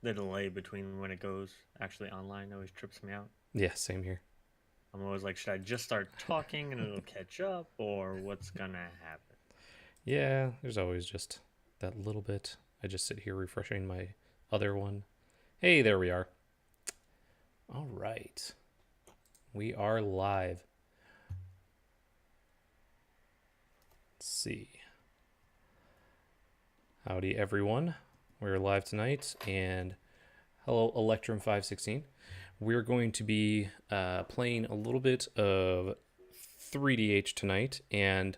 The delay between when it goes actually online always trips me out. Yeah, same here. I'm always like, should I just start talking and it'll catch up, or what's gonna happen? Yeah, there's always just that little bit. I just sit here refreshing my other one. Hey, there we are. All right. We are live. Let's see. Howdy, everyone. We're live tonight, and hello, Electrum 516. We're going to be playing a little bit of 3DH tonight, and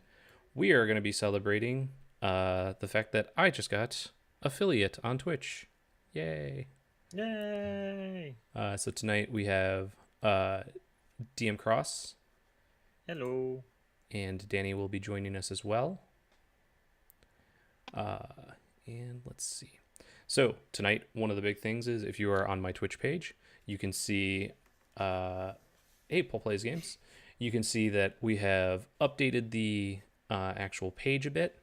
we are going to be celebrating the fact that I just got affiliate on Twitch. Yay! Yay! So tonight we have DM Cross, Hello. and Danny will be joining us as well. And let's see. So tonight, one of the big things is if you are on my Twitch page, you can see Paul Plays Games. You can see that we have updated the actual page a bit,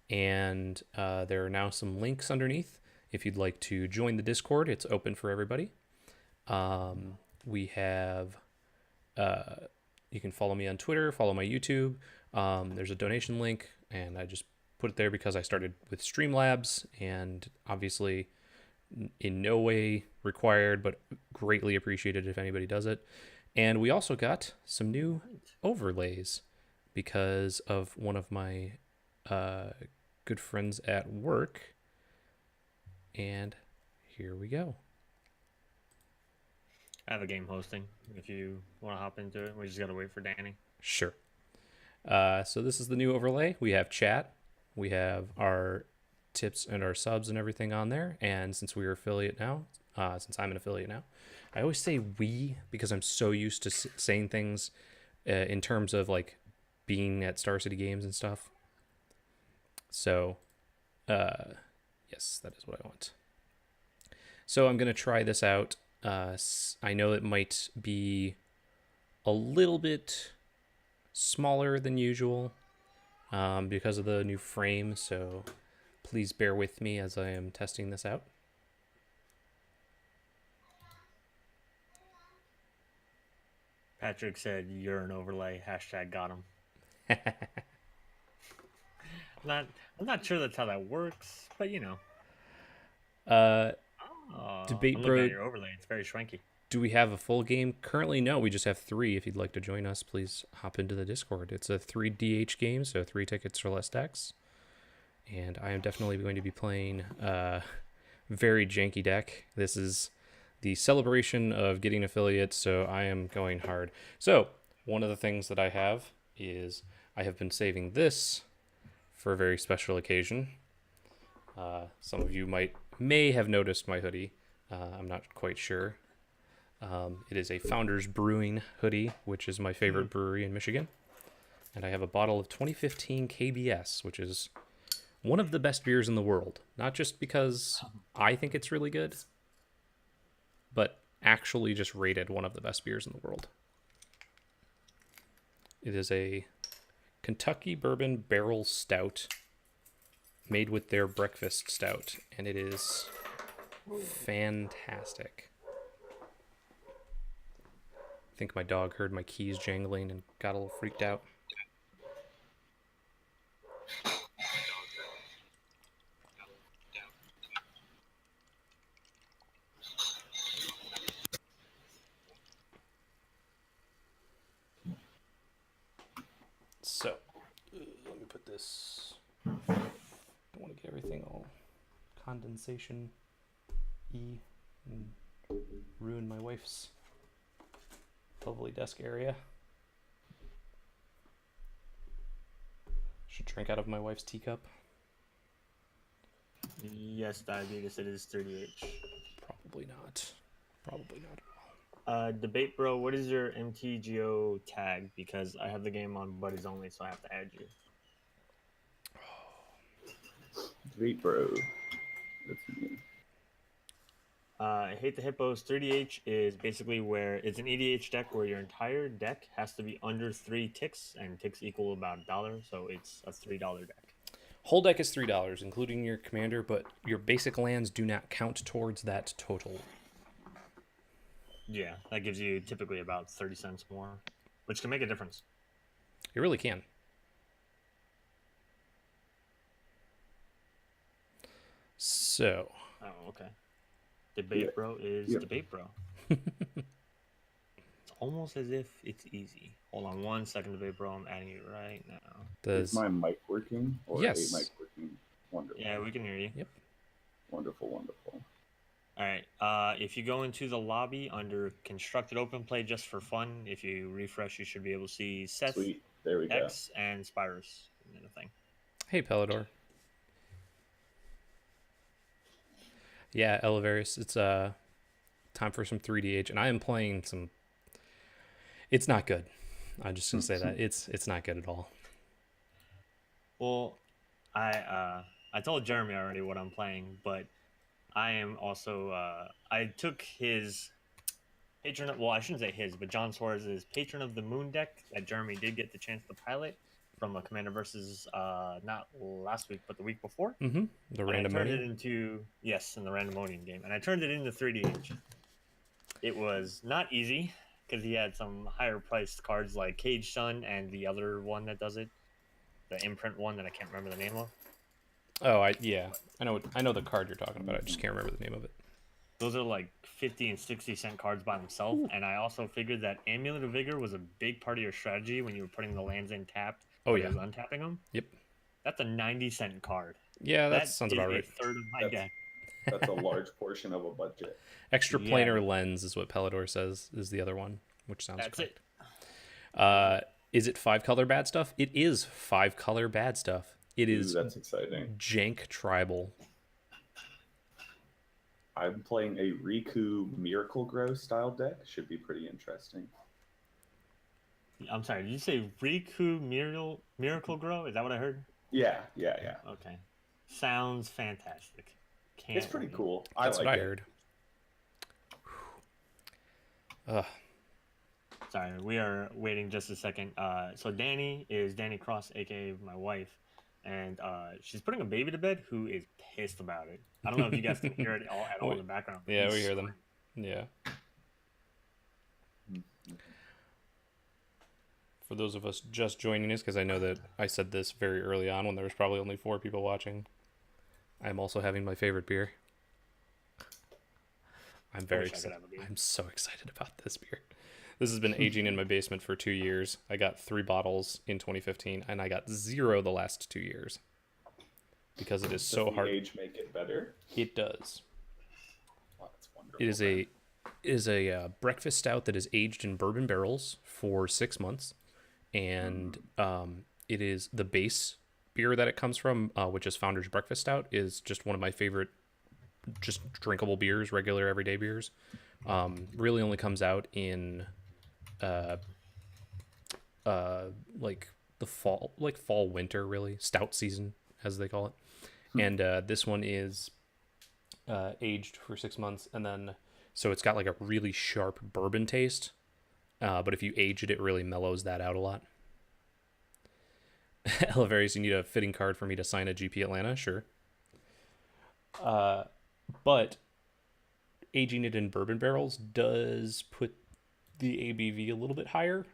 and there are now some links underneath. If you'd like to join the Discord, it's open for everybody. We have you can follow me on Twitter, follow my YouTube. There's a donation link, and I just put it there because I started with Streamlabs, and obviously in no way required, but greatly appreciated if anybody does it. And we also got some new overlays because of one of my good friends at work. And here we go. I have a game hosting. If you want to hop into it, we just gotta wait for Danny. Sure. So this is the new overlay. We have chat. We have our tips and our subs and everything on there. And since we are affiliate now, since I'm an affiliate now, I always say we because I'm so used to saying things in terms of like being at Star City Games and stuff. So, yes, that is what I want. So I'm going to try this out. I know it might be a little bit smaller than usual because of the new frame, so please bear with me as I am testing this out. Patrick said you're an overlay. Hashtag got him. I'm not sure that's how that works, but you know. uh, Oh, Debate I'm looking Bro, at your overlay. It's very shrinky. do we have a full game? Currently, no. We just have 3. If you'd like to join us, please hop into the Discord. It's a 3DH game, so 3 tickets for less decks. And I am definitely going to be playing very janky deck. This is the celebration of getting affiliates, so I am going hard. So one of the things that I have is I have been saving this for a very special occasion. Some of you may have noticed my hoodie. I'm not quite sure. It is a Founders Brewing hoodie, which is my favorite brewery in Michigan. And I have a bottle of 2015 KBS, which is one of the best beers in the world. Not just because I think it's really good, but actually just rated one of the best beers in the world. It is a Kentucky Bourbon Barrel Stout made with their breakfast stout, and it is fantastic. I think my dog heard my keys jangling and got a little freaked out. So, let me put this. Don't want to get everything all condensation y and ruin my wife's lovely desk area. Should drink out of my wife's teacup. Yes, diabetes. It is 30H. Probably not. Probably not. Debate bro, what is your MTGO tag? Because I have the game on buddies only, so I have to add you. Debate bro. Let's begin. I Hate the Hippos 30H is basically where it's an EDH deck where your entire deck has to be under 3 ticks, and ticks equal about $1, so it's a $3 deck. Whole deck is $3, including your commander, but your basic lands do not count towards that total. Yeah, that gives you typically about 30 cents more, which can make a difference. It really can. So. Oh, okay. Debate Bro is Debate Bro. It's almost as if it's easy. Hold on 1 second, Debate Bro. I'm adding it right now. Is my mic working? Or yes. a mic working? Wonderful. Yeah, we can hear you. Yep. Wonderful, wonderful. All right. If you go into the lobby under constructed open play just for fun, if you refresh, you should be able to see Seth, Sweet. There we X, and Spyrus in the thing. Hey, Pellador. Yeah, Elevarius, it's time for some 3DH, and I am playing some. It's not good. I'm just gonna say that it's not good at all. Well, I told Jeremy already what I'm playing, but I am also I took his patron. Well, I shouldn't say his, but John Suarez's Patron of the Moon deck that Jeremy did get the chance to pilot from a Commander versus not last week, but the week before. Mm-hmm. The Randomonium. I turned it Randomonium? into in the Randomonium game, and I turned it into 3DH. It was not easy because he had some higher priced cards like Cage Sun and the other one that does it, the imprint one that I can't remember the name of. Oh, I know the card you're talking about. I just can't remember the name of it. Those are like 50 and 60-cent cards by themselves. Ooh. And I also figured that Amulet of Vigor was a big part of your strategy when you were putting the lands in tapped. Oh, yeah. Untapping them. Yep. That's a 90-cent card. Yeah, that sounds about right. A third of my deck. That's a large portion of a budget. Extra planar lens is what Pellador says is the other one, which sounds That's correct. It. Is it 5-color bad stuff? It is 5-color bad stuff. It is. That's exciting. Jank tribal. I'm playing a Riku Miracle Grow style deck. Should be pretty interesting. I'm sorry, did you say Riku Miracle Grow? Is that what I heard? Yeah. Okay. Sounds fantastic. It's pretty cool. That's what I heard. Sorry, we are waiting just a second. So Danny is Danny Cross, aka my wife, and she's putting a baby to bed who is pissed about it. I don't know if you guys can hear it at all in the background. Yeah, we hear them. Yeah. For those of us just joining us, because I know that I said this very early on when there was probably only 4 people watching, I'm also having my favorite beer. I'm very excited. I'm so excited about this beer. This has been aging in my basement for 2 years. I got 3 bottles in 2015, and I got 0 the last 2 years. Because it is so hard. Does the age make it better? It does. Oh, that's wonderful. It is a breakfast stout that is aged in bourbon barrels for 6 months. And it is the base beer that it comes from, which is Founder's Breakfast Stout, is just one of my favorite just drinkable beers, regular everyday beers. Really only comes out in like the fall, winter, really stout season as they call it. And this one is aged for 6 months, and then so it's got like a really sharp bourbon taste. But if you age it, it really mellows that out a lot. Elevarius, you need a fitting card for me to sign a GP Atlanta? Sure. But aging it in bourbon barrels does put the ABV a little bit higher.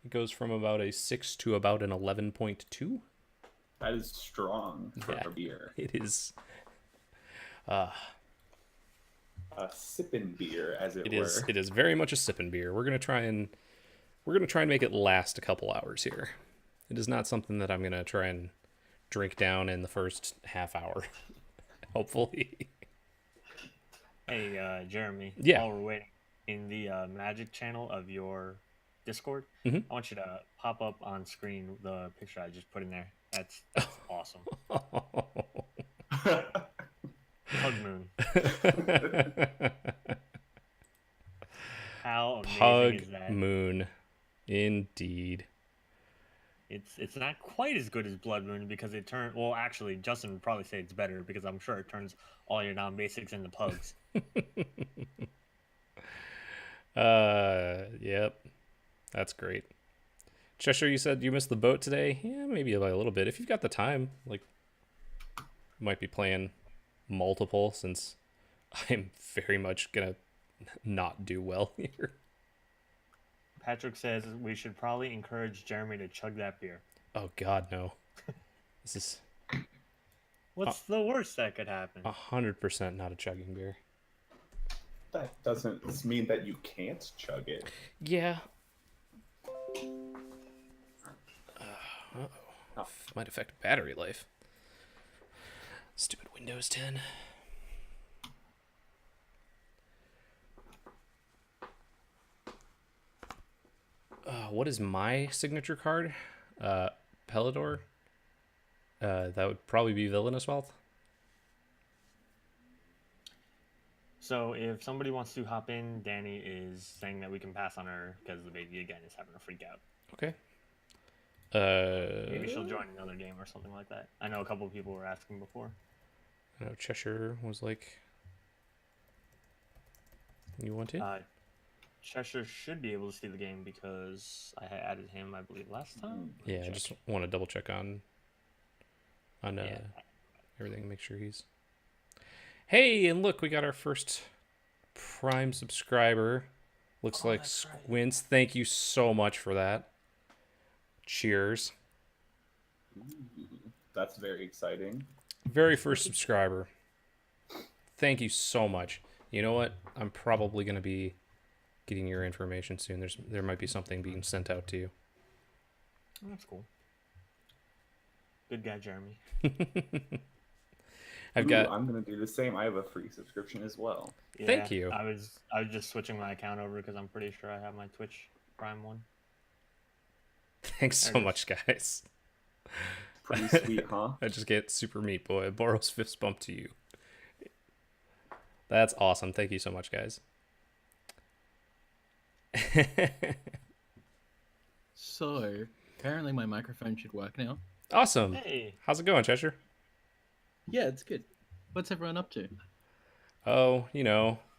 It goes from about a 6 to about an 11.2. That is strong for a beer. It is. A sippin' beer, as it were. It is very much a sippin' beer. We're gonna try and make it last a couple hours here. It is not something that I'm gonna try and drink down in the first half hour. Hopefully. Hey, Jeremy. Yeah. While we're waiting, in the Magic channel of your Discord, Mm-hmm. I want you to pop up on screen the picture I just put in there. That's awesome. Pug Moon. How amazing is that? Pug Moon, indeed. It's not quite as good as Blood Moon because it turns. Well, actually, Justin would probably say it's better because I'm sure it turns all your non-basics into pugs. Yep, that's great. Cheshire, you said you missed the boat today. Yeah, maybe by a little bit if you've got the time. Like, might be playing multiple since I'm very much gonna not do well here. Patrick says we should probably encourage Jeremy to chug that beer. Oh God, no! This is What's the worst that could happen? 100% not a chugging beer. That doesn't mean that you can't chug it. Yeah. Might affect battery life. Stupid Windows 10. What is my signature card? Pellador. That would probably be Villainous Wealth. So if somebody wants to hop in, Danny is saying that we can pass on her because the baby again is having a freak out. Okay. Maybe she'll join another game or something like that. I know a couple of people were asking before. I know Cheshire was like, you want it? Cheshire should be able to see the game because I had added him, I believe, last time. Yeah, I just want to double check on everything, make sure he's. Hey, and look, we got our first Prime subscriber. Looks like Squints. Right. Thank you so much for that. Cheers. That's very exciting. Very first subscriber. Thank you so much. You know what? I'm probably going to be getting your information soon. There might be something being sent out to you. That's cool. Good guy, Jeremy. I'm going to do the same. I have a free subscription as well. Yeah, thank you. I was just switching my account over because I'm pretty sure I have my Twitch Prime one. Thanks so much, guys. Pretty sweet, huh? I just get super meat boy. Boros fist bump to you. That's awesome. Thank you so much, guys. So, apparently my microphone should work now. Awesome. Hey. How's it going, Cheshire? Yeah, it's good. What's everyone up to? Oh,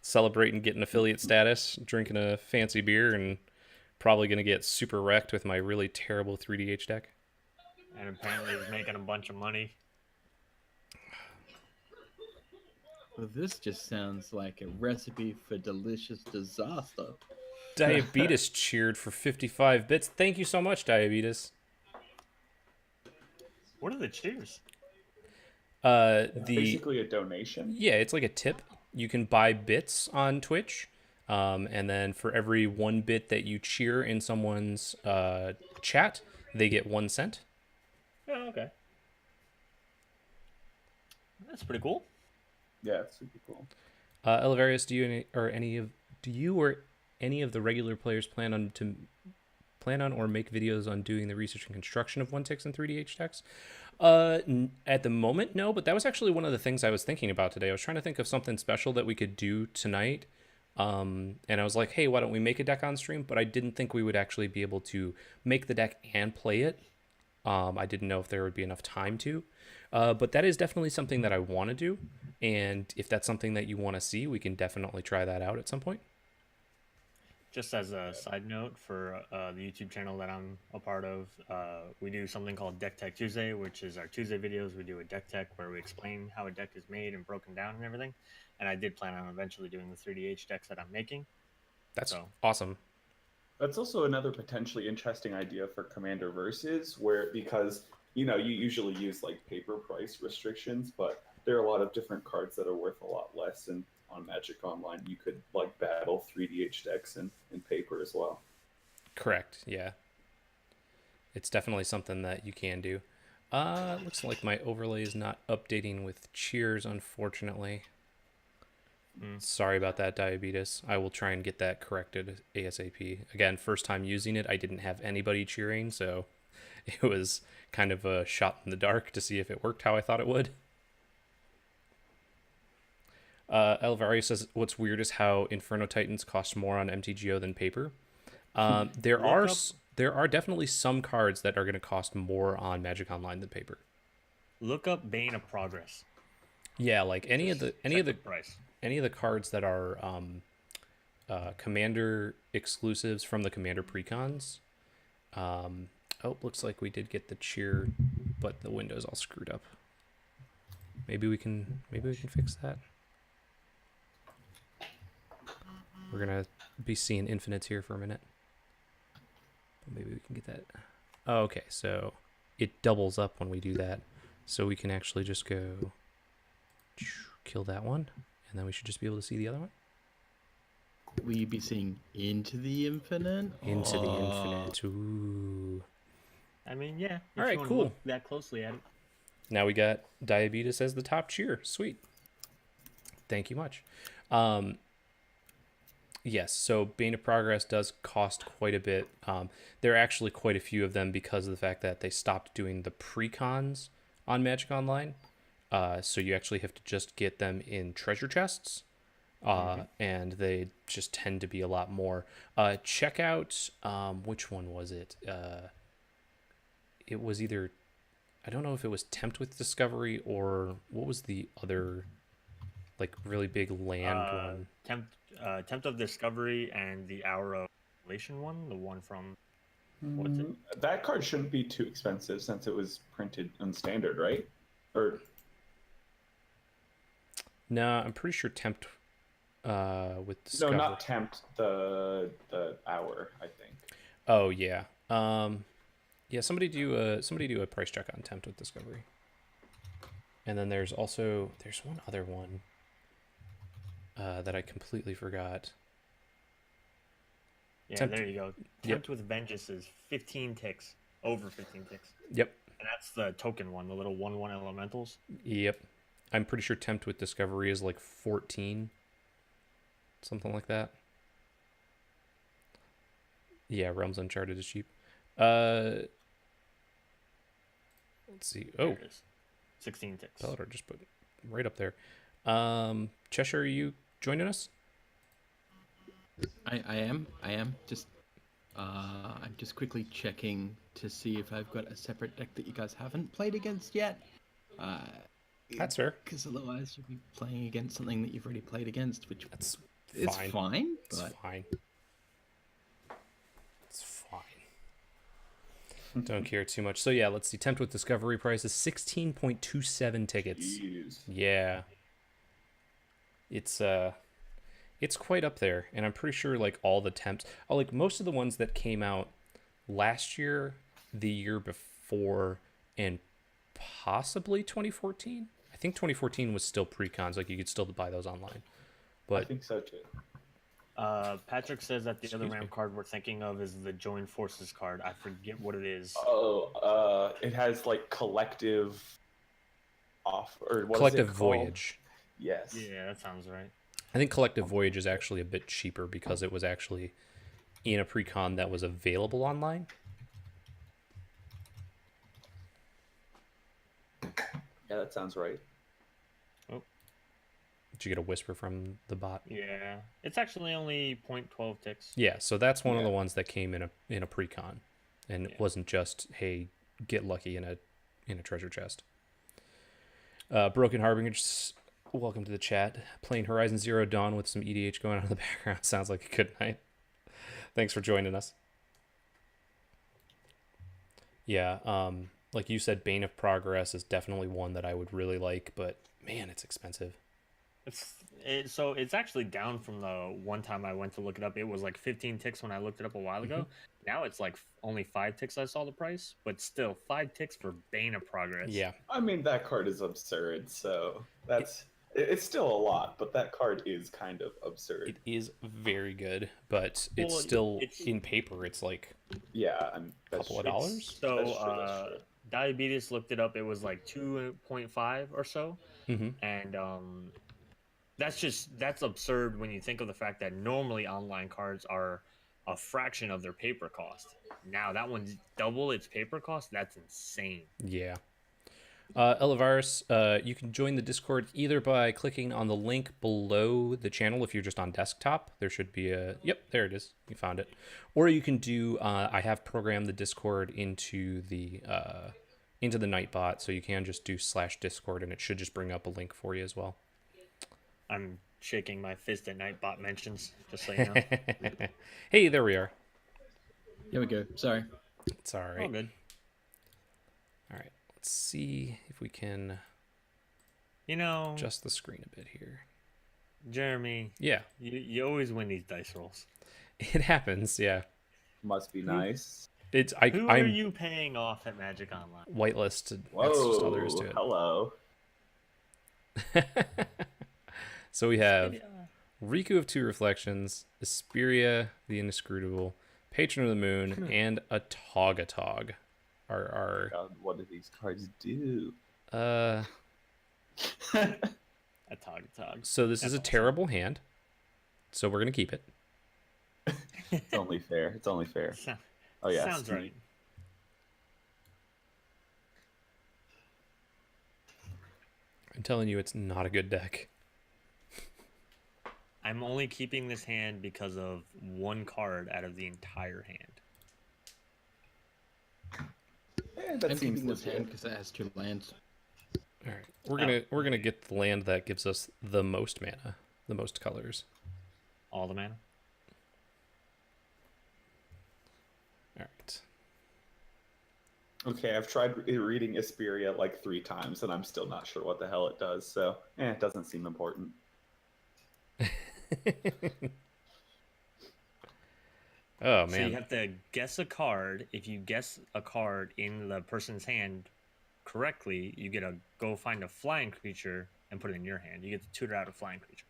celebrating getting affiliate status, drinking a fancy beer, and probably going to get super wrecked with my really terrible 3DH deck. And apparently he's making a bunch of money. Well, this just sounds like a recipe for delicious disaster. Diabetes cheered for 55 bits. Thank you so much, Diabetes. What are the cheers? Basically a donation. Yeah, it's like a tip. You can buy bits on Twitch. And then for every 1 bit that you cheer in someone's chat, they get 1 cent. Oh, okay. That's pretty cool. Yeah, it's super cool. Elivarius, do you or any of the regular players plan on or make videos on doing the research and construction of 1-ticks and 3DH decks? At the moment, no, but that was actually one of the things I was thinking about today. I was trying to think of something special that we could do tonight. And I was like, hey, why don't we make a deck on stream? But I didn't think we would actually be able to make the deck and play it. I didn't know if there would be enough time to. But that is definitely something that I want to do. And if that's something that you want to see, we can definitely try that out at some point. Just as a side note for the YouTube channel that I'm a part of, we do something called Deck Tech Tuesday, which is our Tuesday videos. We do a deck tech where we explain how a deck is made and broken down and everything. And I did plan on eventually doing the 3DH decks that I'm making. That's awesome. That's also another potentially interesting idea for Commander Versus, because you usually use like paper price restrictions, but there are a lot of different cards that are worth a lot less, and on Magic Online you could like battle 3DH decks in paper as well. Correct, yeah. It's definitely something that you can do. Looks like my overlay is not updating with cheers, unfortunately. Sorry about that, Diabetes. I will try and get that corrected ASAP. Again, first time using it, I didn't have anybody cheering, so it was kind of a shot in the dark to see if it worked how I thought it would. Elvario says, what's weird is how Inferno Titans cost more on MTGO than paper. There are definitely some cards that are going to cost more on Magic Online than paper. Look up Bane of Progress. Yeah, like any of the price. Any of the cards that are Commander exclusives from the Commander precons. Looks like we did get the cheer, but the window's all screwed up. Maybe we can fix that. We're gonna be seeing infinites here for a minute. But maybe we can get that. Oh, okay, so it doubles up when we do that. So we can actually just go kill that one, and then we should just be able to see the other one. Will you be seeing into the infinite? Into the infinite. Ooh. I mean, yeah. If All right, you want cool. to look that closely at it. Now we got diabetes as the top cheer. Sweet. Thank you much. Yes, so Bane of Progress does cost quite a bit. There are actually quite a few of them because of the fact that they stopped doing the pre-cons on Magic Online. So you actually have to just get them in treasure chests. And they just tend to be a lot more. Check out, which one was it? It was either, I don't know if it was Tempt with Discovery or what was the other, like, really big land one? Tempt of Discovery and the Hour of Revelation one, the one from what's it? That card shouldn't be too expensive since it was printed on standard, right? Or No, I'm pretty sure Tempt with Discovery. no, not Tempt. The Hour, I think. Oh yeah. Yeah. Somebody do a price check on Tempt with Discovery. And then there's one other one that I completely forgot. Yeah, there you go. Tempt with Vengeance is 15 ticks, over 15 ticks. Yep. And that's the token one, the little 1/1 elementals. Yep. I'm pretty sure Tempt with Discovery is like 14. Something like that. Yeah, Realms Uncharted is cheap. Let's see. Oh, 16 ticks. Bellator just put right up there. Cheshire, are you joining us? I am. Just I'm just quickly checking to see if I've got a separate deck that you guys haven't played against yet. That's fair. Because otherwise you'll be playing against something that you've already played against, which That's is fine. fine. It's But fine. It's fine. Don't care too much. So yeah, let's see. Tempt with Discovery price is 16.27 tickets. Jeez. Yeah. It's quite up there, and I'm pretty sure like all the Tempts, like most of the ones that came out last year, the year before, and possibly 2014. I think 2014 was still pre-cons, like you could still buy those online. But I think so too. Patrick says that the other Excuse RAM me. card we're thinking of is the Join Forces card. I forget what it is. Oh, it has like collective off or what Collective is it called? Voyage. Yes. Yeah, that sounds right. I think Collective Voyage is actually a bit cheaper because it was actually in a pre-con that was available online. Yeah, that sounds right. Did you get a whisper from the bot? Yeah, it's actually only 0.12 ticks. Yeah, so that's one of Yeah. the ones that came in a pre-con, and it Yeah. wasn't just hey, get lucky in a treasure chest. Broken Harbingers, welcome to the chat. Playing Horizon Zero Dawn with some EDH going on in the background. Sounds like a good night. Thanks for joining us. Yeah, like you said, Bane of Progress is definitely one that I would really like, but man, it's expensive. So it's actually down from the one time I went to look it up. It was like 15 ticks when I looked it up a while ago. Now it's like only 5 ticks I saw the price, but still 5 ticks for Bane of Progress. Yeah. I mean, that card is absurd, so it's still a lot, but that card is kind of absurd. It is very good, but it's Well, still it's- in paper. It's like Yeah, a couple of dollars. So That's true. Diabetes looked it up. It was like 2.5 or so, Mm-hmm. and that's absurd when you think of the fact that normally online cards are a fraction of their paper cost. Now that one's double its paper cost. That's insane. Yeah. Elivirus, you can join the Discord either by clicking on the link below the channel if you're just on desktop. There should be a... Yep, there it is. You found it. Or you can do... I have programmed the Discord into the Nightbot, so you can just do /Discord, and it should just bring up a link for you as well. I'm shaking my fist at Nightbot mentions, just so you know. Hey, there we are. here we go. Sorry. It's all right. All good. All right. Let's see if we can You know, Adjust the screen a bit here. Jeremy, Yeah, you always win these dice rolls. it happens. Yeah, Must be nice. it's Who are I'm you paying off at Magic Online? whitelisted. That's just all there is Whoa, to hello. it. So we have Yeah. Riku of Two Reflections, Asperia the Inscrutable, Patron of the Moon, and a Togatog. Are God, what do these cards do? uh A Tog. so this is That's a awesome. terrible hand. So we're gonna keep it. It's only fair. It's only fair. Oh yeah, Sounds Steve. right. I'm telling you, it's not a good deck. I'm only keeping this hand because of one card out of the entire hand. That I'm seems keeping this legit. hand because it has 2 lands. All right, we're gonna get the land that gives us the most mana, the most colors. All the mana. All right. Okay, I've tried reading Asperia like 3 times, and I'm still not sure what the hell it does. So, it doesn't seem important. Oh So you man, have to guess a card. If you guess a card in the person's hand correctly, you get to go find a flying creature and put it in your hand. You get to tutor out a flying creature.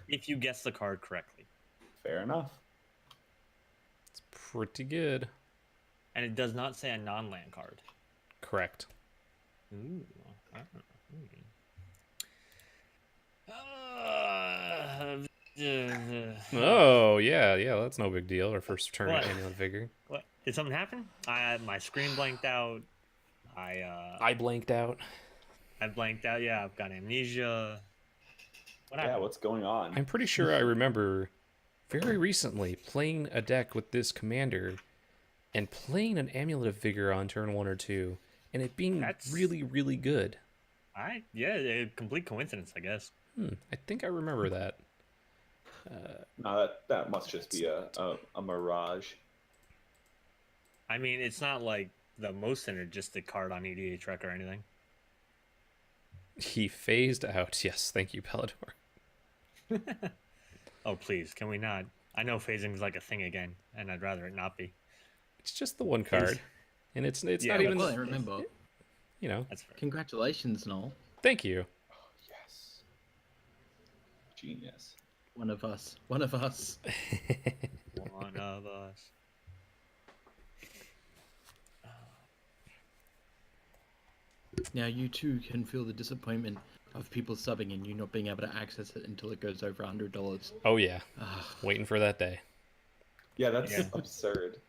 If you guess the card correctly. Fair enough. it's pretty good. And it does not say a non-land card. Correct. Ooh. Oh yeah, that's no big deal. Our first turn What? at Amulet Vigor. What? Did something happen? My screen blanked out. I blanked out. I blanked out. Yeah, I've got amnesia. What Yeah, happened? what's going on? I'm pretty sure I remember very recently playing a deck with this commander and playing an Amulet of Vigor on turn 1 or 2, and it being That's- really, really good. Yeah, a complete coincidence, I guess. I think I remember that. No, that must just be a mirage. I mean, it's not like the most synergistic card on EDH Rec or anything. He phased out. Yes, thank you, Palador. Oh, please, can we not? I know phasing is like a thing again, and I'd rather it not be. It's just the one card, and it's Yeah, not even. Well, I remember. You know, That's fair. Congratulations, Noel. thank you. Yes. Genius. One of us. One of us. One of us. Now you too can feel the disappointment of people subbing and you not being able to access it until it goes over $100. Oh yeah, Ah, waiting for that day. Yeah, that's Yeah. absurd.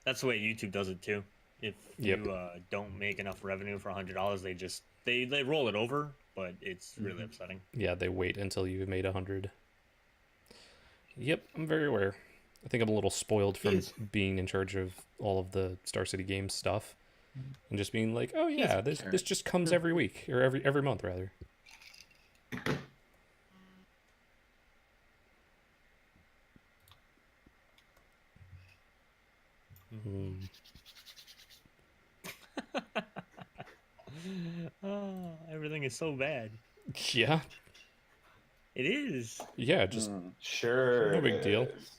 That's the way YouTube does it too. If Yep. you don't make enough revenue for $100, they just they roll it over, but it's really upsetting. Yeah, they wait until you've made 100. Yep, I'm very aware. I think I'm a little spoiled from Yes. being in charge of all of the Star City Games stuff, and just being like, oh yeah, Yes, this Karen. just comes every week or every month rather. Hmm. Oh, everything is so bad. Yeah, It is. yeah. Just Sure. No big it deal. is.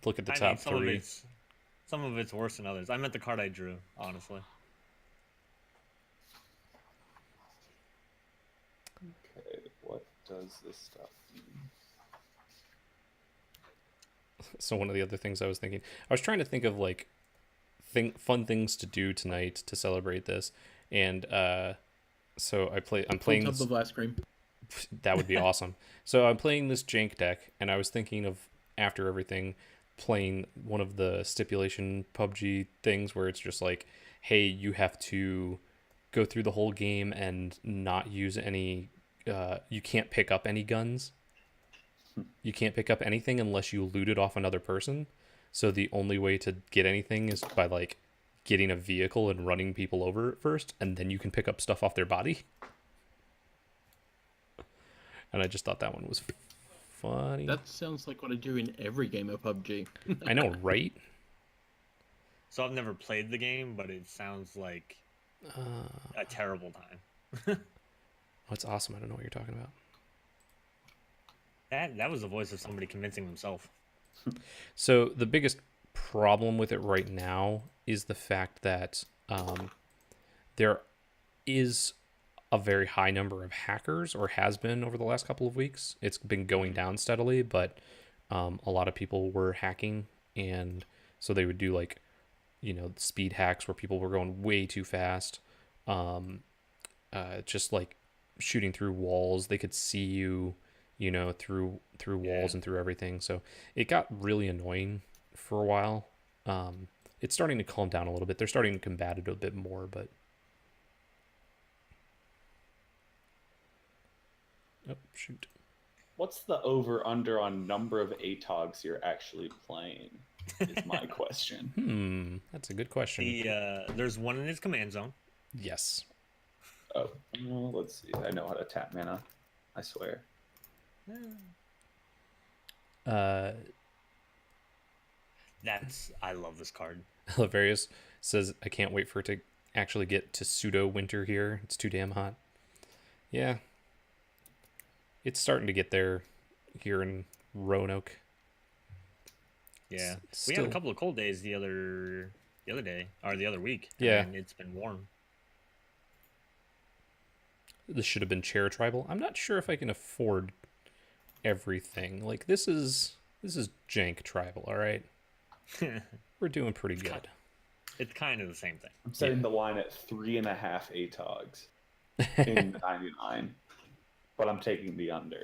look at the I top mean, three. some of it's worse than others. I meant the card I drew, honestly. Okay, what does this stuff mean? So one of the other things I was thinking, I was trying to think of like fun things to do tonight to celebrate this, and so I'm full playing tub this. of ice cream. That would be awesome. So I'm playing this jank deck, and I was thinking of, after everything, playing one of the stipulation PUBG things where it's just like, hey, you have to go through the whole game and not use any. You can't pick up any guns. You can't pick up anything unless you loot it off another person. So the only way to get anything is by like getting a vehicle and running people over first, and then you can pick up stuff off their body. And I just thought that one was funny. That sounds like what I do in every game of PUBG. I know, right? So I've never played the game, but it sounds like a terrible time. it's awesome. I don't know what you're talking about. That was the voice of somebody convincing themselves. So the biggest problem with it right now is the fact that there is a very high number of hackers, or has been over the last couple of weeks. It's been going down steadily, but a lot of people were hacking, and so they would do like, speed hacks where people were going way too fast, just like shooting through walls. They could see you, through walls and through everything. So it got really annoying for a while. It's starting to calm down a little bit. They're starting to combat it a bit more, but oh shoot. What's the over/under on number of ATOGs you're actually playing? Is my question. That's a good question. There's one in his command zone. Yes. Oh, well, let's see. I know how to tap mana. I swear. I love this card. Lavarius says, I can't wait for it to actually get to pseudo winter here. It's too damn hot. Yeah. It's starting to get there here in Roanoke. Yeah. We had a couple of cold days the other day, or the other week. Yeah. And it's been warm. This should have been chair tribal. I'm not sure if I can afford everything. Like, this is jank tribal, all right? We're doing pretty good. It's kind of the same thing. I'm setting the line at 3.5 ATOGs in 99, but I'm taking the under.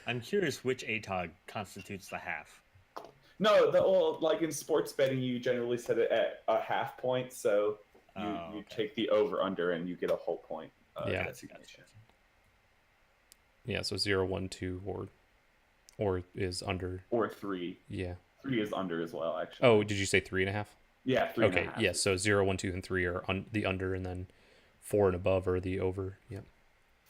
I'm curious which ATOG constitutes the half. No, like in sports betting, you generally set it at a half point, so you take the over/under and you get a whole point. Designation. Yeah, so 0, 1, 2, or is under. Or 3. Yeah. 3 is under as well, actually. Oh, did you say 3.5? Yeah, 3.5. Okay, yeah, so 0, 1, 2, and 3 are the under, and then 4 and above are the over. Yep.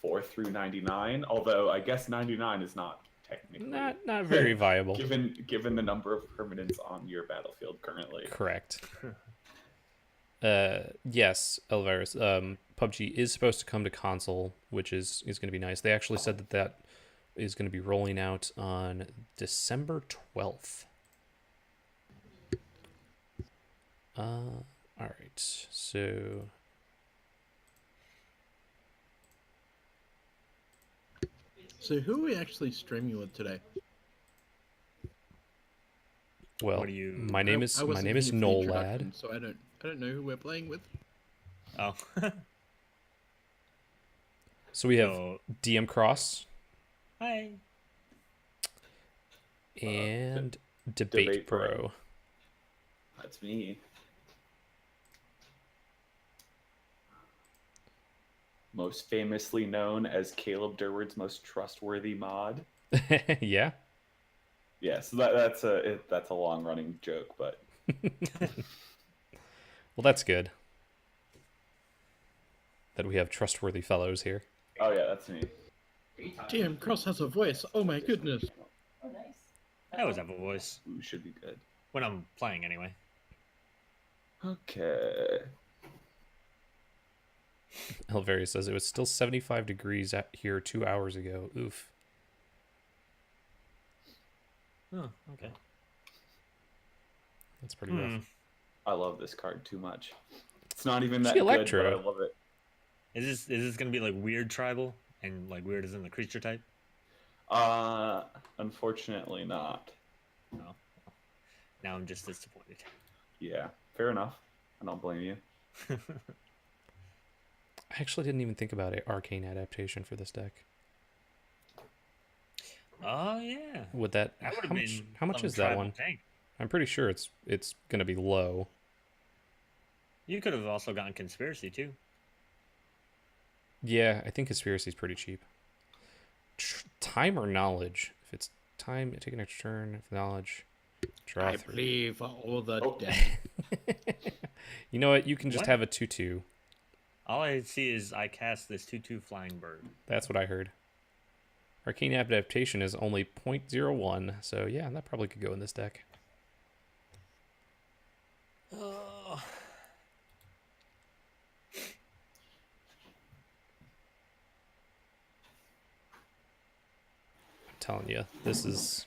4 through 99, although I guess 99 is not technically not very viable given the number of permanents on your battlefield currently. Correct. Yes, Elvirus. PUBG is supposed to come to console, which is going to be nice. They actually said that is going to be rolling out on December 12th. All right, so who are we actually streaming with today? Well, my name is Noel Lad. So I don't know who we're playing with. Oh. So we have DM Cross. Hi. And Debate Bro. That's me. Most famously known as Caleb Durward's most trustworthy mod. Yeah. Yeah, so that's a long running joke, but well, that's good that we have trustworthy fellows here. Oh yeah, that's me. DM Cross has a voice. Oh my goodness. Oh, nice. I always have a voice. Ooh, should be good. When I'm playing, anyway. Okay. Elvari says it was still 75 degrees here 2 hours ago. Oof. Oh, okay. That's pretty rough. I love this card too much. It's not even that She good, Electro. but I love it. Is this gonna be like weird tribal and like weird as in the creature type? Unfortunately not. No. Now I'm just disappointed. Yeah, fair enough. I don't blame you. I actually didn't even think about an arcane adaptation for this deck. Oh yeah. Would that how much is that one? Tank. I'm pretty sure it's gonna be low. You could have also gotten conspiracy too. Yeah, I think conspiracy is pretty cheap. Time or knowledge? If it's time, take an extra turn. If knowledge, draw I 3. believe for all the dead. You know what? You can just What? have a 2/2. All I see is I cast this 2/2 flying bird. That's what I heard. Arcane adaptation is only 0.01, so yeah, that probably could go in this deck. telling you, this is...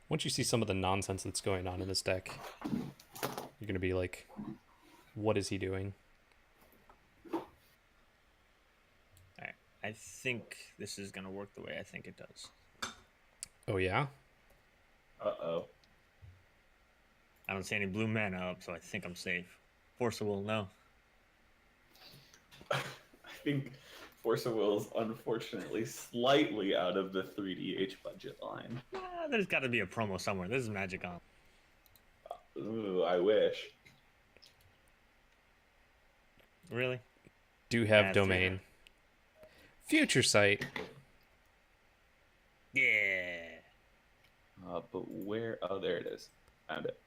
Once you see some of the nonsense that's going on in this deck, you're going to be like, what is he doing? Alright, I think this is gonna work the way I think it does. Oh, yeah? Uh-oh. I don't see any blue mana up, so I think I'm safe. Force of Will, no. I think Force of Will is unfortunately slightly out of the 3DH budget line. There's got to be a promo somewhere. This is Magic on. Ooh, I wish. Really? Do have That's domain. it. Future Sight. Yeah. But where? Oh, there it is. Found it.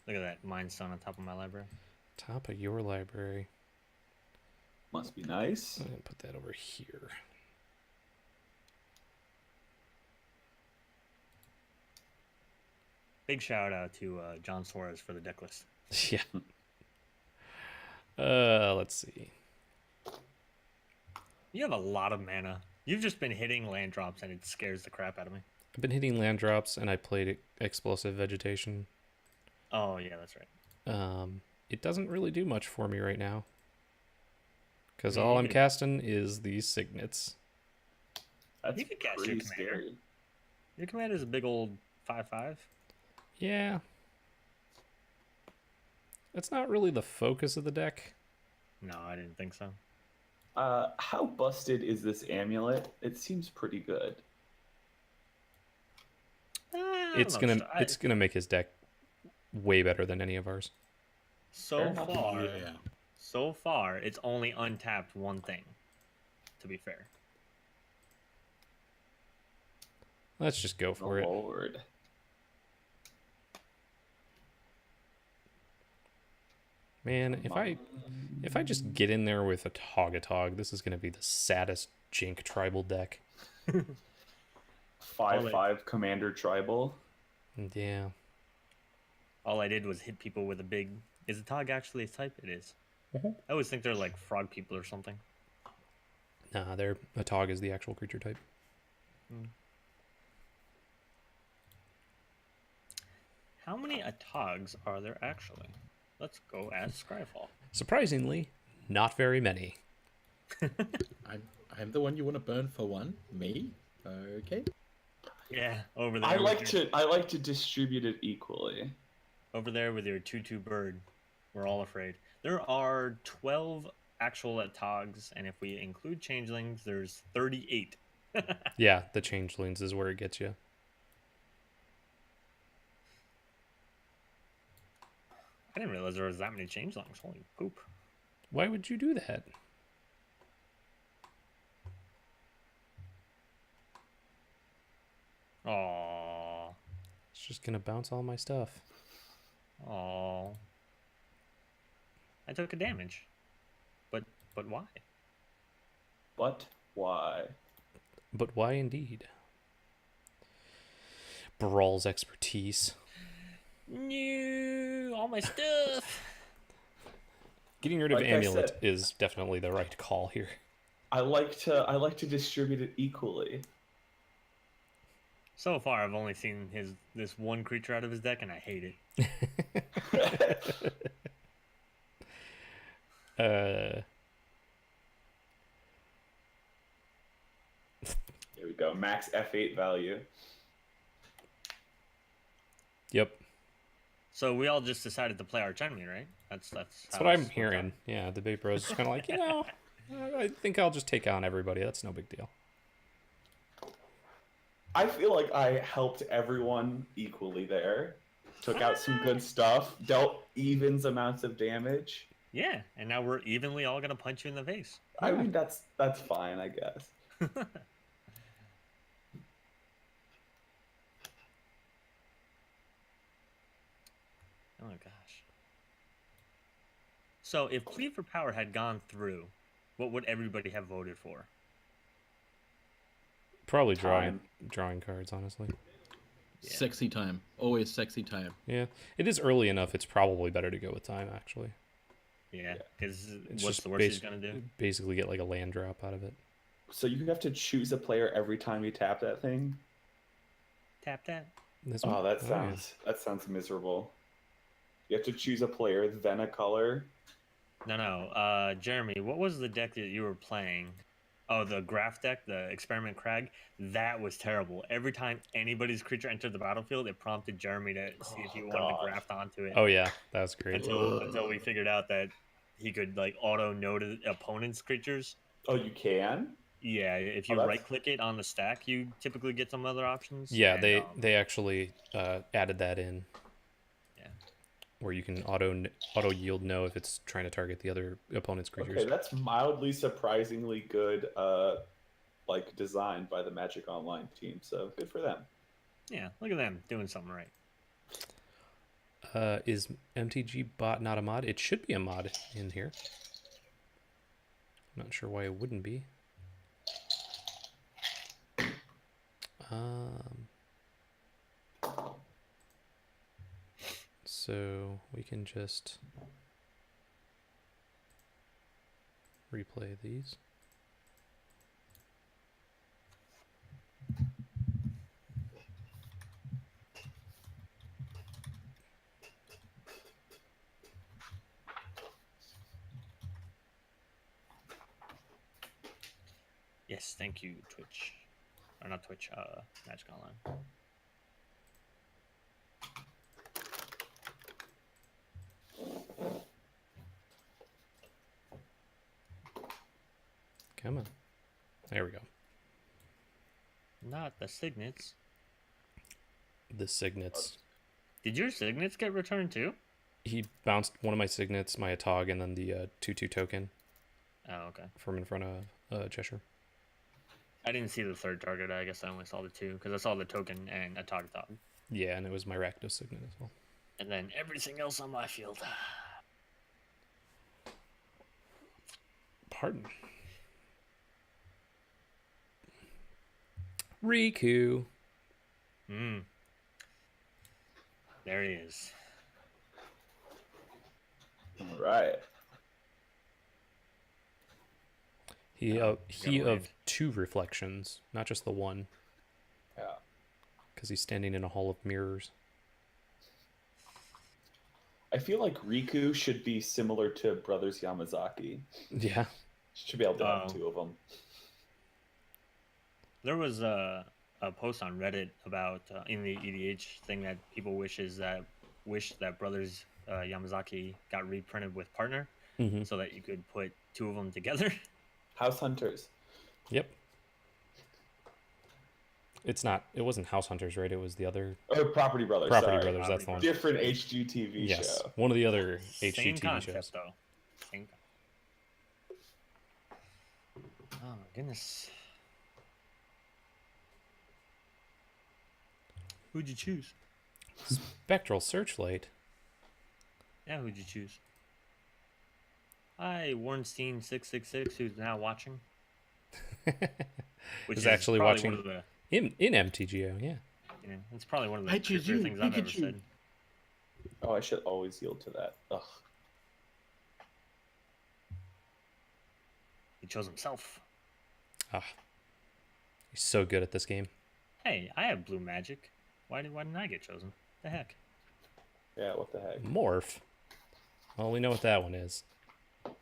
Look at that Mind Stone on top of my library. Top of your library. Must be nice. I'm going to put that over here. Big shout out to John Suarez for the deck list. Yeah. Let's see. You have a lot of mana. You've just been hitting land drops and it scares the crap out of me. I've been hitting land drops and I played Explosive Vegetation. Oh, yeah, that's right. It doesn't really do much for me right now. Because Yeah, all you I'm could- casting is these Signets. That's You could cast your pretty commander. scary. Your commander's a big old 5/5. Yeah. It's not really the focus of the deck. No, I didn't think so. How busted is this amulet? It seems pretty good. It's gonna make his deck way better than any of ours. So far, Yeah. so far, it's only untapped one thing. To be fair, Let's just go Oh, for it. Lord. Man, if I just get in there with a Togatog, this is gonna be the saddest Jink tribal deck. 5/5 commander tribal. Yeah. all I did was hit people with a big. Is a Tog actually a type? It is. I always think they're like frog people or something. Nah, a Tog is the actual creature type. How many Atogs are there actually? Let's go ask Scryfall. Surprisingly, not very many. I'm the one you want to burn for one? Me? Okay. Yeah, over there. I with like to distribute it equally. over there with your 2/2 bird. We're all afraid. There are 12 actual Atogs, and if we include changelings, there's 38. Yeah, the Changelings is where it gets you. I didn't realize there was that many changelings. Holy poop. Why would you do that? Aww. It's just gonna bounce all my stuff. Aww. I took a damage. But why? But why? But why indeed? Brawl's expertise. No, all my stuff. Getting rid of Like I Amulet said- is definitely the right call here. I like to distribute it equally. So far, I've only seen this one creature out of his deck, and I hate it. Here we go. Max F8 value. Yep. So we all just decided to play Arch Enemy, right? That's That's how what I'm it's worked hearing. out. Yeah, the Debate Bros is kind of like, I think I'll just take on everybody. That's no big deal. I feel like I helped everyone equally there. Took out some good stuff. Dealt evens amounts of damage. Yeah, and now we're evenly all gonna punch you in the face. I mean, that's fine, I guess. Oh gosh. So if Plead for Power had gone through, what would everybody have voted for? Probably Time. drawing cards, honestly. Yeah. Sexy time. Always sexy time. Yeah, it is early enough. It's probably better to go with time, actually. Yeah, because It's what's just the worst he's gonna do? Basically get like a land drop out of it. So you have to choose a player every time you tap that thing? Tap that. This Oh, one? that yeah. sounds miserable. You have to choose a player, then a color. No. Jeremy, what was the deck that you were playing? Oh, the graph deck, the Experiment Crag. That was terrible. Every time anybody's creature entered the battlefield, it prompted Jeremy to see if he Oh wanted to God. graft onto it. Oh yeah, that was great. Until we figured out that he could like auto note opponent's creatures. Oh, you can? Yeah, if Oh, you that's right click it on the stack, you typically get some other options. Yeah, And they actually added that in yeah, where you can auto yield no if it's trying to target the other opponent's creatures. okay. That's mildly surprisingly good, like design by the Magic Online team. So good for them. yeah, look at them doing something right. Is MTG bot not a mod? It should be a mod in here. I'm not sure why it wouldn't be. So we can just replay these. Yes, thank you, Twitch. Or not Twitch, Magic Online. Come on. There we go. Not the signets. The signets. Did your signets get returned too? He bounced one of my signets, my Atog, and then the 2/2 token Oh, okay. from in front of Cheshire. I didn't see the third target. I guess I only saw the two because I saw the token and a Tog. Yeah, and it was my Rakdos signet as well. And then everything else on my field. Pardon. Riku. There he is. All right. He Oh, he got of waved. 2 reflections, not just the one, Yeah. because he's standing in a hall of mirrors. I feel like Riku should be similar to Brothers Yamazaki. Yeah. Should be able to have Oh. 2 of them. There was a post on Reddit about in the EDH thing that people wish that Brothers Yamazaki got reprinted with partner, Mm-hmm. so that you could put 2 of them together. House Hunters. Yep. It wasn't House Hunters, right? It was the other Oh, Property Brothers. Property sorry. Brothers. That's the one. Different HGTV Yes, show. one of the other Same HGTV concept shows. though. Same. Oh my goodness. Who'd you choose? Spectral Searchlight. Yeah, who'd you choose? Hi, Warrenstein 666, who's now watching. Which Is is actually probably watching one of the, in MTGO. Yeah. you know, it's probably one of the I choose trickier you, things I've ever Pikachu. said. Oh, I should always yield to that. Ugh. He chose himself. Ah, he's so good at this game. Hey, I have blue magic. Why didn't I get chosen? The heck? Yeah, what the heck? Morph. Well, we know what that one is.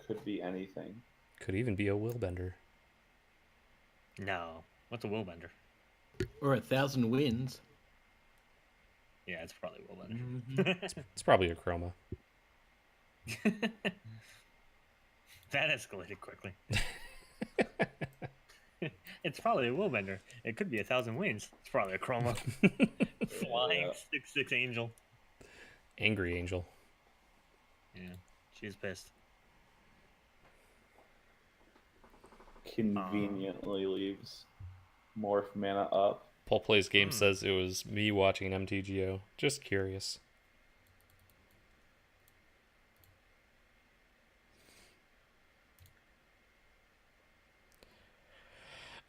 Could be anything. Could even be a Willbender. No. What's a Willbender? Or 1,000 wins. Yeah, it's probably Willbender. Mm-hmm. It's probably a Chroma. That escalated quickly. It's probably a Willbender. It could be 1,000 wins. It's probably a Chroma. Flying Yeah. 6/6 angel. Angry Angel. Yeah, she's pissed. Conveniently leaves Morph mana up. Paul Plays Game says it was me watching MTGO. Just curious.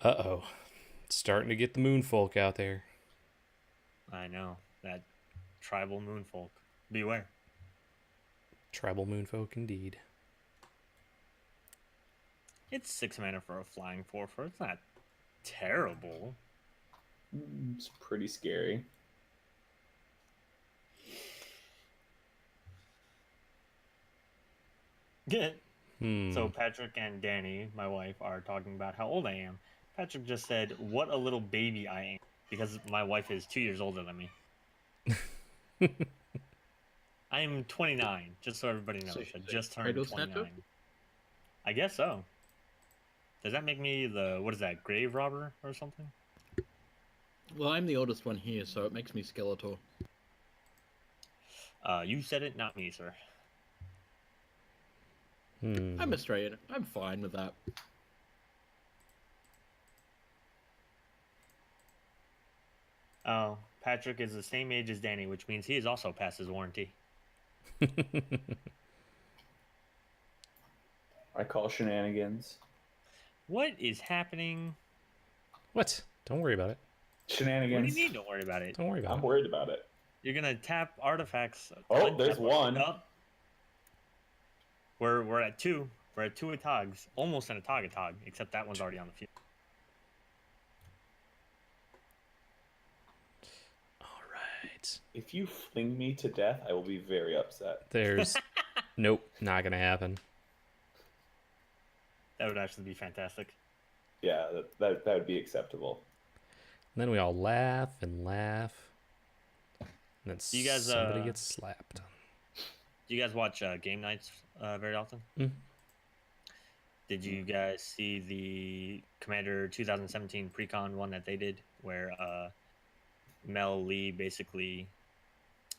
Uh-oh. It's starting to get the moonfolk out there. I know. That tribal moonfolk. Beware. Tribal moonfolk indeed. It's 6 mana for a flying 4/4. It's not terrible. It's pretty scary. Yeah. Hmm. So Patrick and Danny, my wife, are talking about how old I am. Patrick just said, "What a little baby I am," because my wife is 2 years older than me. I am 29, just so everybody knows. So I she's just a turned cradle snatcher? 29. I guess so. Does that make me what is that, grave robber or something? Well, I'm the oldest one here, so it makes me Skeletor. You said it, not me, sir. I'm Australian. I'm fine with that. Oh, Patrick is the same age as Danny, which means he is also past his warranty. I call shenanigans. What is happening? What? Don't worry about it. Shenanigans. What do you mean? Don't worry about it. Don't worry about I'm it. worried about it. You're gonna tap artifacts. Oh, there's one. Up. We're at 2. We're at 2 Atogs. Almost an Atog, except that one's already on the field. All right. If you fling me to death, I will be very upset. There's nope, not gonna happen. That would actually be fantastic. Yeah, that would be acceptable. And then we all laugh and laugh. And then You guys, somebody gets slapped. Do you guys watch game nights very often? Mhm. Did you guys see the Commander 2017 pre-con one that they did, where Mel Lee basically...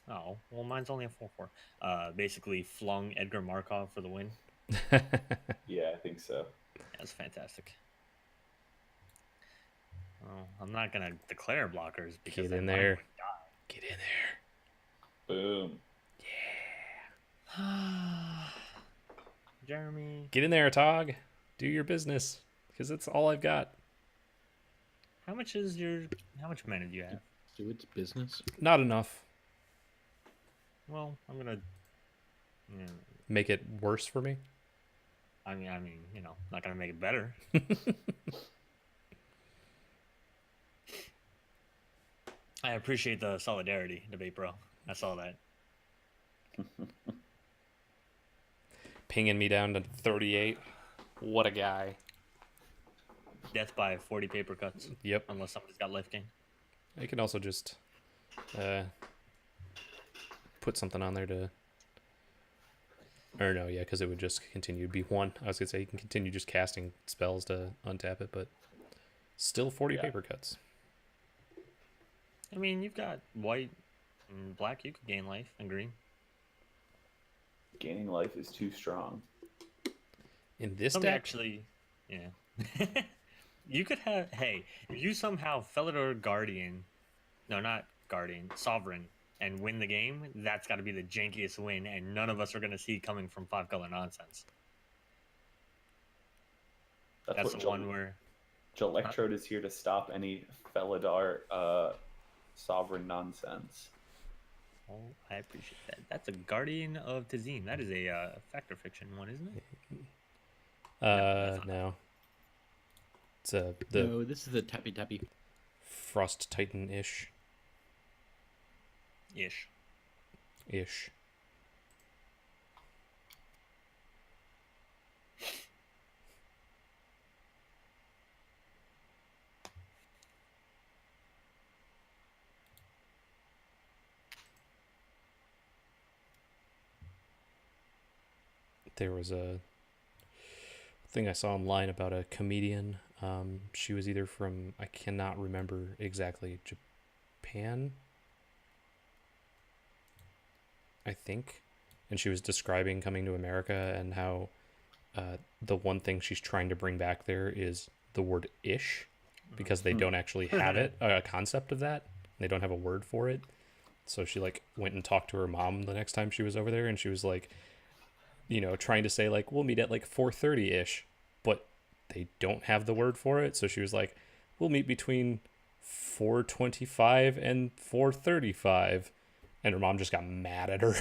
Oh, well, mine's only a 4/4. Basically flung Edgar Markov for the win. Yeah, I think so. That's fantastic. Well, I'm not gonna declare blockers because Get then in mine there. would Get in there. Boom. die. Jeremy, Get in there, Tog. Do your business. Because it's all I've got. how much mana do you have? Do its business. Not enough. Well, I'm gonna. Yeah, Make it worse for me. I mean, not gonna make it better. I appreciate the solidarity debate, bro. I saw that. Pinging me down to 38. What a guy. Death by 40 paper cuts. Yep. Unless somebody's got life gain. I can also just put something on there to... Or no, yeah, because it would just continue to be 1. I was going to say you can continue just casting spells to untap it, but still 40 paper cuts. I mean, you've got white and black. You could gain life, and green. Gaining life is too strong. In this Somebody deck, actually, yeah. You could have, hey, if you somehow Felidor Guardian, no, not Guardian, Sovereign, and win the game, that's got to be the jankiest win, and none of us are going to see coming from 5-color nonsense. That's what the one where... Electrode is here to stop any Felidar sovereign nonsense. Oh, I appreciate that. That's a Guardian of Tazeen. That is a Fact or Fiction one, isn't it? no. It's the No, this is the Tappy Tappy. Frost Titan-ish. Ish. There was a thing I saw online about a comedian. She was either from, I cannot remember exactly, Japan, I think. And she was describing coming to America and how the one thing she's trying to bring back there is the word ish, because they don't actually have it, a concept of that. They don't have a word for it. So she like went and talked to her mom the next time she was over there, and she was like, trying to say like, we'll meet at like 4:30-ish, but they don't have the word for it. So she was like, we'll meet between 4:25 and 4:35. And her mom just got mad at her.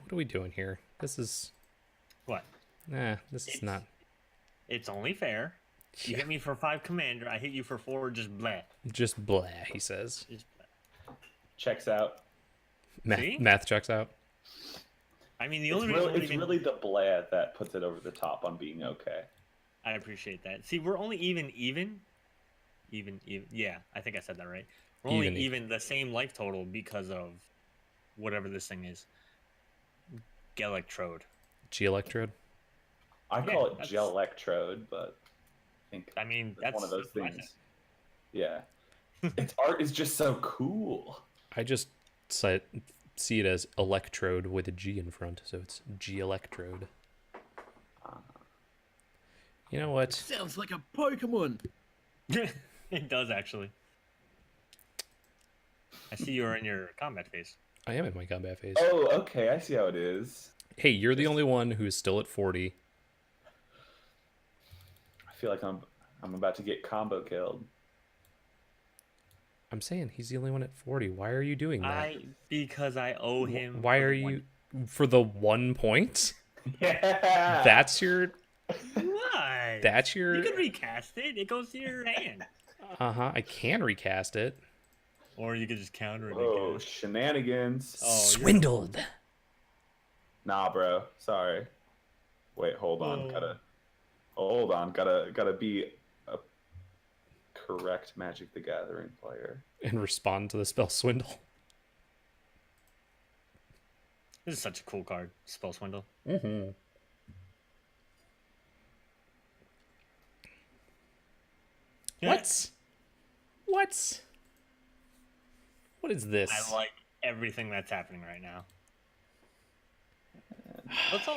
What are we doing here? This is... What? Nah, this is not... It's only fair. You Yeah. hit me for 5 commander. I hit you for 4. Just bleh. Just blah, he says. Just bleh. Checks out. See? Math checks out. I mean, the It's, only reason really, it's really the blad that puts it over the top on being okay. I appreciate that. See, we're only even. Yeah, I think I said that right. We're only Even. even the same life total because of whatever this thing is. Electrode. G-electrode. I Yeah, call it that's- gel electrode, but I think I mean, it's that's one of those impressive. things. Yeah. Its art is just so cool. I just see it as electrode with a G in front, so it's G-electrode. You know what? Sounds like a Pokemon. It does actually. I see you're in your combat phase. I am in my combat phase. Oh, okay. I see how it is. Hey, you're the only one who's still at 40. I feel like I'm about to get combo killed. I'm saying he's the only one at 40. Why are you doing that? Because I owe him. Why for are the you... For the 1 point? Yeah. That's your... What? That's your... You can recast it. It goes to your hand. Uh-huh. I can recast it. Or you could just counter it. Oh, again. shenanigans. Oh, you're- Swindled. Nah, bro. Sorry. Wait, hold on. Oh. Hold on. Gotta be a correct Magic the Gathering player. And respond to the spell swindle. This is such a cool card. Spell Swindle. Mm-hmm. Yeah, What? What is this? I like everything that's happening right now. Let's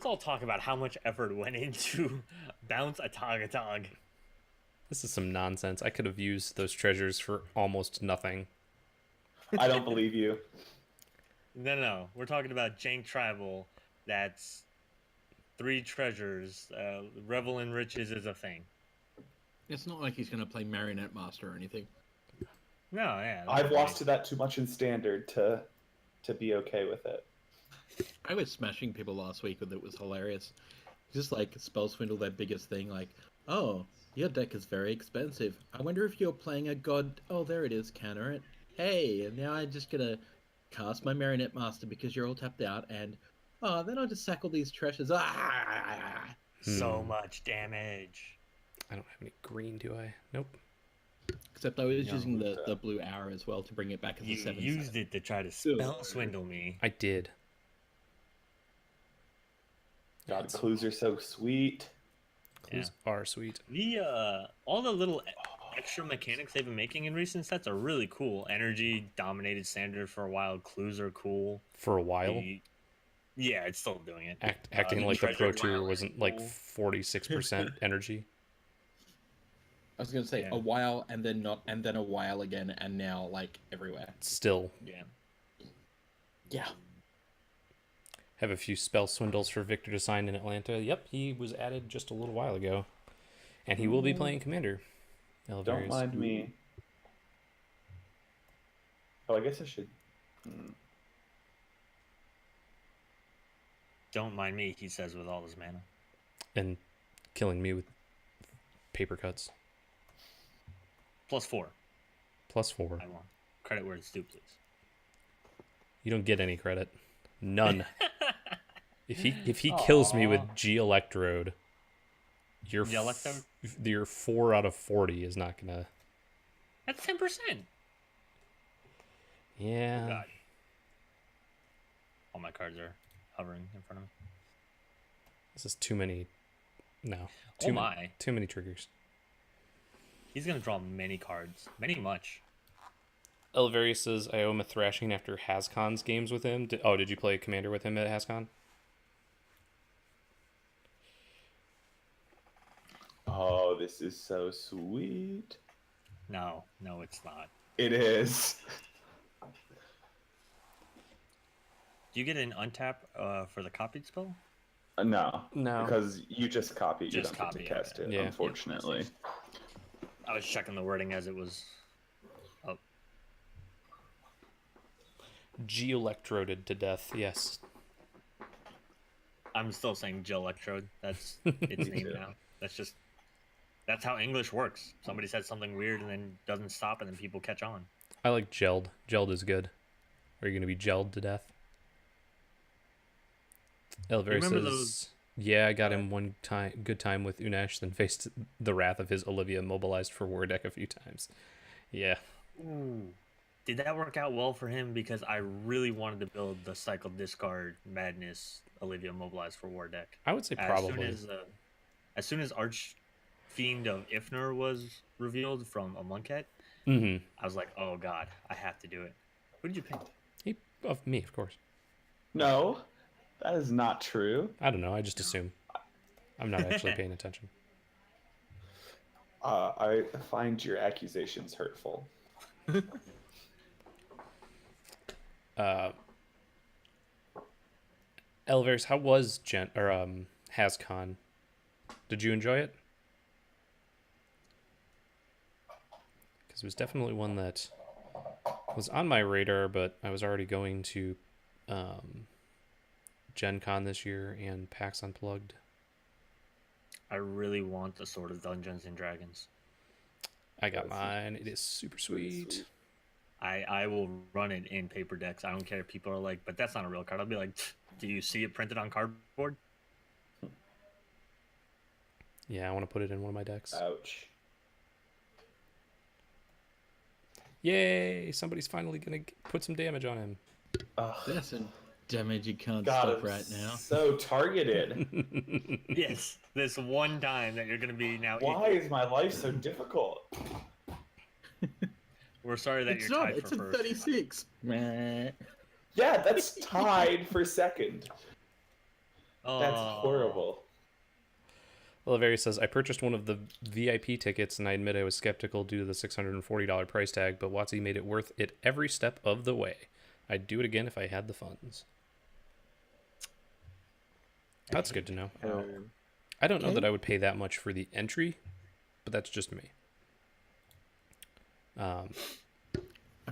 all talk about how much effort went into bounce a Togatog. This is some nonsense. I could have used those treasures for almost nothing. I don't believe you. No. We're talking about Jank Tribal. That's 3 treasures. Revel in Riches is a thing. It's not like he's going to play Marionette Master or anything. No, yeah. that's I've lost nice. to that too much in Standard to be okay with it. I was smashing people last week with it. Was hilarious. Just like Spell Swindle, their biggest thing, like, oh, your deck is very expensive. I wonder if you're playing a god. Oh, there it is, counter it. Hey, and now I'm just gonna cast my Marionette Master because you're all tapped out, and oh, then I'll just sack all these treasures. Ah! So much damage. I don't have any green, do I? Nope. Except I was Yeah, using with the blue arrow as well to bring it back as a You 7/7. used it to try to spell swindle me. I did. God, clues are so sweet. Clues are sweet. The all the little extra mechanics they've been making in recent sets are really cool. Energy dominated Standard for a while. Clues are cool. For a while. Yeah, it's still doing it. Acting like the treasure Pro Tour wow, wasn't like cool. 46% energy. I was gonna say Yeah. a while and then not, and then a while again, and now like everywhere. Still Yeah. Yeah. have a few spell swindles for Victor to sign in Atlanta. Yep, he was added just a little while ago. And he will be playing Commander. Don't Elvarius. mind me. Oh, I guess I should. Don't mind me, he says with all his mana. And killing me with paper cuts. +4. +4. I want credit where it's due, please. You don't get any credit. None. If he kills me with Aw. G-Electrode, your G-Electrode? your 4 out of 40 is not gonna. That's 10%. Yeah. Oh, God. All my cards are hovering in front of me. This is too many. No. Oh my. Too many triggers. He's going to draw many cards. Many much. Elvarius says, I owe him a thrashing after Hascon's games with him. Did you play Commander with him at Hascon? Oh, this is so sweet. No, it's not. It is. Do you get an untap for the copied spell? No. No. Because you just copy it. You Just don't copy get it, to cast okay. it, Yeah. unfortunately. I was checking the wording as it was Oh, G-Electroded to death, yes. I'm still saying Jill Electrode. That's its Me name too. now. That's how English works. Somebody says something weird and then doesn't stop, and then people catch on. I like gelled. Gelled is good. Are you going to be gelled to death? Elver Remember says, those? yeah, I got him one time, good time with Unesh, then faced the wrath of his Olivia mobilized for war deck a few times. Yeah. Ooh. Did that work out well for him? Because I really wanted to build the Cycle Discard Madness Olivia Mobilized for War deck. I would say probably. As soon as Archfiend of Ifnur was revealed from a Monkhet, Mm-hmm. I was like, oh god, I have to do it. Who did you pick? Of me, of course. No, that is not true. I don't know. I just assume. I'm not actually paying attention. I find your accusations hurtful. Elvers, how was HasCon? Did you enjoy it? Because it was definitely one that was on my radar, but I was already going to Gen Con this year and PAX Unplugged. I really want the Sword of Dungeons and Dragons. I got mine. It is super sweet. I will run it in paper decks. I don't care if people are like, but that's not a real card. I'll be like, do you see it printed on cardboard? Yeah, I want to put it in one of my decks. Ouch. Yay! Somebody's finally going to put some damage on him. That's a damage you can't God, stop I'm right now. so targeted. Yes, this one time that you're going to be now. Why is my life so difficult? We're sorry that It's you're not. tied It's for a first. 36. Meh. Yeah, that's tied for second. Oh, That's horrible. Oliveri says, I purchased one of the VIP tickets, and I admit I was skeptical due to the $640 price tag, but WotC made it worth it every step of the way. I'd do it again if I had the funds. That's good to know. I don't know that I would pay that much for the entry, but that's just me. I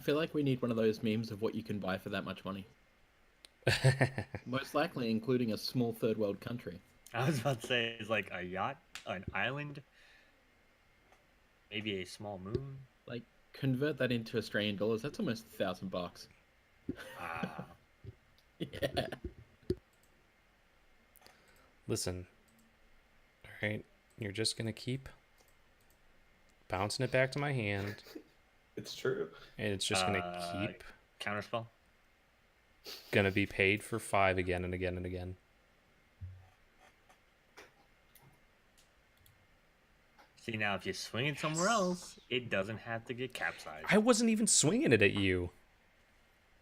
feel like we need one of those memes of what you can buy for that much money. Most likely including a small third world country. I was about to say, it's like a yacht, an island, maybe a small moon. Like, convert that into Australian dollars, that's almost $1,000. Ah, Yeah. Listen, all right, you're just going to keep bouncing it back to my hand, It's true. and it's just going to keep counterspell. going to be paid for 5 again and again and again. See, now if you swing it somewhere else, it doesn't have to get capsized. I wasn't even swinging it at you.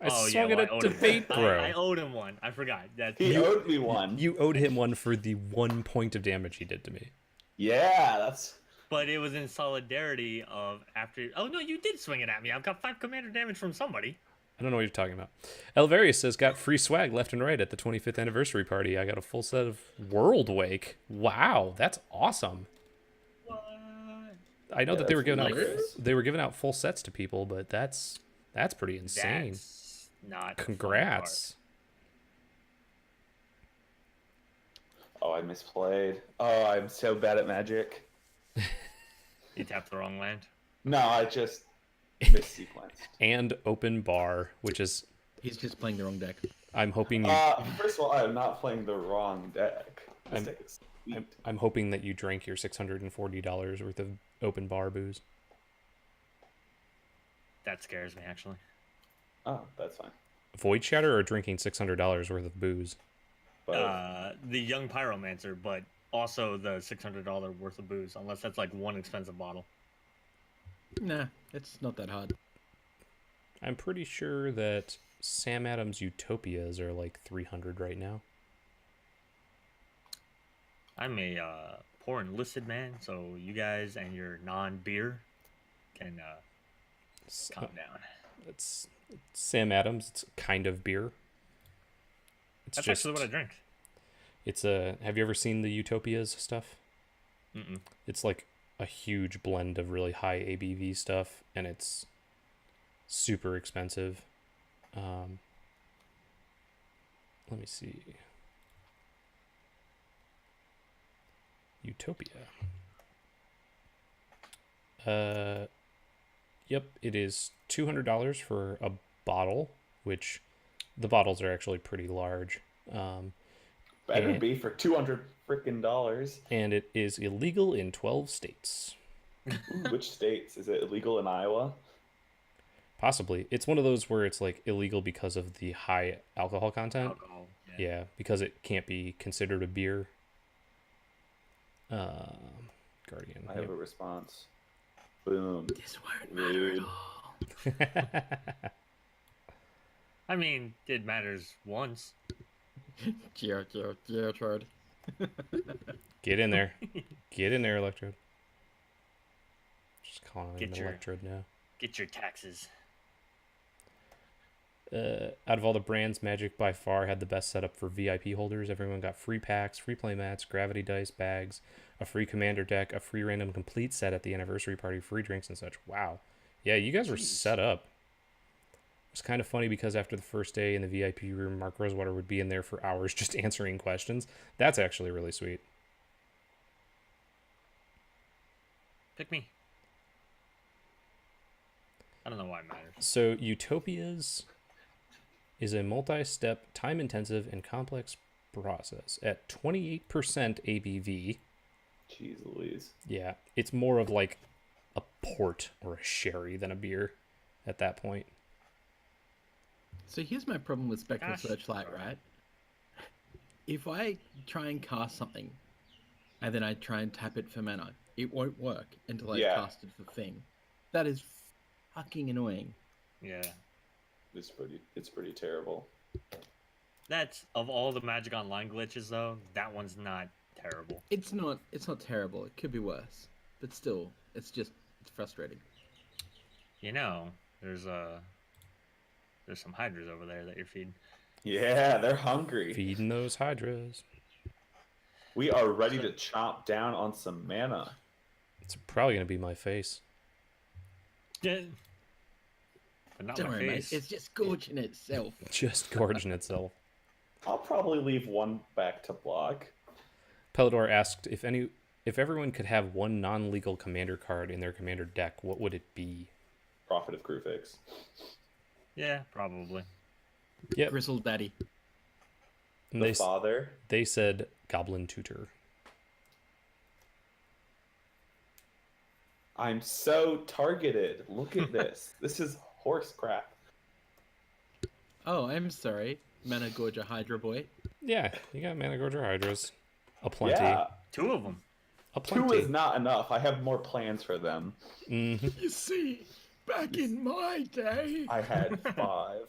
I oh swung yeah, it well, at Debate Bro. I owed him one. I forgot. That's He owed me one. You owed him one for the 1 point of damage he did to me. Yeah, that's... But it was in solidarity of after. Oh no, you did swing it at me. I've got 5 commander damage from somebody. I don't know what you're talking about. Elvarius says, got free swag left and right at the 25th anniversary party. I got a full set of World Wake. Wow, that's awesome. What? I know that they were giving out hilarious. full sets to people, but that's pretty insane. That's not. the fun Congrats. Oh, I misplayed. Oh, I'm so bad at Magic. part. You tapped the wrong land. No, I just missequenced. And open bar, which is He's just playing the wrong deck. I'm hoping you First of all, I am not playing the wrong deck. This I'm- deck is sweet. I'm hoping that you drank your $640 worth of open bar booze. That scares me actually. Oh, that's fine. Void Shatter or drinking $600 worth of booze? But The young pyromancer, but also the $600 worth of booze, unless that's like one expensive bottle. Nah, it's not that hard. I'm pretty sure that Sam Adams Utopias are like 300 right now. I'm a poor enlisted man, so you guys and your non-beer can calm down. It's Sam Adams. It's kind of beer. It's That's just actually what I drink. it's a. Have you ever seen the Utopias stuff? Mm-mm. It's like a huge blend of really high ABV stuff, and it's super expensive. Let me see. Utopia. Yep, it is $200 for a bottle, which the bottles are actually pretty large. Better be for $200 freaking dollars. And it is illegal in 12 states. Ooh, which states? Is it illegal in Iowa? Possibly. It's one of those where it's like illegal because of the high alcohol content. Alcohol. Yeah, because it can't be considered a beer. Guardian. I have a response. Boom. This won't matter at all. I mean, it matters once. Gertrude. Get in there. Get in there, Electrode. Just calling Get him your- Electrode now. Get your taxes. Out of all the brands, Magic by far had the best setup for VIP holders. Everyone got free packs, free playmats, gravity dice, bags, a free commander deck, a free random complete set at the anniversary party, free drinks and such. Wow. Yeah, you guys were set up. It's kind of funny because after the first day in the VIP room, Mark Rosewater would be in there for hours just answering questions. That's actually really sweet. Pick me. I don't know why it matters. So Utopias is a multi-step, time-intensive, and complex process at 28% ABV. Jeez Louise. Yeah, it's more of like a port or a sherry than a beer at that point. So here's my problem with Spectral Gosh. Searchlight, right? If I try and cast something, and then I try and tap it for mana, it won't work until I Yeah. cast it for thing. That is fucking annoying. Yeah. It's pretty terrible. That's, of all the Magic Online glitches, though, that one's not terrible. It's not terrible. It could be worse, but still, it's frustrating. You know, there's some hydras over there that you're feeding. Yeah, they're hungry. Feeding those hydras. We are ready to chomp down on some mana. It's probably going to be my face. Yeah. But not Don't my worry, mate. face. It's just gorging itself. Just gorging itself. I'll probably leave one back to block. Pelador asked if everyone could have one non-legal commander card in their commander deck, what would it be? Prophet of Krufix. Yeah, probably. Yep. Grizzle Daddy. And The father. they said Goblin Tutor. I'm so targeted. Look at this. This is horse crap. Oh, I'm sorry. Mana Gorger Hydra Boy. Yeah, you got Mana Gorger Hydras. Aplenty. Yeah, Two of them. two Aplenty. is not enough. I have more plans for them. Mm-hmm. You see, back in my day. I had 5.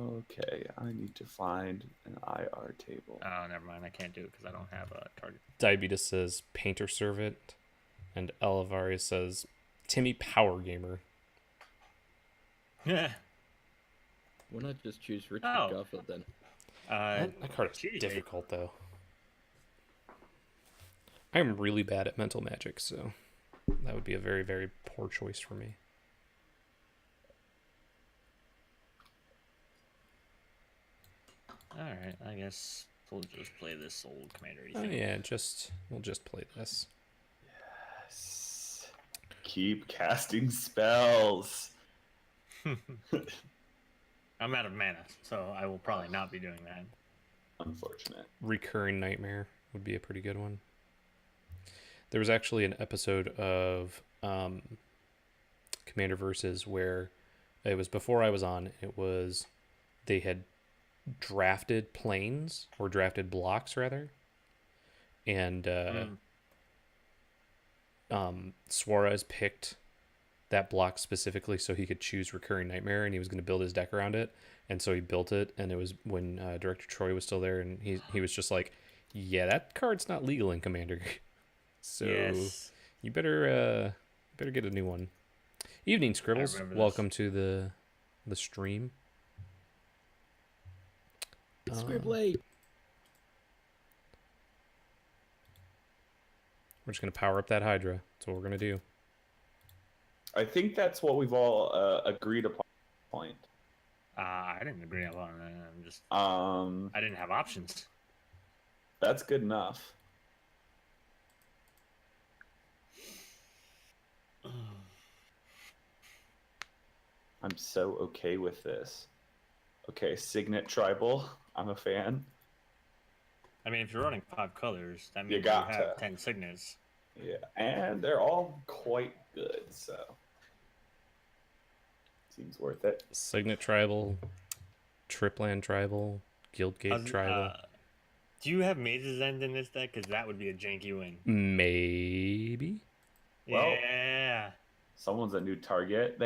Okay, I need to find an IR table. Oh, never mind. I can't do it because I don't have a target. Diabetes says Painter Servant. And Elivari says Timmy Power Gamer. Yeah. Why not just choose Richard Oh. Garfield then? That card is Jeez. difficult, though. I'm really bad at mental magic, so that would be a very, very poor choice for me. Alright, I guess we'll just play this old commander. Oh yeah, we'll just play this. Yes. Keep casting spells. I'm out of mana, so I will probably not be doing that. Unfortunate. Recurring Nightmare would be a pretty good one. There was actually an episode of Commander Versus where it was before I was on. They had drafted planes or drafted blocks rather, and Suarez picked that block specifically so he could choose Recurring Nightmare, and he was going to build his deck around it, and so he built it. And it was when Director Troy was still there, and he was just like, yeah, that card's not legal in Commander. So Yes. you better get a new one. Evening Scribbles, remember this. welcome to the stream. Scribbly. We're just gonna power up that Hydra. That's what we're gonna do. I think that's what we've all agreed upon. Point. I didn't agree on that. I didn't have options. That's good enough. I'm so okay with this. Okay, Signet Tribal. I'm a fan. I mean, if you're running 5 colors, that You means you got have to. 10 signets. Yeah, and they're all quite good, so seems worth it. Signet Tribal, Tripland Tribal, Guildgate Tribal. Do you have Maze's End in this deck? Because that would be a janky win. Maybe. Well, Yeah. someone's a new target.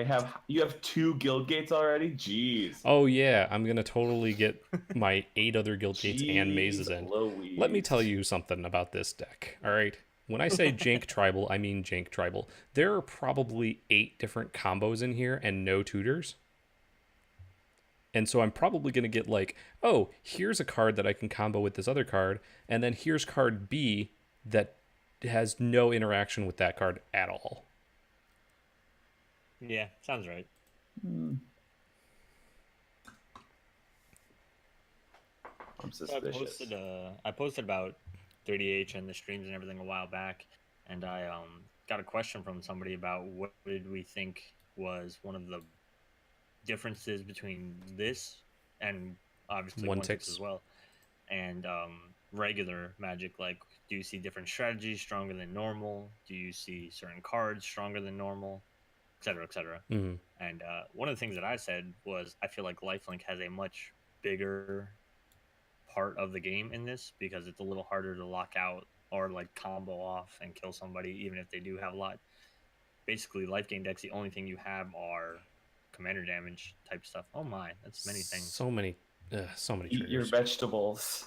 You have 2 guild gates already? Jeez. Oh yeah, I'm gonna totally get my 8 other Guildgates and Maze's End. Louise. Let me tell you something about this deck, alright? When I say Jank Tribal, I mean Jank Tribal. There are probably 8 different combos in here and no tutors. And so I'm probably going to get like, oh, here's a card that I can combo with this other card, and then here's card B that has no interaction with that card at all. Yeah, sounds right. I'm So suspicious. I posted about 3DH and the streams and everything a while back, and I got a question from somebody about what did we think was one of the differences between this and obviously One one ticks ticks. as well, and regular Magic. Like, do you see different strategies stronger than normal? Do you see certain cards stronger than normal, etc., etc.? Mm-hmm. And one of the things that I said was I feel like Lifelink has a much bigger part of the game in this because it's a little harder to lock out or like combo off and kill somebody even if they do have a lot. Basically, life gain decks, the only thing you have are commander damage type stuff. Oh my, that's many things. So many Eat your triggers. vegetables.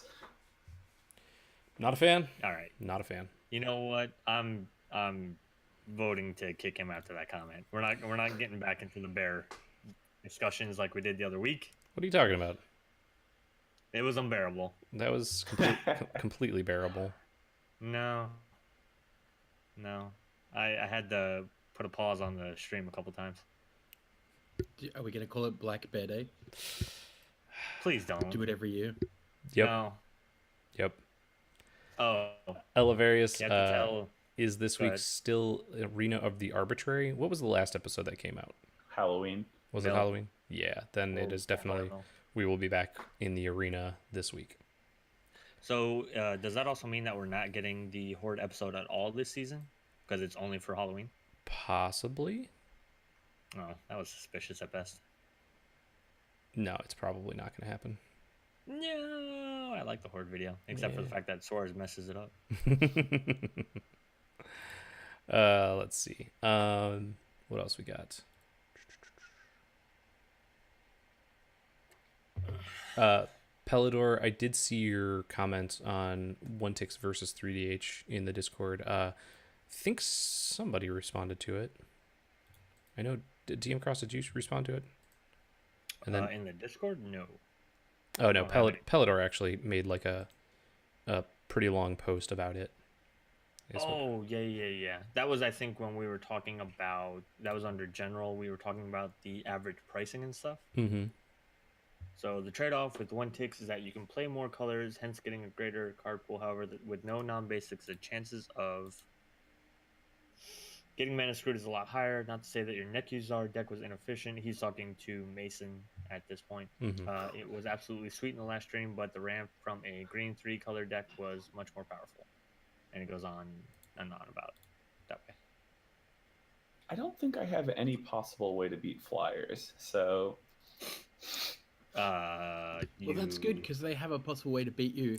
Not a fan. All right. Not a fan. You know what? I'm voting to kick him after that comment. We're not getting back into the bear discussions like we did the other week. What are you talking about? It was unbearable. That was completely bearable. No. I had to put a pause on the stream a couple times. Are we going to call it Black Bear Day? Please don't. Do it every year. Yep. No. Yep. Oh. Elevarius You have to tell. is this Go week ahead. still Arena of the Arbitrary? What was the last episode that came out? Halloween. Was Bill. it Halloween? Yeah, then it Oh, is definitely. I don't know. We will be back in the arena this week. So, does that also mean that we're not getting the Horde episode at all this season? Because it's only for Halloween? Possibly. Oh, that was suspicious at best. No, it's probably not going to happen. No, I like the Horde video, except for the fact that Suarez messes it up. Let's see. What else we got? Pelidor, I did see your comment on 1tix versus 3DH in the Discord. Think somebody responded to it. I know. DM Cross, did you respond to it? And then In the Discord, no. oh no, don't have any. Pelidor actually made like a pretty long post about it. Oh, yeah. That was, I think, when we were talking about, that was under general, we were talking about the average pricing and stuff. Mm-hmm. So the trade-off with 1tix is that you can play more colors, hence getting a greater card pool. However, with no non-basics, the chances of getting mana screwed is a lot higher. Not to say that your Nekuzar deck was inefficient. He's talking to Mason at this point. Mm-hmm. It was absolutely sweet in the last stream, but the ramp from a green 3-color deck was much more powerful. And it goes on and on about that way. I don't think I have any possible way to beat Flyers, so Well, that's good because they have a possible way to beat you.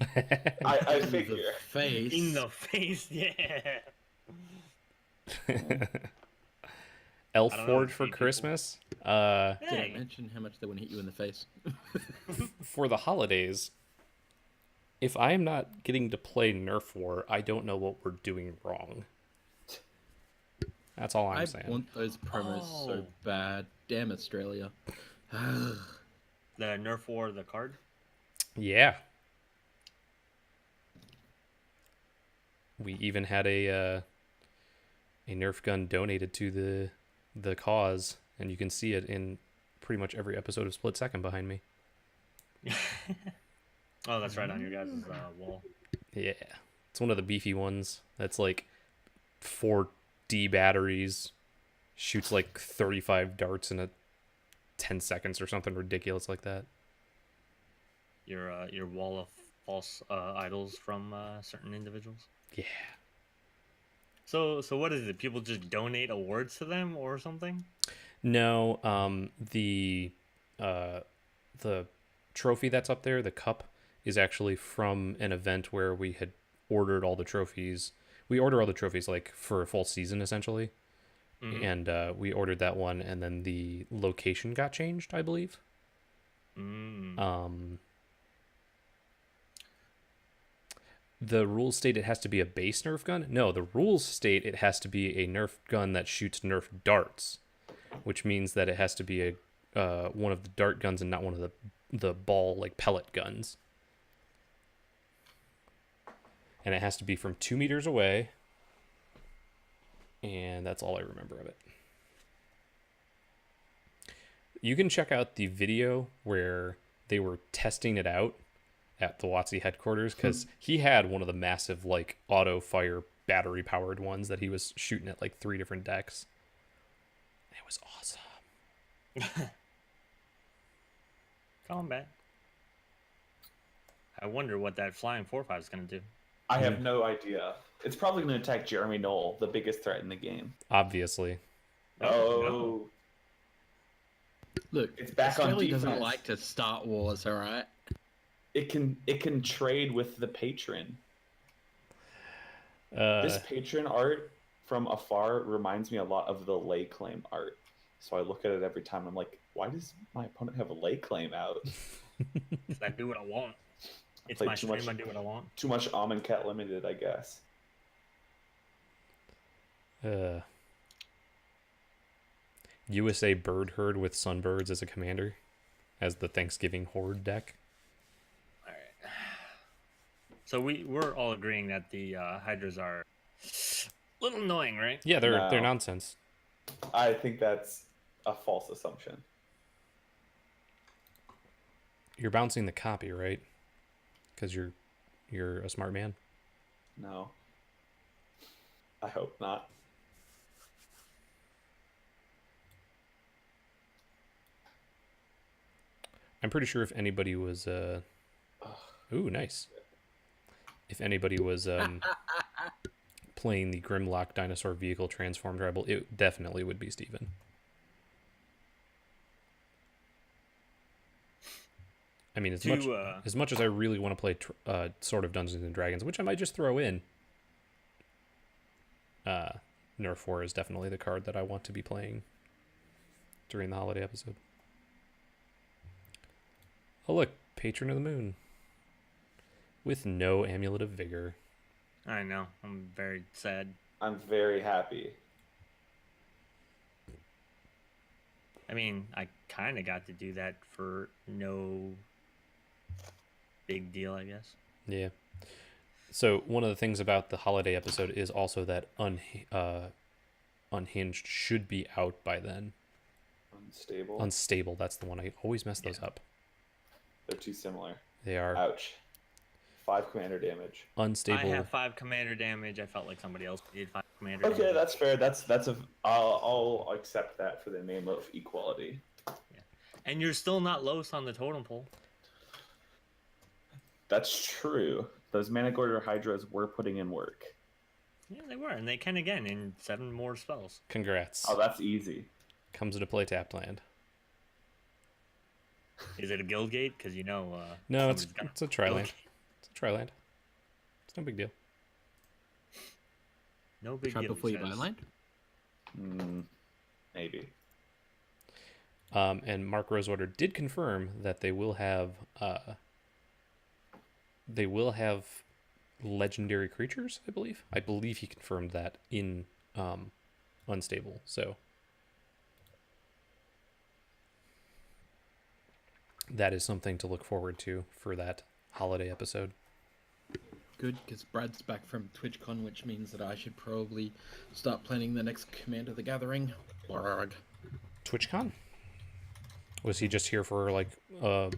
I In the figure. face. In the face, yeah. Elf I don't know, Forge it's for people. Christmas. Did I Hey. mention how much they want to hit you in the face? For the holidays, if I am not getting to play Nerf War, I don't know what we're doing wrong. That's all I'm I saying. want those promos so Oh. bad. Damn Australia. The Nerf War, the card? Yeah. We even had a Nerf gun donated to the cause, and you can see it in pretty much every episode of Split Second behind me. Oh, that's right on your guys' wall. Yeah. It's one of the beefy ones. That's like 4D batteries, shoots like 35 darts in a 10 seconds or something ridiculous like that. Your wall of false idols from certain individuals. Yeah. So what is it? People just donate awards to them or something? No, the trophy that's up there, the cup, is actually from an event where we had ordered all the trophies. We order all the trophies like for a full season essentially, and we ordered that one, and then the location got changed, I believe. The rules state it has to be a base Nerf gun. No, the rules state it has to be a Nerf gun that shoots Nerf darts, which means that it has to be a one of the dart guns and not one of the ball like pellet guns. And it has to be from 2 meters away. And that's all I remember of it. You can check out the video where they were testing it out at the WotC headquarters, because he had one of the massive like auto fire battery powered ones that he was shooting at like 3 different decks. It was awesome. Combat. I wonder what that flying 4-5 is going to do. I have no idea. It's probably going to attack Jeremy Noell, the biggest threat in the game. Obviously. Oh. Look, It's back on Australia defense. doesn't like to start wars, all right? It can trade with the patron. This patron art from afar reminds me a lot of the lay claim art. So I look at it every time. I'm like, why does my opponent have a lay claim out? I do what I want. It's Play my too stream. much- I do what I want. Too much Almond Cat Limited, I guess. USA Bird Herd with Sunbirds as a commander, as the Thanksgiving Horde deck. All right. So we're all agreeing that the Hydras are a little annoying, right? Yeah, they're No. nonsense. I think that's a false assumption. You're bouncing the copy, right? Because you're a smart man. No. I hope not. I'm pretty sure if anybody was ooh, nice. If anybody was playing the Grimlock Dinosaur Vehicle Transform Tribal, it definitely would be Steven. I mean, as much as I really want to play Sword of Dungeons and Dragons, which I might just throw in, Nerf 4 is definitely the card that I want to be playing during the holiday episode. Oh look, Patron of the Moon. With no Amulet of Vigor. I know. I'm very sad. I'm very happy. I mean, I kind of got to do that for no big deal, I guess. Yeah. So one of the things about the holiday episode is also that Unhinged should be out by then. Unstable. Unstable, that's the one. I always mess those up. They're too similar. They are. Ouch. 5 commander damage. Unstable. I have 5 commander damage. I felt like somebody else did 5 commander damage. Okay, that's fair. I'll accept that for the name of equality. Yeah. And you're still not lowest on the totem pole. That's true. Those Managorder Hydras were putting in work. Yeah, they were, and they can again in 7 more spells. Congrats. Oh, that's easy. Comes into play tapped land. Is it a guild gate? Because No, somebody's got it's a tri-land. It's a tri-land. It's no big deal. no big Try deal. before you says. buy land? Maybe. And Mark Rosewater did confirm that they will have legendary creatures, I believe. I believe he confirmed that in Unstable. So that is something to look forward to for that holiday episode. Good, because Brad's back from TwitchCon, which means that I should probably start planning the next Commander of the Gathering. Org. TwitchCon? Was he just here for like a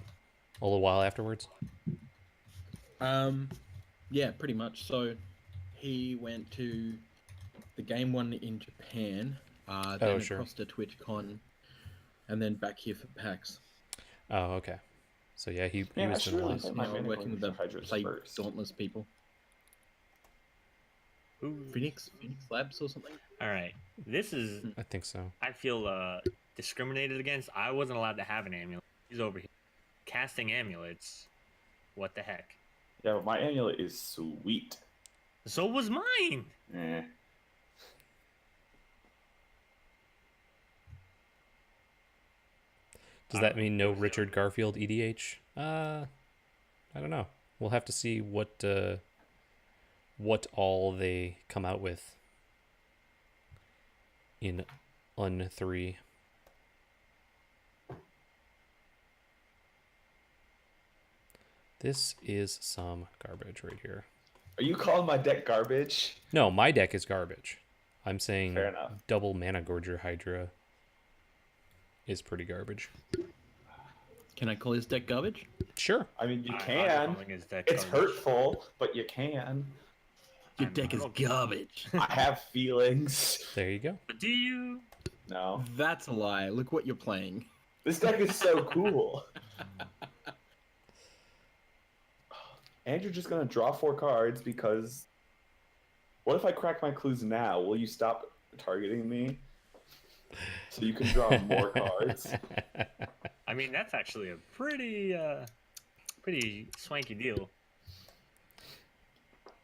little while afterwards? Yeah, pretty much. So he went to the game one in Japan, then sure. across to TwitchCon, and then back here for packs. Oh, okay. So yeah, he Yeah, I was should doing a really lot. think You my know, mana working with for the Hydras play first. Dauntless people. Ooh. Phoenix Labs or something? All right. This is, I think so. I feel discriminated against. I wasn't allowed to have an amulet. He's over here casting amulets. What the heck? Yeah, but my amulet is sweet. So was mine. Eh. Does that mean no Richard Garfield EDH? I don't know. We'll have to see what all they come out with in UN3. This is some garbage right here. Are you calling my deck garbage? No, my deck is garbage. I'm saying Fair enough. double Mana Gorger Hydra is pretty garbage. Can I call his deck garbage? Sure. I mean, you I'm can. calling his deck It's garbage. hurtful, but you can. Your deck is garbage. I have feelings. There you go. But do you? No. That's a lie. Look what you're playing. This deck is so cool. And you're just going to draw 4 cards because... What if I crack my clues now? Will you stop targeting me? So you can draw more cards? I mean, that's actually a pretty swanky deal.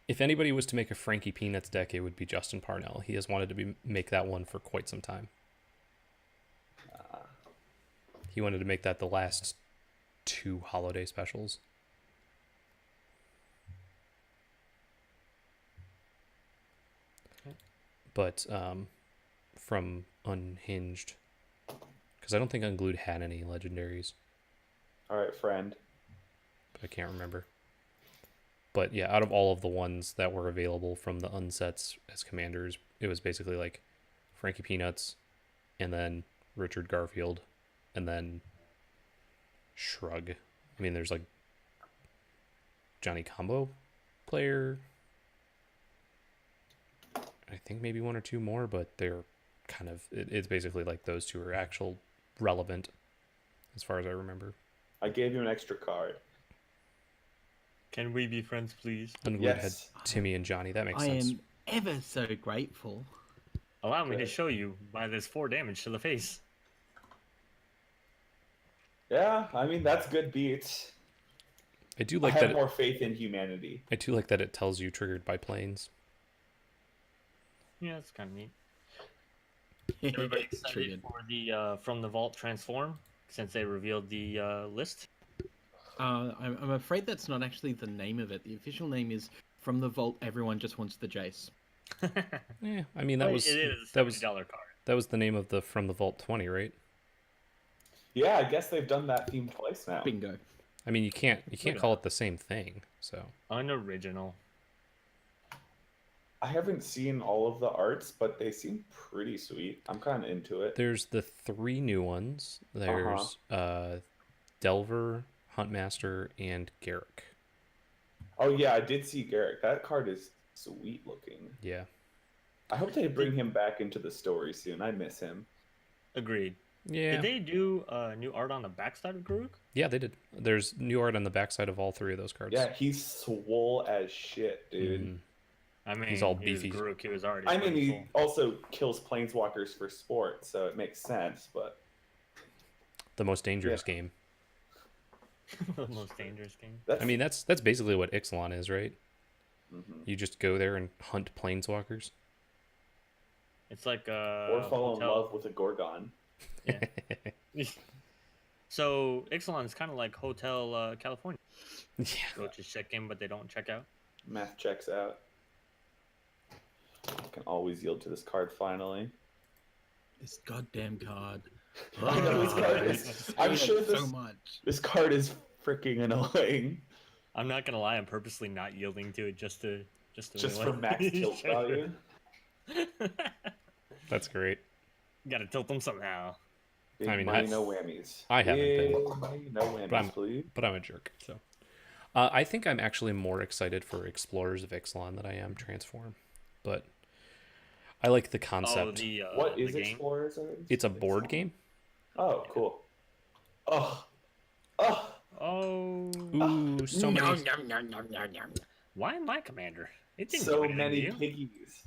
If anybody was to make a Frankie Peanuts deck, it would be Justin Parnell. He has wanted to make that one for quite some time. He wanted to make that the last 2 holiday specials. But from Unhinged, because I don't think Unglued had any legendaries. All right, friend. But I can't remember. But yeah, out of all of the ones that were available from the unsets as commanders, it was basically like Frankie Peanuts, and then Richard Garfield, and then Shrug. I mean, there's like Johnny Combo player. I think maybe 1 or 2 more, but they're kind of, it's basically like those 2 are actual relevant as far as I remember. I gave you an extra card. Can we be friends, please? Unglued had Yes. Timmy and Johnny. That makes I sense. am ever so grateful. Allow me to Good. show you by this 4 damage to the face. Yeah, I mean, that's good beats. I do I like have that. more faith in humanity. I do like that it tells you triggered by planes. Yeah, that's kind of neat. Everybody excited Triggered. for the From the Vault transform since they revealed the list? I'm afraid that's not actually the name of it. The official name is From the Vault. Everyone just wants the Jace. Yeah, I mean that was it is a that was $70 card. that was the name of the From the Vault 20, right? Yeah, I guess they've done that theme twice now. Bingo. I mean you can't call it the same thing. So Unoriginal. I haven't seen all of the arts, but they seem pretty sweet. I'm kind of into it. there's the 3 new ones. There's Delver, Huntmaster, and Garrick. Oh yeah, I did see Garrick. That card is sweet looking. Yeah. I hope they bring him back into the story soon. I miss him. Agreed. Yeah. Did they do new art on the backside of Garuk? Yeah, they did. There's new art on the backside of all 3 of those cards. Yeah, he's swole as shit, dude. Mhm. I mean, He's all he was beefy. Garuk, he was already. I mean, pretty he full. also kills planeswalkers for sport, so it makes sense. But The most dangerous game. the most dangerous game. that's, I mean, that's basically what Ixalan is, right? mhm. You just go there and hunt planeswalkers. It's like Or fall in hotel. love with a Gorgon. Yeah. So Ixalan is kind of like Hotel California. Yeah. Go to check in, but they don't check out. Math checks out. I can always yield to this card finally. This goddamn card. I know this card is. I'm sure so this much. this card is freaking annoying. I'm not gonna lie, I'm purposely not yielding to it just Just annoy. for max tilt value. That's great. Gotta tilt them somehow. Big I mean, money, I- no whammies. I haven't been. Big money, no whammies, I'm- please. But I'm a jerk, so. I think I'm actually more excited for Explorers of Ixalan than I am Transform. But I like the Oh, concept. the What the is game? Explorers already? It's a board game. Oh, cool. Oh, oh, Oh, Ooh, so many. why am I commander? It didn't so do anything to many you. piggies.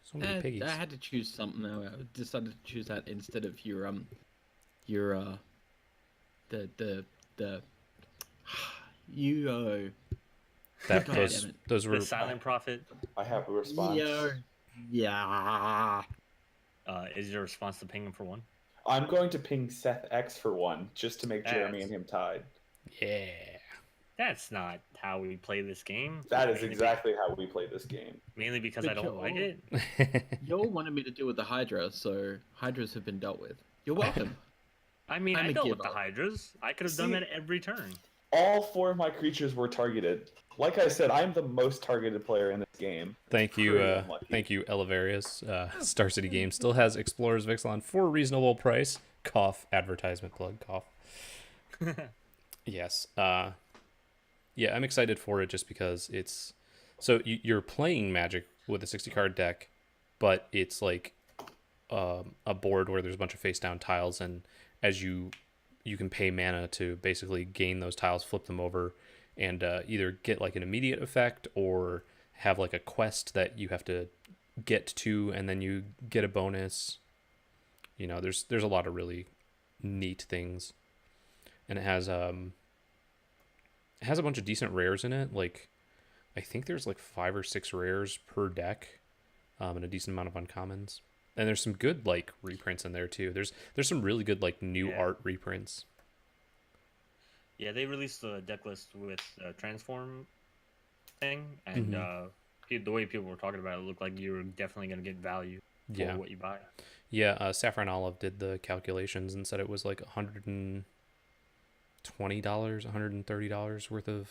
So many piggies. I had to choose something. I decided to choose that instead of your the you That God those damn it. those were The silent prophet. I have a response. Yeah. Is your response to ping him for one? I'm going to ping Seth X for one, just to make Jeremy and him tied. yeah. That's not how we play this game. That is exactly how we play this game. Mainly because But I don't like you're- it. Y'all wanted me to deal with the Hydra, so Hydras have been dealt with. You're welcome. I mean, I'm I a dealt with give the up. Hydras. I could have done See- that every turn. All 4 of my creatures were targeted. Like I said, I'm the most targeted player in this game. Thank you, Pretty unlucky. thank you, Elevarius. Star City Games still has Explorers of Ixalan for a reasonable price. Cough, advertisement plug, cough. Yes. Yeah, I'm excited for it just because it's... So you're playing Magic with a 60-card deck, but it's like a board where there's a bunch of face-down tiles, and as you can pay mana to basically gain those tiles, flip them over, and either get like an immediate effect or have like a quest that you have to get to and then you get a bonus. You know, there's a lot of really neat things, and it has a bunch of decent rares in it. Like I think there's like 5 or 6 rares per deck, and a decent amount of uncommons. And there's some good like reprints in there too. There's some really good like new art reprints. Yeah, they released the deck list with a transform thing, and the way people were talking about it looked like you were definitely going to get value for what you buy. Yeah, Saffron Olive did the calculations and said it was like $120, $130 worth of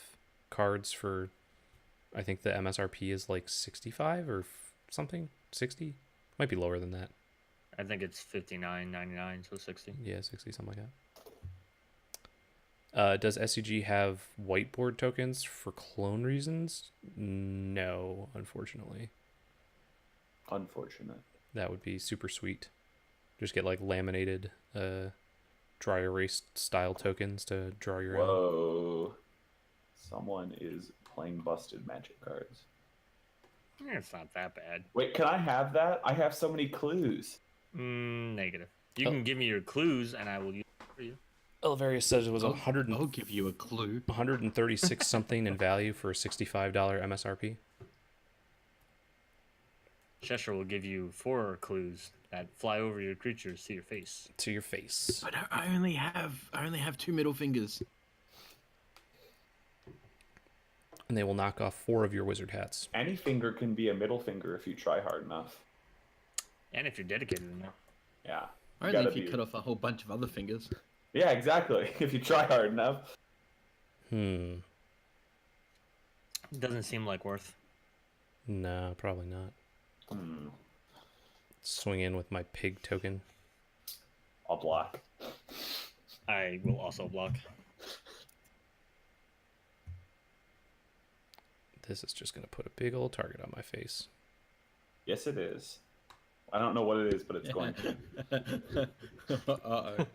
cards for, I think the MSRP is like 65 or something, 60, might be lower than that. I think it's $59.99, so 60. Yeah, 60, something like that. Does SCG have whiteboard tokens for clone reasons? No, unfortunately. Unfortunate. That would be super sweet. Just get like laminated dry erase style tokens to draw your own. Whoa. Someone is playing busted Magic cards. It's not that bad. Wait, can I have that? I have so many clues. Negative. You can give me your clues, and I will use them for you. Elvarius says it was I'll give you a clue. 136 something in value for a $65 MSRP. Cheshire will give you 4 clues that fly over your creatures to your face. To your face. But I only have 2 middle fingers. And they will knock off 4 of your wizard hats. Any finger can be a middle finger if you try hard enough. And if you're dedicated enough. Yeah. Only if you cut off a whole bunch of other fingers. Yeah, exactly. If you try hard enough. It doesn't seem like worth. No, probably not. Swing in with my pig token. I'll block. I will also block. This is just going to put a big old target on my face. Yes, it is. I don't know what it is, but it's going to. Uh-oh.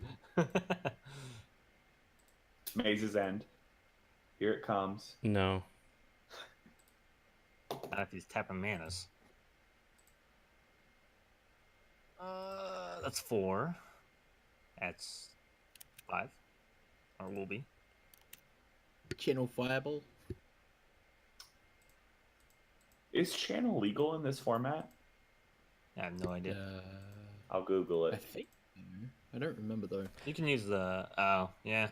Maze's End. Here it comes. No. Not if he's tapping manas. That's 4. That's 5. Or will be. Channel Fireball. Is channel legal in this format? I have no idea. I'll Google I it. think. I don't remember though. You can use the... Oh, yeah.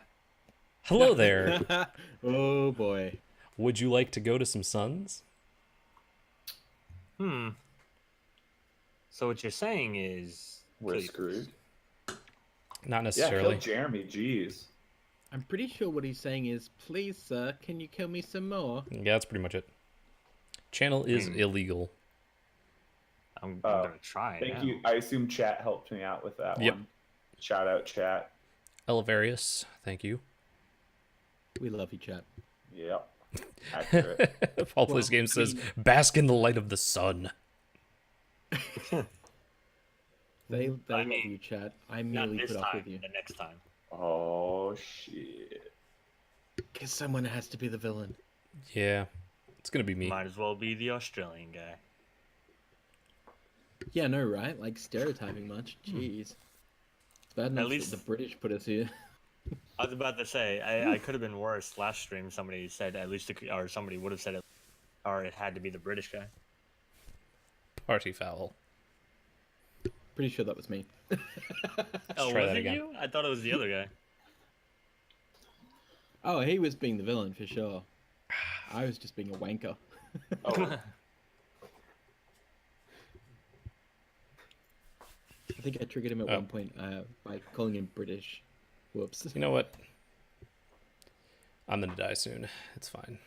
Hello there. Oh boy. Would you like to go to some suns? So what you're saying is... We're screwed. Not Yeah, necessarily. kill Jeremy. Jeez. I'm pretty sure what he's saying is, please, sir, can you kill me some more? Yeah, that's pretty much it. Channel is illegal. I'm going to try it Thank now. you. I assume chat helped me out with that Yep. one. Shout out, chat. Elevarius, thank you. We love you, chat. Yep. Accurate. Fall Place Games says, bask in the light of the sun. They I love mean, you, chat. I not merely this put up time. with you. The next time. Oh shit. Because someone has to be the villain. Yeah, it's gonna be me. Might as well be the Australian guy. Yeah, no, right? Like stereotyping much. Jeez. It's bad enough least- that the British put us here. I was about to say I could have been worse. Last stream, somebody said at least, or somebody would have said it, or it had to be the British guy. Party foul. Pretty sure that was me. Oh, try was that it again. you? I thought it was the other guy. Oh, he was being the villain for sure. I was just being a wanker. Oh, I think I triggered him at Oh. one point by calling him British. Whoops. You know what? I'm gonna die soon. It's fine.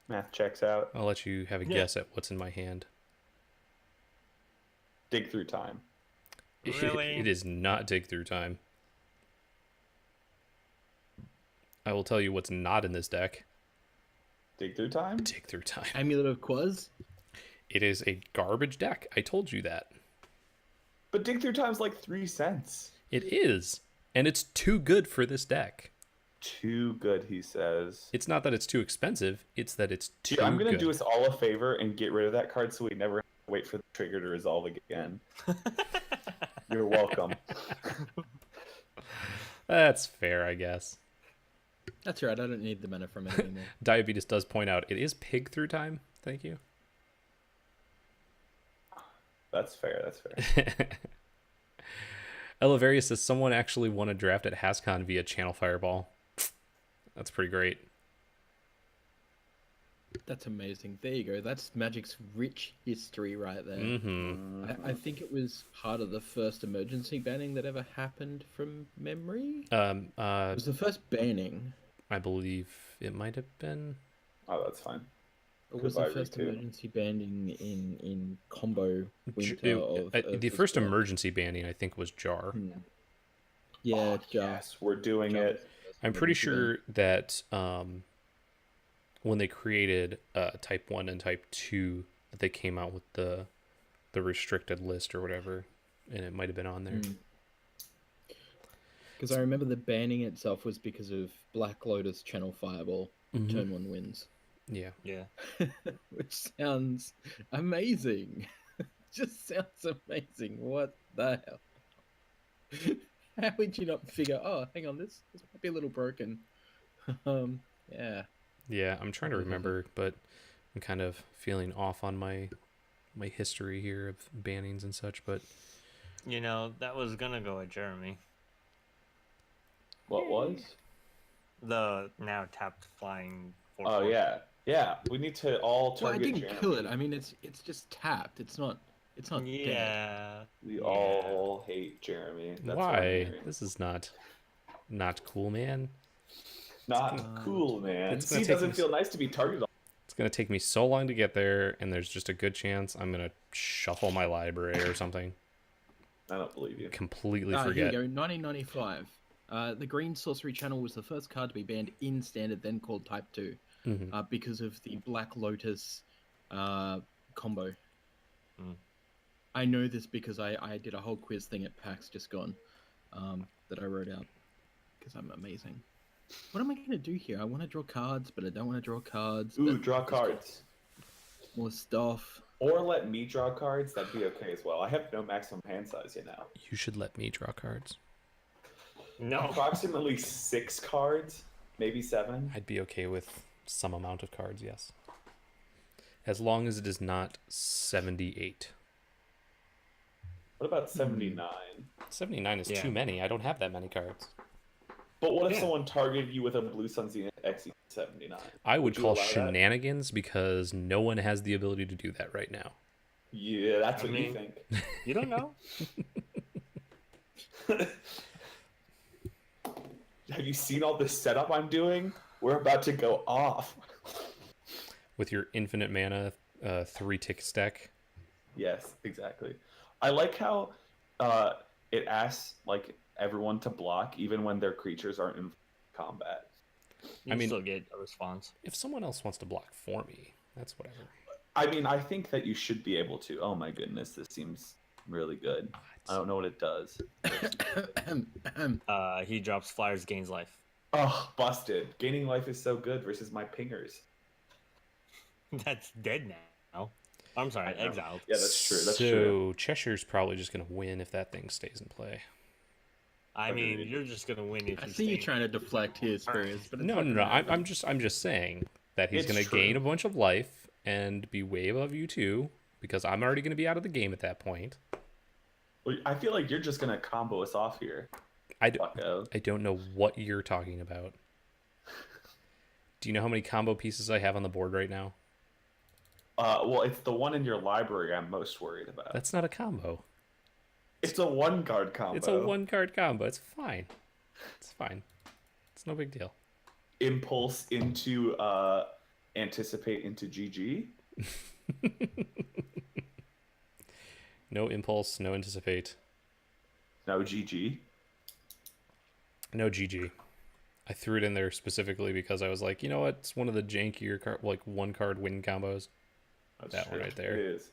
math checks out. I'll let you have a Yeah. guess at what's in my hand. Dig through time. Really? It is not dig through time. I will tell you what's not in this deck. Dig through time? Dig through time. Amulet of Quaz? It is a garbage deck. I told you that. But dig through time's like 3 cents. It is. And it's too good for this deck. Too good, he says. It's not that it's too expensive, it's that it's too Dude, I'm gonna good. do us all a favor and get rid of that card so we never have to wait for the trigger to resolve again. You're welcome. That's fair, I guess. That's right, I don't need the mana from it anymore. Diabetes does point out it is pig through time. Thank you. That's fair, that's fair. Elevarius says someone actually won a draft at Hascon via Channel Fireball. That's pretty great. That's amazing. There you go. That's Magic's rich history right there. Mm-hmm. I think it was part of the first emergency banning that ever happened from memory. It was the first banning. I believe it might have been. Oh, that's fine. It was Goodbye, the first Riku. emergency banning in combo winter The of first spell. emergency banning, I think, was Jar. Yeah, Oh, Jar. yes, we're doing Jar it. was the first I'm pretty emergency ban. sure that when they created Type 1 and Type 2, that they came out with the restricted list or whatever, and it might have been on there. Because I remember the banning itself was because of Black Lotus Channel Fireball, Mhm. turn 1 wins. Yeah. Yeah. Which sounds amazing. Just sounds amazing. What the hell? How would you not figure, oh, hang on, this might be a little broken. Yeah. Yeah, I'm trying to remember, but I'm kind of feeling off on my history here of bannings and such, but You know, that was gonna go at Jeremy. What was? The now tapped flying. Oh, yeah. Yeah, we need to all Well, I target didn't Jeremy. kill it. I mean, it's just tapped. It's not dead. Yeah. We all hate Jeremy. That's what I'm why? hearing. This is not cool, man. Not cool, man. it's gonna See, it take doesn't me- feel nice to be targeted. It's going to take me so long to get there, and there's just a good chance I'm going to shuffle my library or something. I don't believe you. Completely Here forget. we go. 1995. The Green Sorcery Channel was the first card to be banned in Standard, then called Type 2, Mhm. because of the Black Lotus combo. Mm. I know this because I did a whole quiz thing at PAX just gone that I wrote out because I'm amazing. What am I going to do here? I want to draw cards, but I don't want to draw cards. Ooh, but draw cards. more stuff. Or let me draw cards. That'd be okay as well. I have no maximum hand size, you know. You should let me draw cards. No. Approximately 6 cards, maybe 7. I'd be okay with some amount of cards, yes. As long as it is not 78. What about 79? 79 is Yeah. too many. I don't have that many cards. But what if Yeah. someone targeted you with a Blue Sun Zenith XE79? I would you call allow that? shenanigans because no one has the ability to do that right now. Yeah, that's I what you mean- think. You don't know. Have you seen all this setup I'm doing? We're about to go off. With your infinite mana 3-tick stack. Yes, exactly. I like how it asks like everyone to block even when their creatures aren't in combat. You I mean- still get a response. If someone else wants to block for me, that's whatever. I mean, I think that you should be able to. Oh my goodness, this seems really good. I don't know what it does. He drops flyers, gains life. Oh, busted. Gaining life is so good versus my pingers. That's dead now. I'm sorry, I know. exiled. Yeah, that's true. That's so true. Cheshire's probably just going to win if that thing stays in play. I mean, Agreed. you're just gonna win if I you see you stay. trying to deflect his fears, but it's No, not no, no. gonna happen. I'm just saying that he's It's going to true. gain a bunch of life and be way above you two because I'm already going to be out of the game at that point. Well, I feel like you're just gonna combo us off here. I Fucko. don't know what you're talking about. Do you know how many combo pieces I have on the board right now? Well, it's the one in your library I'm most worried about. That's not a combo. It's a one card combo. It's a one card combo. It's fine. It's fine. It's no big deal. Impulse into anticipate into GG. No impulse, no anticipate, No GG. no GG. I threw it in there specifically because I was like, you know what? It's one of the jankier one card win combos. That's That one true. right there. It is.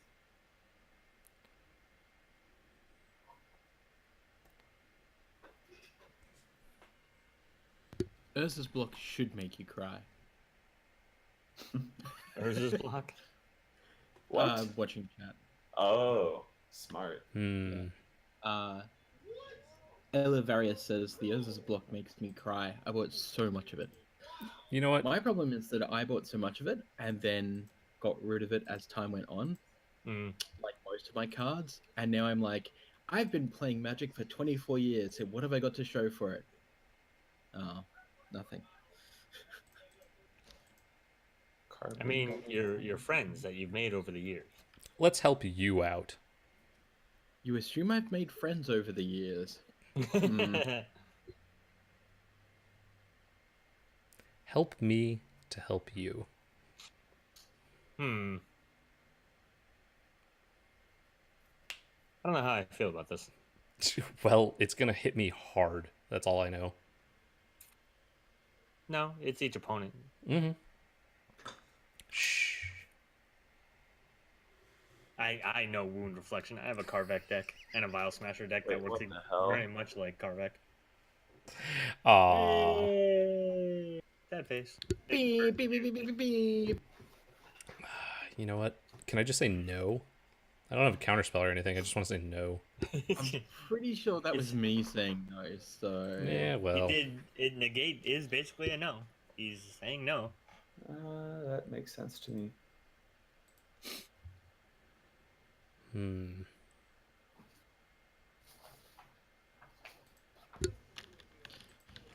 Urza's block should make you cry. Urza's block. What? Watching chat. Oh, smart. Elivarius says the Urza's block makes me cry. I bought so much of it. You know what? My problem is that I bought so much of it and then got rid of it as time went on, like most of my cards. And now I'm like, I've been playing Magic for 24 years. So what have I got to show for it? Oh, nothing. I mean, your friends that you've made over the years. Let's help you out. You assume I've made friends over the years. Help me to help you. I don't know how I feel about this. Well, it's gonna hit me hard. That's all I know. No, it's each opponent. Mm-hmm. Shh. I know Wound Reflection. I have a Karvek deck and a Vile Smasher deck that Wait, works what the hell? very much like Karvek. Aww. Sad face. Beep, beep, beep, beep, beep, beep. You know what? Can I just say no? I don't have a counterspell or anything. I just want to say no. I'm pretty sure that was me saying no, so... Yeah, well. Negate is basically a no. He's saying no. That makes sense to me.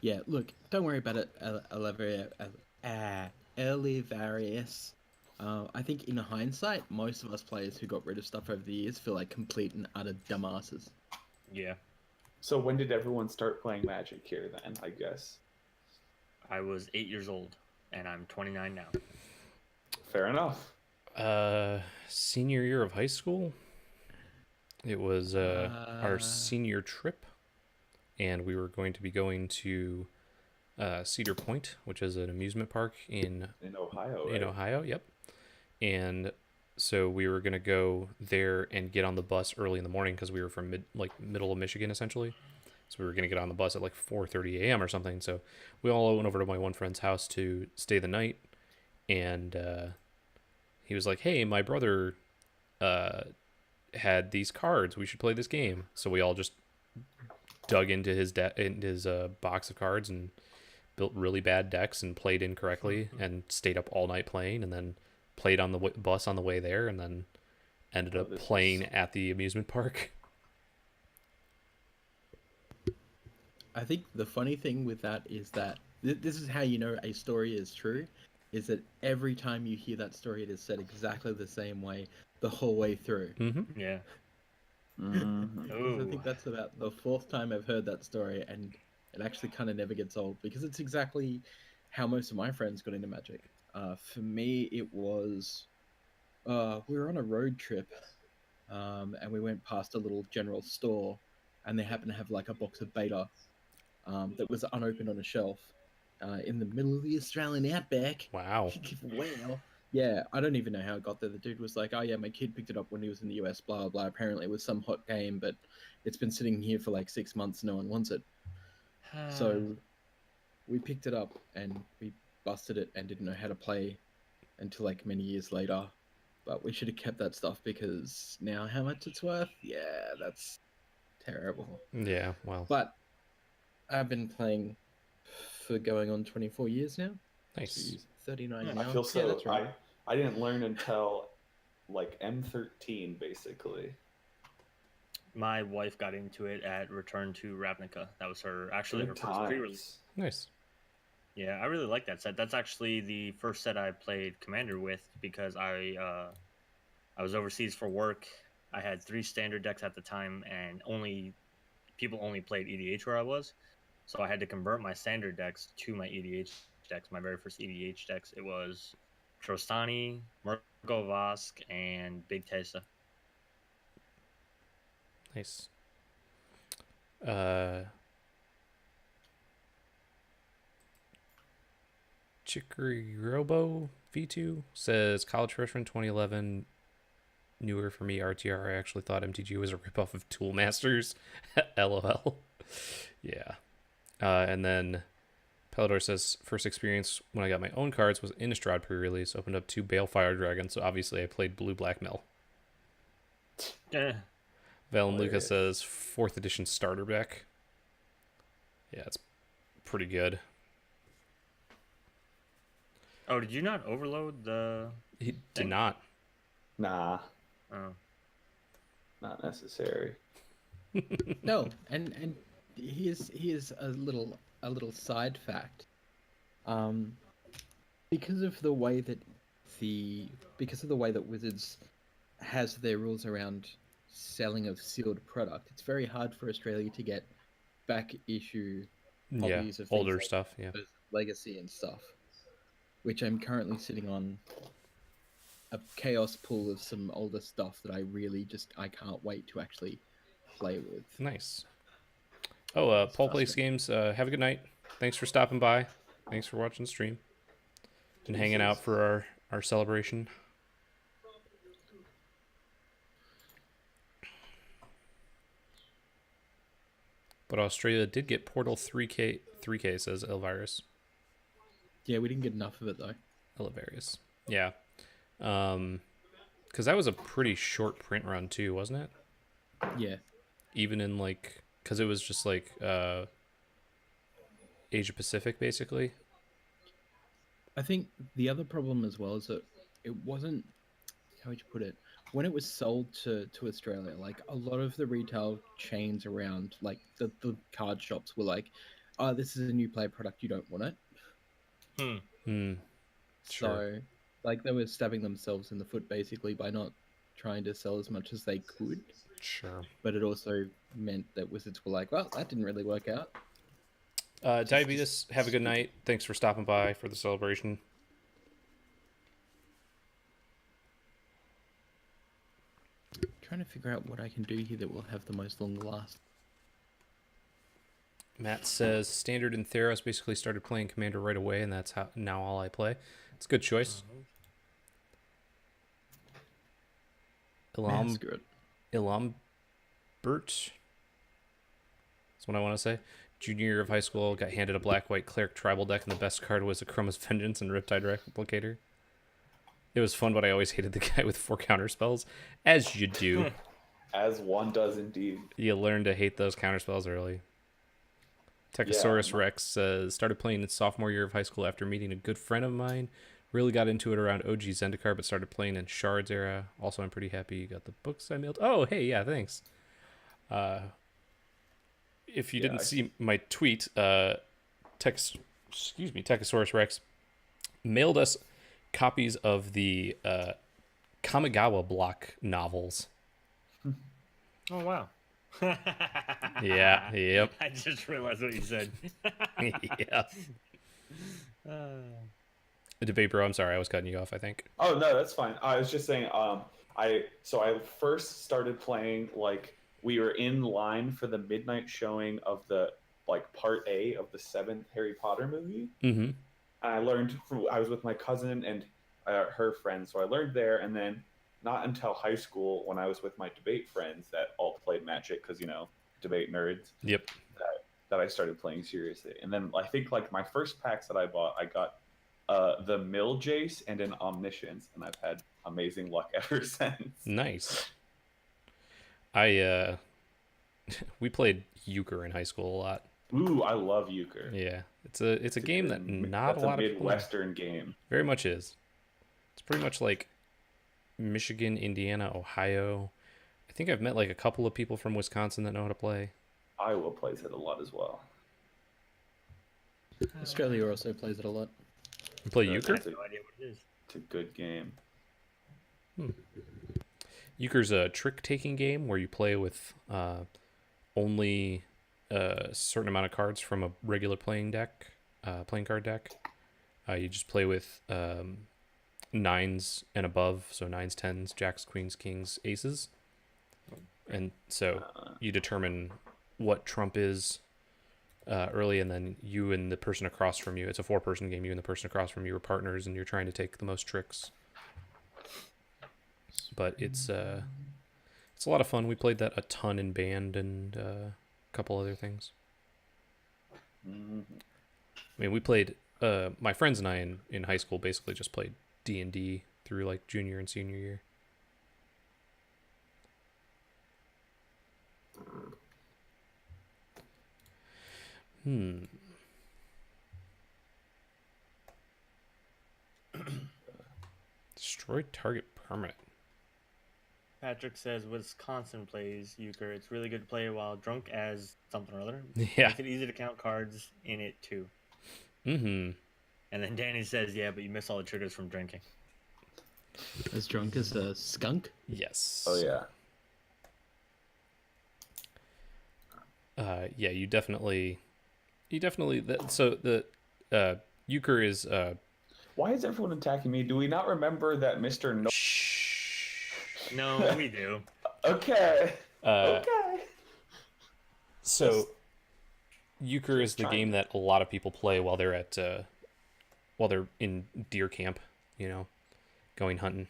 Yeah, look, don't worry about it, Elivarius. I think in hindsight, most of us players who got rid of stuff over the years feel like complete and utter dumbasses. Yeah. So when did everyone start playing Magic here then, I guess? I was 8 years old, and I'm 29 now. Fair enough. Senior year of high school. It was our senior trip, and we were going to be going to Cedar Point, which is an amusement park in Ohio. Right? In Ohio, yep. And so we were gonna go there and get on the bus early in the morning because we were from middle of Michigan essentially. So we were gonna get on the bus at like 4:30 a.m. or something. So we all went over to my one friend's house to stay the night, and he was like, "Hey, my brother had these cards. We should play this game." So we all just dug into his box of cards and built really bad decks and played incorrectly and stayed up all night playing, and then played on the bus on the way there, and then ended up playing at the amusement park. I think the funny thing with that is that this is how you know a story is true, is that every time you hear that story, it is said exactly the same way the whole way through. Mm-hmm. Yeah. I think that's about the fourth time I've heard that story, and it actually kind of never gets old because it's exactly how most of my friends got into Magic. For me, it was we were on a road trip, and we went past a little general store, and they happened to have like a box of beta that was unopened on a shelf in the middle of the Australian outback. Wow. Wow. Yeah, I don't even know how it got there. The dude was like, "Oh yeah, my kid picked it up when he was in the US." Blah blah blah. Apparently, it was some hot game, but it's been sitting here for like 6 months. No one wants it. So we picked it up and we busted it and didn't know how to play until like many years later. But we should have kept that stuff because now how much it's worth? Yeah, that's terrible. Yeah, well, But I've been playing for going on 24 years now. nice. Jeez, 39 Yeah, I now. feel Yeah, so. that's right. I didn't learn until like M13, basically. My wife got into it at Return to Ravnica. That was her Good first pre-release. times. Nice. Yeah, I really like that set. That's actually the first set I played Commander with because I was overseas for work. I had 3 standard decks at the time, and people only played EDH where I was, so I had to convert my standard decks to my EDH decks. My very first EDH decks, it was Trostani, Murko Vosk, and Big Tesa. Nice. Uh, Chicory Robo V2 says college freshman 2011. Newer for me, RTR. I actually thought MTG was a ripoff of Tool Masters. LOL. Yeah. And then Pelador says first experience when I got my own cards was Innistrad pre-release. Opened up 2 Balefire Dragons, so obviously I played Blue Black Mill. Yeah. Val and Hilarious. Lucas says 4th edition starter deck. Yeah, it's pretty good. Oh, did you not overload the? He did Thing? not. Nah, Oh. not necessary. No, and here's a little side fact. Because of the way that Wizards has their rules around selling of sealed product, it's very hard for Australia to get back issue Yeah, copies of things older like stuff. Yeah. Legacy and stuff, which I'm currently sitting on a chaos pool of some older stuff that I can't wait to actually play with. Nice. Oh, Paul Plays Games. Have a good night. Thanks for stopping by. Thanks for watching the stream and hanging out for our celebration. But Australia did get Portal 3K says Elvirus. Yeah, we didn't get enough of it though. Elvirus. Yeah. Because that was a pretty short print run too, wasn't it? Yeah. Even in like, because it was just like Asia Pacific basically. I think the other problem as well is that it wasn't, how would you put it? When it was sold to Australia, like a lot of the retail chains around, like the card shops were like, "Oh, this is a new play product. You don't want it." Sure. So, like, they were stabbing themselves in the foot basically by not trying to sell as much as they could. Sure. But it also meant that Wizards were like, "Well, that didn't really work out." Diabetes, have a good night. Thanks for stopping by for the celebration. Trying to figure out what I can do here that will have the most long last. Matt says Standard and Theros basically started playing Commander right away, and that's how now all I play. It's a good choice. That's good. Ilambert. That's what I want to say. Junior year of high school, got handed a black-white cleric tribal deck, and the best card was Chroma's Vengeance and Riptide Replicator. It was fun, but I always hated the guy with 4 counter spells, as you do. As one does indeed. You learn to hate those counter spells early. Techosaurus Rex says, started playing in sophomore year of high school after meeting a good friend of mine. Really got into it around OG Zendikar, but started playing in Shards era. Also, I'm pretty happy you got the books I mailed. Oh, hey, yeah, thanks. If you didn't see my tweet, Techosaurus Rex mailed us copies of the Kamigawa block novels. Oh wow. Yeah. Yep. I just realized what you said. Yeah. The debate, bro. I'm sorry, I was cutting you off. I think. Oh no, that's fine. I was just saying. I first started playing, like, we were in line for the midnight showing of the, like, part A of the 7th Harry Potter movie. Mm-hmm. I was with my cousin, and her friends. So I learned there, and then not until high school when I was with my debate friends that all played Magic because debate nerds. Yep. That I started playing seriously, and then I think like my first packs that I bought, I got the Mill Jace and an Omniscience, and I've had amazing luck ever since. Nice. We played euchre in high school a lot. Ooh, I love euchre. Yeah, it's a game that not that's a lot a of people know. Midwestern game. Very much is. It's pretty much like Michigan, Indiana, Ohio. I think I've met like a couple of people from Wisconsin that know how to play. Iowa plays it a lot as well. Australia also plays it a lot. You play I euchre? I have no idea what it is. It's a good game. Euchre's a trick-taking game where you play with only a certain amount of cards from a regular playing card deck. You just play with nines and above, so nines, tens, jacks, queens, kings, aces. And so you determine what trump is early, and then you and the person across from you, it's a 4-person game, you and the person across from you are partners, and you're trying to take the most tricks. But it's a lot of fun. We played that a ton in band and a couple other things. Mm-hmm. I mean, we played, my friends and I in high school basically just played D&D through like junior and senior year. Destroy target permanent. Patrick says Wisconsin plays euchre. It's really good to play while drunk as something or other. Yeah. Makes it easy to count cards in it too. Mm-hmm. And then Danny says, yeah, but you miss all the triggers from drinking. As drunk as a skunk? Yes. Oh yeah. Yeah, you definitely so the euchre is Why is everyone attacking me? Do we not remember that Mr. No? No, we do. Okay. Okay. So euchre is the game that a lot of people play while they're in deer camp, going hunting.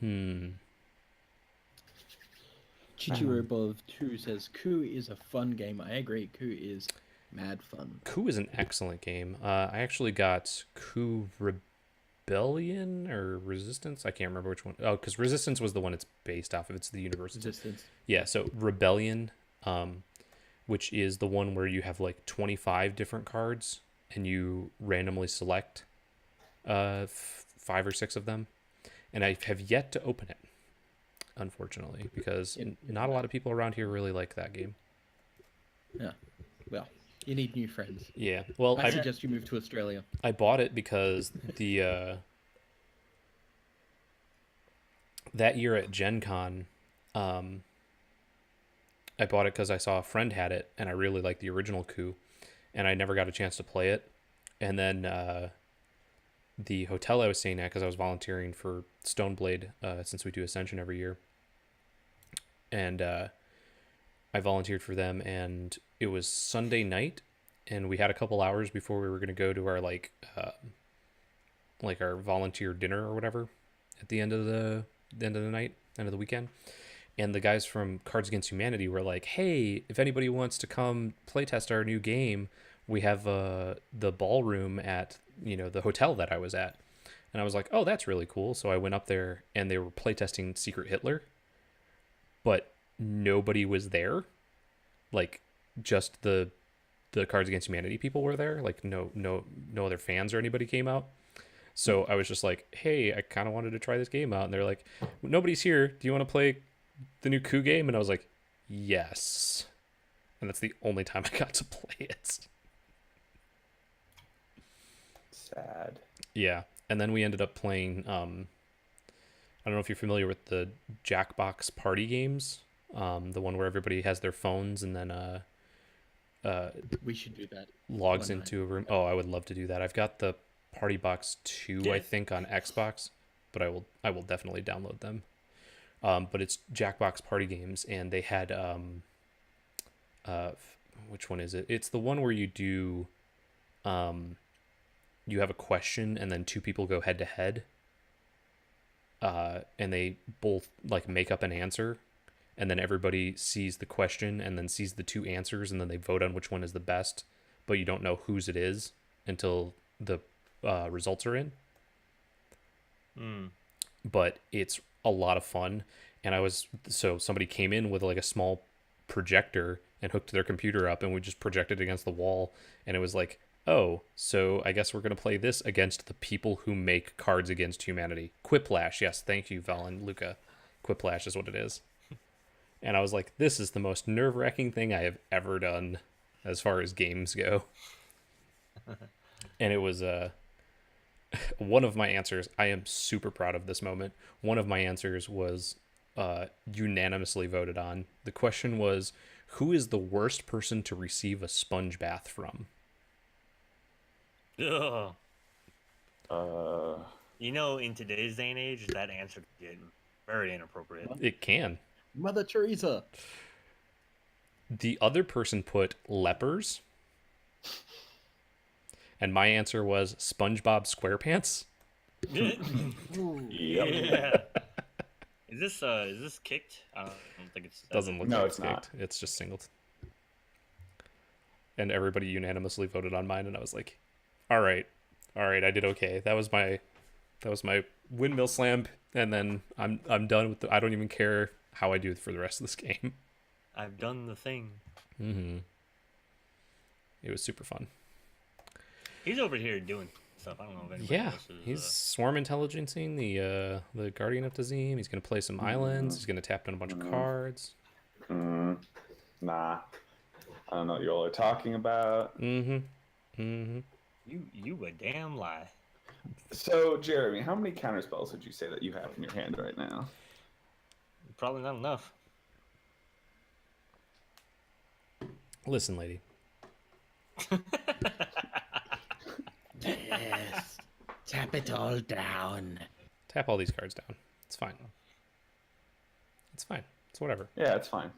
Mm-hmm. Chichirobov 2 says Coup is a fun game. I agree, Coup is mad fun. Coup is an excellent game. I actually got Coup Rebellion or Resistance. I can't remember which one. Oh, because Resistance was the one it's based off of. It's the university. Resistance. Yeah, so Rebellion, which is the one where you have like 25 different cards and you randomly select 5 or 6 of them. And I have yet to open it, unfortunately, because not a lot of people around here really like that game. Yeah. Well, you need new friends. Yeah. Well, I suggest you move to Australia. I bought it because that year at Gen Con, I bought it because I saw a friend had it, and I really liked the original Coup, and I never got a chance to play it. And then the hotel I was staying at, because I was volunteering for Stoneblade, since we do Ascension every year, and I volunteered for them, and it was Sunday night, and we had a couple hours before we were going to go to our our volunteer dinner or whatever at the end of the night, end of the weekend. And the guys from Cards Against Humanity were like, hey, if anybody wants to come playtest our new game, we have the ballroom at the hotel that I was at. And I was like, oh, that's really cool. So I went up there, and they were playtesting Secret Hitler, but nobody was there. Like, just the Cards Against Humanity people were there. Like, no other fans or anybody came out. So I was just like, hey, I kind of wanted to try this game out. And they're like, nobody's here. Do you want to play the new Coup game? And I was like, yes. And that's the only time I got to play it. Sad. Yeah. And then we ended up playing, I don't know if you're familiar with the Jackbox party games. The one where everybody has their phones and then We should do that. logs one into a room. Oh, I would love to do that. I've got the Party Box 2, I think, on Xbox, but I will definitely download them. But it's Jackbox party games, and they had which one is it? It's the one where you do you have a question and then two people go head to head, and they both like make up an answer, and then everybody sees the question and then sees the two answers, and then they vote on which one is the best, but you don't know whose it is until the results are in. But it's a lot of fun. And so somebody came in with like a small projector and hooked their computer up, and we just projected against the wall, and it was like, oh, so I guess we're going to play this against the people who make Cards Against Humanity. Quiplash, yes, thank you, Val and Luca. Quiplash is what it is. And I was like, this is the most nerve-wracking thing I have ever done as far as games go. And it was one of my answers. I am super proud of this moment. One of my answers was unanimously voted on. The question was, who is the worst person to receive a sponge bath from? Ugh. You know, in today's day and age, that answer could get very inappropriate. It can. Mother Teresa. The other person put lepers. And my answer was SpongeBob SquarePants. Yeah. Is this kicked? I don't think it's. Doesn't look No, like it's it's kicked. It's just singled. And everybody unanimously voted on mine, and I was like, all right, I did okay. That was my windmill slam, and then I'm done with I don't even care how I do for the rest of this game. I've done the thing. Mm-hmm. It was super fun. He's over here doing stuff. I don't know if anybody Yeah, else is, he's swarm intelligencing the Guardian of Tazim. He's gonna play some islands. He's gonna tap down a bunch of cards. Nah, I don't know what you all are talking about. You a damn lie. So, Jeremy, how many counter spells would you say that you have in your hand right now? Probably not enough. Listen, lady. Yes. Tap it all down. Tap all these cards down. It's fine. It's fine. It's whatever. Yeah, it's fine.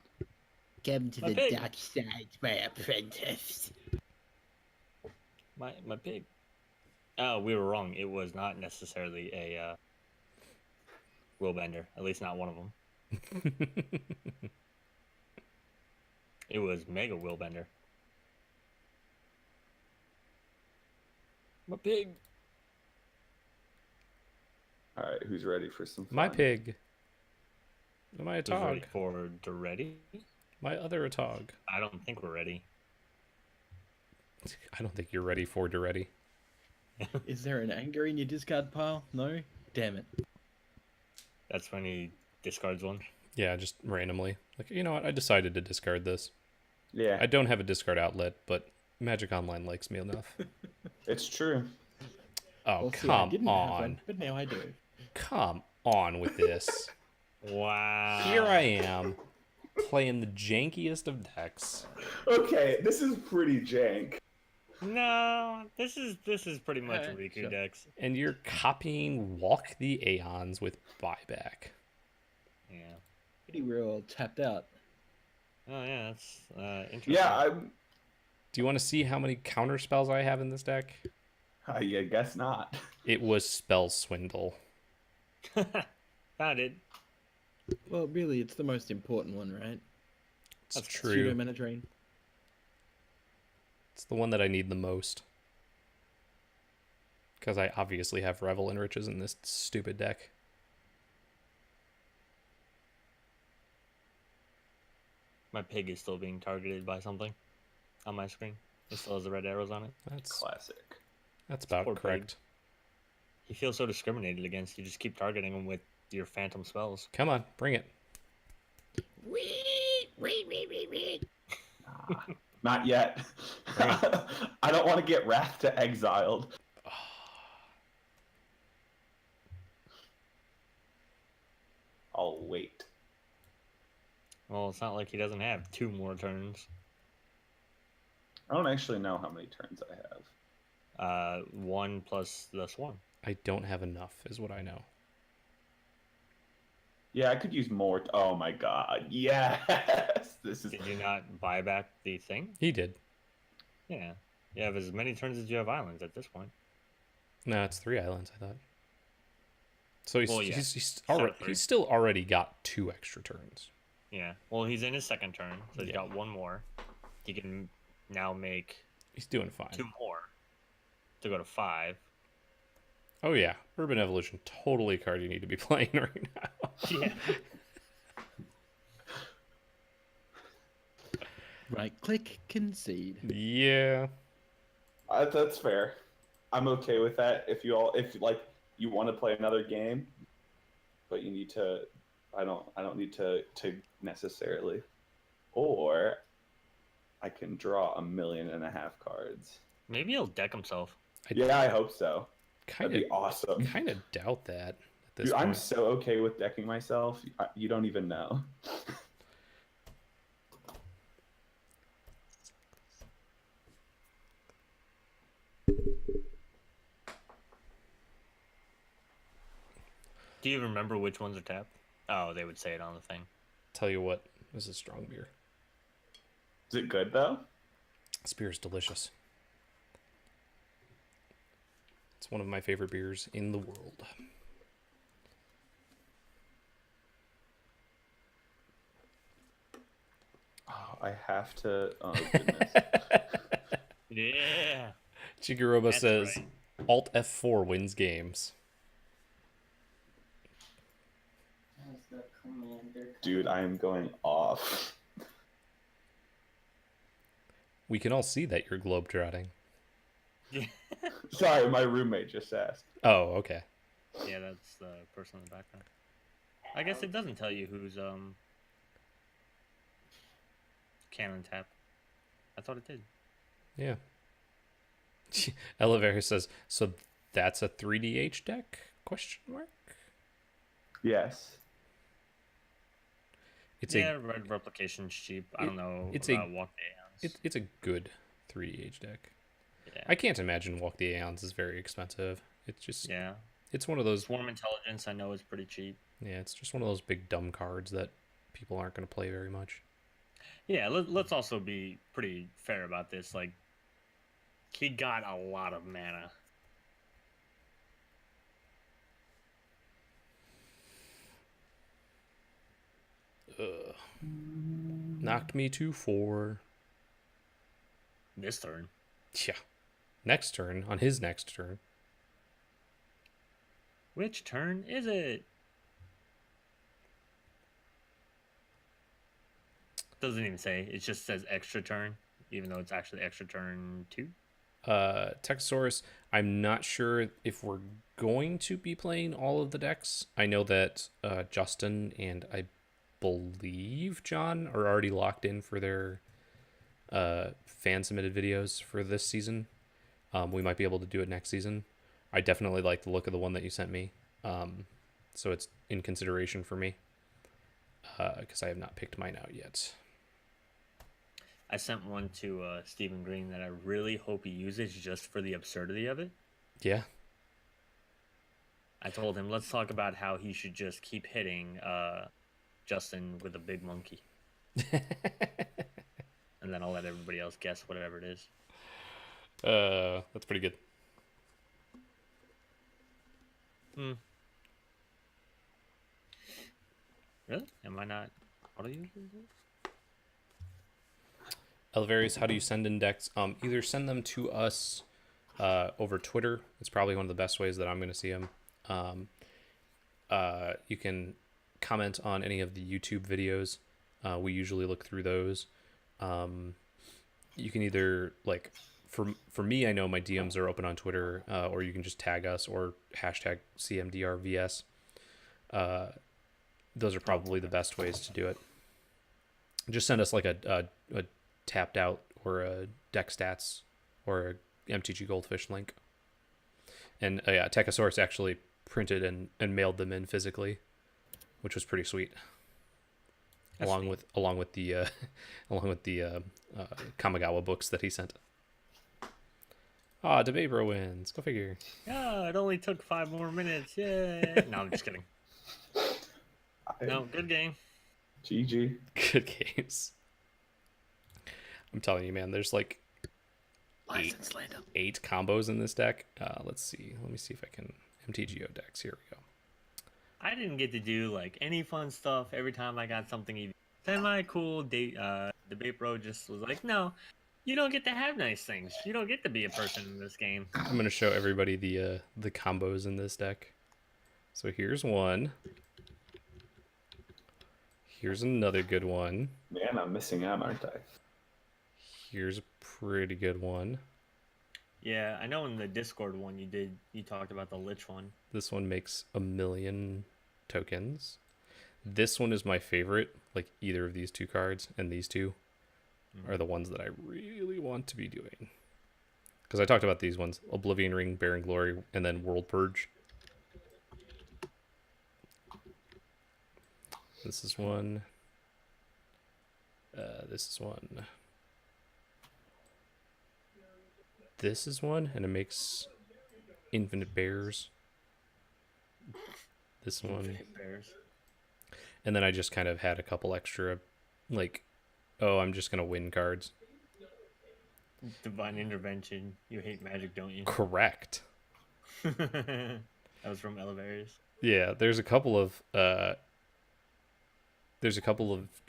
Come to My the pig. dark side, my apprentice. My pig. Oh, we were wrong. It was not necessarily a willbender. At least not one of them. It was mega willbender. My pig. All right, who's ready for some fun? My pig. Am I a Who's ready tog? for the ready? My other a tog. I don't think we're ready. I don't think you're ready for Duretti. Is there an anger in your discard pile? No? Damn it. That's when he discards one. Yeah, just randomly. Like, you know what? I decided to discard this. Yeah, I don't have a discard outlet, but Magic Online likes me enough. it's true. Oh, Well, see, I come didn't have on. one, but now I do. Come on with this. Wow. Here I am, playing the jankiest of decks. Okay, this is pretty jank. No, this is pretty much Alright, Riku sure. decks. And you're copying Walk the Aeons with buyback. Yeah. Pretty we're all tapped out. Oh yeah, that's interesting. Yeah, Do you want to see how many counter spells I have in this deck? I guess not. It was Spell Swindle. Found it. Well, really, it's the most important one, right? It's That's true. Pseudo Mana Drain. It's the one that I need the most. Because I obviously have Revel and Riches in this stupid deck. My pig is still being targeted by something on my screen. It still has the red arrows on it. That's Classic. about Poor pig. correct. He feels so discriminated against. You just keep targeting him with your phantom spells. Come on, bring it. Not yet. I don't want to get Wrath to exiled. I'll wait. Well, it's not like he doesn't have 2 more turns. I don't actually know how many turns I have. 1 plus the swarm. I don't have enough, is what I know. Yeah, I could use more. Oh my god. Yes! This is. Did you not buy back the thing? He did. Yeah. You have as many turns as you have islands at this point. No, it's 3 islands, I thought. So he's Well, yeah. he's still already got 2 extra turns. Yeah. Well, he's in his second turn, so he's Yeah. got 1 more. He can now make He's doing fine. 2 more to go to 5. Oh yeah, Urban Evolution, totally a card you need to be playing right now. Yeah. Right click, concede. Yeah. That's fair. I'm okay with that. If you want to play another game, but you need to, I don't need to necessarily, or I can draw 1.5 million cards. Maybe he'll deck himself. Yeah, I hope so. Kind That'd of be awesome. Kind of doubt that at this Dude, point. I'm so okay with decking myself. You don't even know. Do you remember which ones are tapped? Oh, they would say it on the thing. Tell you what, this is strong beer. Is it good though? This beer is delicious. It's one of my favorite beers in the world. Oh, I have to. Oh goodness. Yeah. Chiguroba That's says right. Alt F4 wins games. How's the commander? Dude, I am going off. We can all see that you're globetrotting. Yeah. Sorry, my roommate just asked. Oh, okay. Yeah, that's the person in the background. I guess it doesn't tell you who's cannon tap. I thought it did. Yeah. Elevator says, so that's a 3DH deck? Question mark. Yes. It's Yeah, red replication's cheap. I don't know it's about Walk the Aeons. it's a good 3DH deck. Yeah. I can't imagine Walk the Aeons is very expensive. It's just Yeah. it's one of those Swarm Intelligence I know is pretty cheap. yeah, it's just one of those big dumb cards that people aren't going to play very much. Yeah, let's also be pretty fair about this. Like, he got a lot of mana. Knocked me to 4. This turn. Yeah. Next turn, on his next turn. Which turn is it? Doesn't even say. It just says extra turn, even though it's actually extra turn 2. Texasaurus, I'm not sure if we're going to be playing all of the decks. I know that Justin and I believe John are already locked in for their fan submitted videos for this season. We might be able to do it next season. I definitely like the look of the one that you sent me. So it's in consideration for me because I have not picked mine out yet. I sent one to Stephen Green that I really hope he uses just for the absurdity of it. Yeah. I told him, let's talk about how he should just keep hitting Justin with a big monkey. And then I'll let everybody else guess whatever it is. That's pretty good. Really? Am I not auto using? Elvarius, how do you send in decks? Either send them to us over Twitter. It's probably one of the best ways that I'm going to see them. You can comment on any of the YouTube videos. We usually look through those. You can either, like, for me, I know my DMs are open on Twitter, or you can just tag us or hashtag CMDRVS. Those are probably the best ways to do it. Just send us like a tapped out or a deck stats or a MTG Goldfish link. And yeah, Techosaurus actually printed and mailed them in physically, which was pretty sweet. That's along neat. with the Kamigawa books that he sent. Debabro wins. Go figure. Yeah, it only took 5 more minutes. Yay! No, I'm just kidding. No, good game. GG. Good games. I'm telling you, man, there's like License slander. 8 combos in this deck. Let's see. Let me see if I can MTGO decks. Here we go. I didn't get to do like any fun stuff every time I got something even semi-cool. Debate Bro just was like, no, you don't get to have nice things. You don't get to be a person in this game. I'm gonna show everybody the combos in this deck. So here's one. Here's another good one. Man, I'm missing out, aren't I? Here's a pretty good one. Yeah, I know in the Discord one you talked about the Lich one. This one makes 1 million tokens. This one is my favorite. Like either of these two cards and these two are the ones that I really want to be doing. Because I talked about these ones: Oblivion Ring, Barren Glory, and then World Purge. This is one. This is one. This is one, and it makes Infinite Bears. This one. Infinite Bears. And then I just kind of had a couple extra, like, oh, I'm just going to win cards. Divine Intervention. You hate magic, don't you? Correct. That was from Elevarius. Yeah, there's a couple of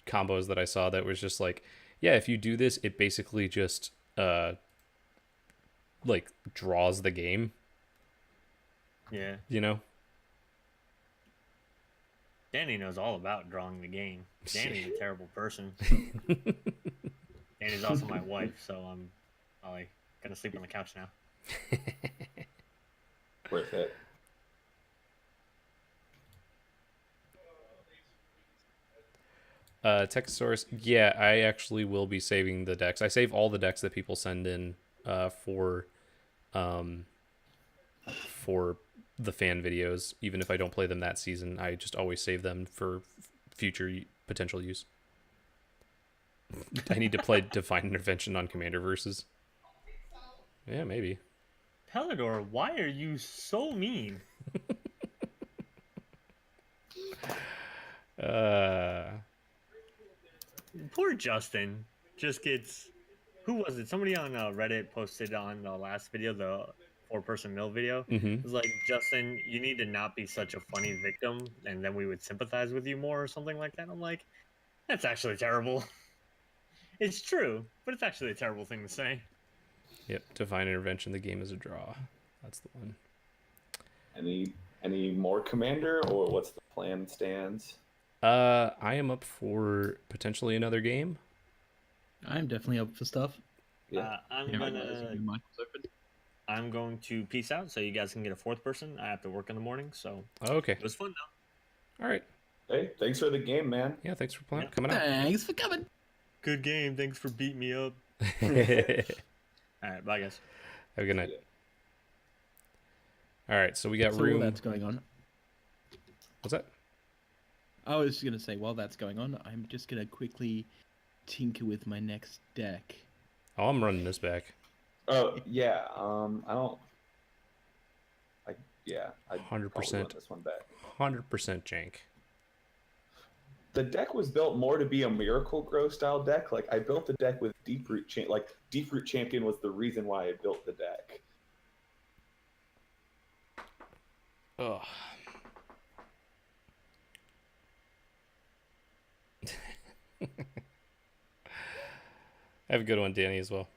combos that I saw that was just like, yeah, if you do this, it basically just like draws the game. Yeah. You know? Danny knows all about drawing the game. Danny's a terrible person. Danny's also my wife, so I'm probably gonna sleep on the couch now. Worth it. Texasaurus, yeah, I actually will be saving the decks. I save all the decks that people send in for the fan videos. Even if I don't play them that season, I just always save them for future potential use. I need to play Divine Intervention on Commander versus. Yeah, maybe. Pellador, why are you so mean? Poor Justin just gets. Who was it? Somebody on Reddit posted on the last video, the 4-person mill video. Mm-hmm. It was like, Justin, you need to not be such a funny victim, and then we would sympathize with you more, or something like that. I'm like, that's actually terrible. It's true, but it's actually a terrible thing to say. Yep, Divine Intervention. The game is a draw. That's the one. Any more Commander, or what's the plan stands? I am up for potentially another game. I'm definitely up for stuff. Yeah. I'm going to peace out so you guys can get a 4th person. I have to work in the morning, so Okay. it was fun though. All right. Hey, thanks for the game, man. Yeah, thanks for Yeah. coming out. Thanks for coming. Good game. Thanks for beating me up. Have All right, bye guys. a good night. All right, so we got So room. while that's going on, What's that? I was going to say, while that's going on, I'm just going to quickly tinker with my next deck. Oh, I'm running this back. Oh yeah. I'd 100%. probably run this one back. 100% jank. The deck was built more to be a Miracle Grow style deck. Like I built the deck with Deeproot Deeproot Champion was the reason why I built the deck. Ugh. Have a good one, Danny, as well.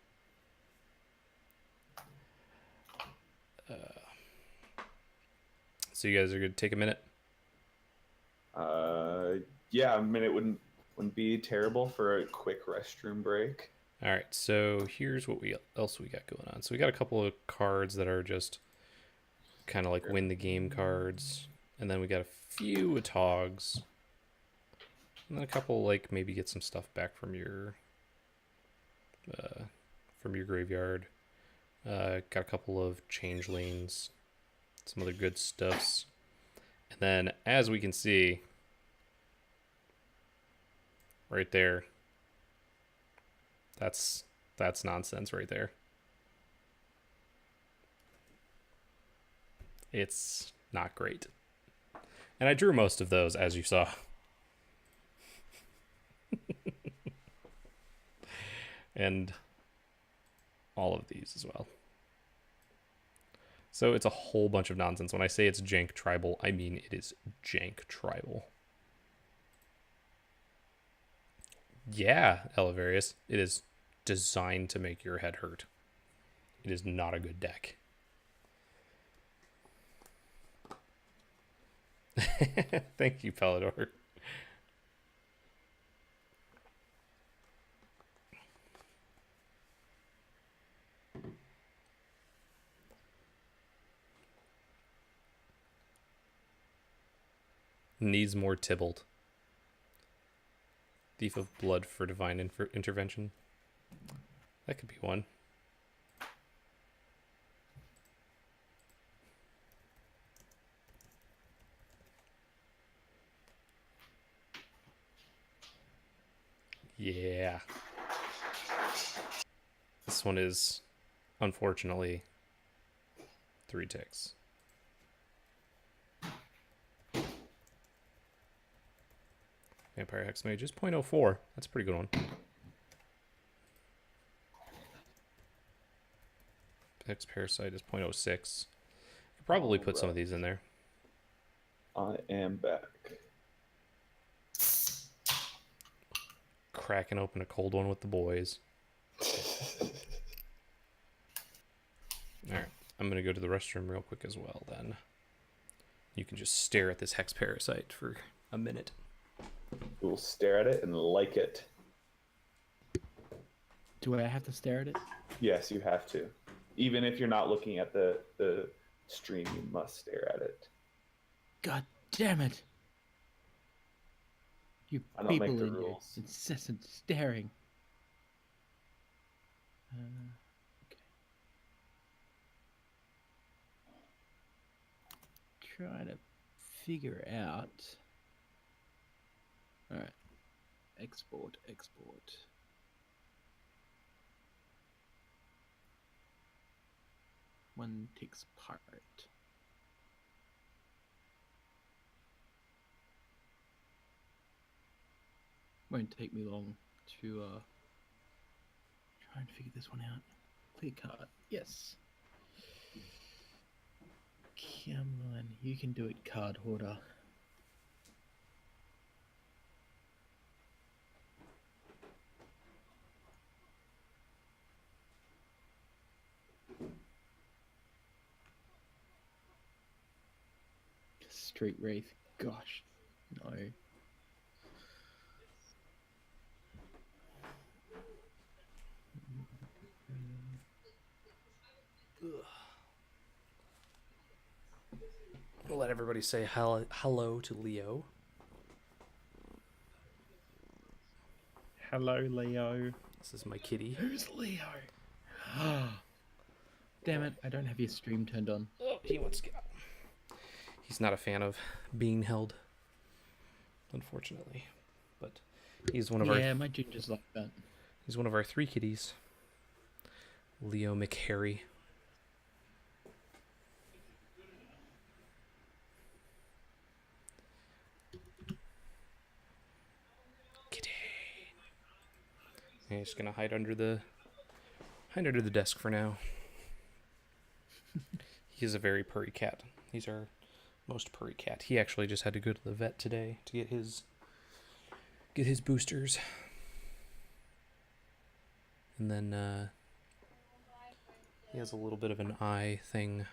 So you guys are going to take a minute? Yeah, a minute wouldn't be terrible for a quick restroom break. All right, so here's what else we got going on. So we got a couple of cards that are just kind of like win the game cards, and then we got a few Atogs, and then a couple like maybe get some stuff back from your graveyard. Got a couple of changelings, some other good stuffs, and then as we can see right there, that's nonsense right there. It's not great. And I drew most of those, as you saw. And all of these as well. So it's a whole bunch of nonsense. When I say it's jank tribal, I mean it is jank tribal. Yeah, Elevarius, it is designed to make your head hurt. It is not a good deck. Thank you, Pellador. Needs more Tybalt. Thief of Blood for Divine Intervention. That could be one. Yeah. This one is, unfortunately, 3 ticks. Vampire Hex Mage is 0.04. That's a pretty good one. Hex Parasite is 0.06. Could probably put some of these in there. I am back. Cracking open a cold one with the boys. Alright, I'm going to go to the restroom real quick as well then. You can just stare at this Hex Parasite for a minute. We'll stare at it and like it. Do I have to stare at it? Yes, you have to. Even if you're not looking at the stream, you must stare at it. God damn it! You I don't people make the in your rules. incessant staring. Okay. Trying to figure out. All right. Export. One ticks part. Won't take me long to try and figure this one out. Clear card. Yes. Come on, you can do it, card hoarder. Street Wraith. Gosh, no. We'll let everybody say hello to Leo. Hello, Leo. This is my kitty. Who's Leo? Damn it, I don't have your stream turned on. Oh, he wants to get out. He's not a fan of being held, unfortunately. But he's one of our... Yeah, my ginger's like that. He's one of our 3 kitties. Leo McHarry. Kitty. And he's just gonna hide under the desk for now. He is a very purry cat. He's our most purry cat. He actually just had to go to the vet today to get his boosters. And then he has a little bit of an eye thing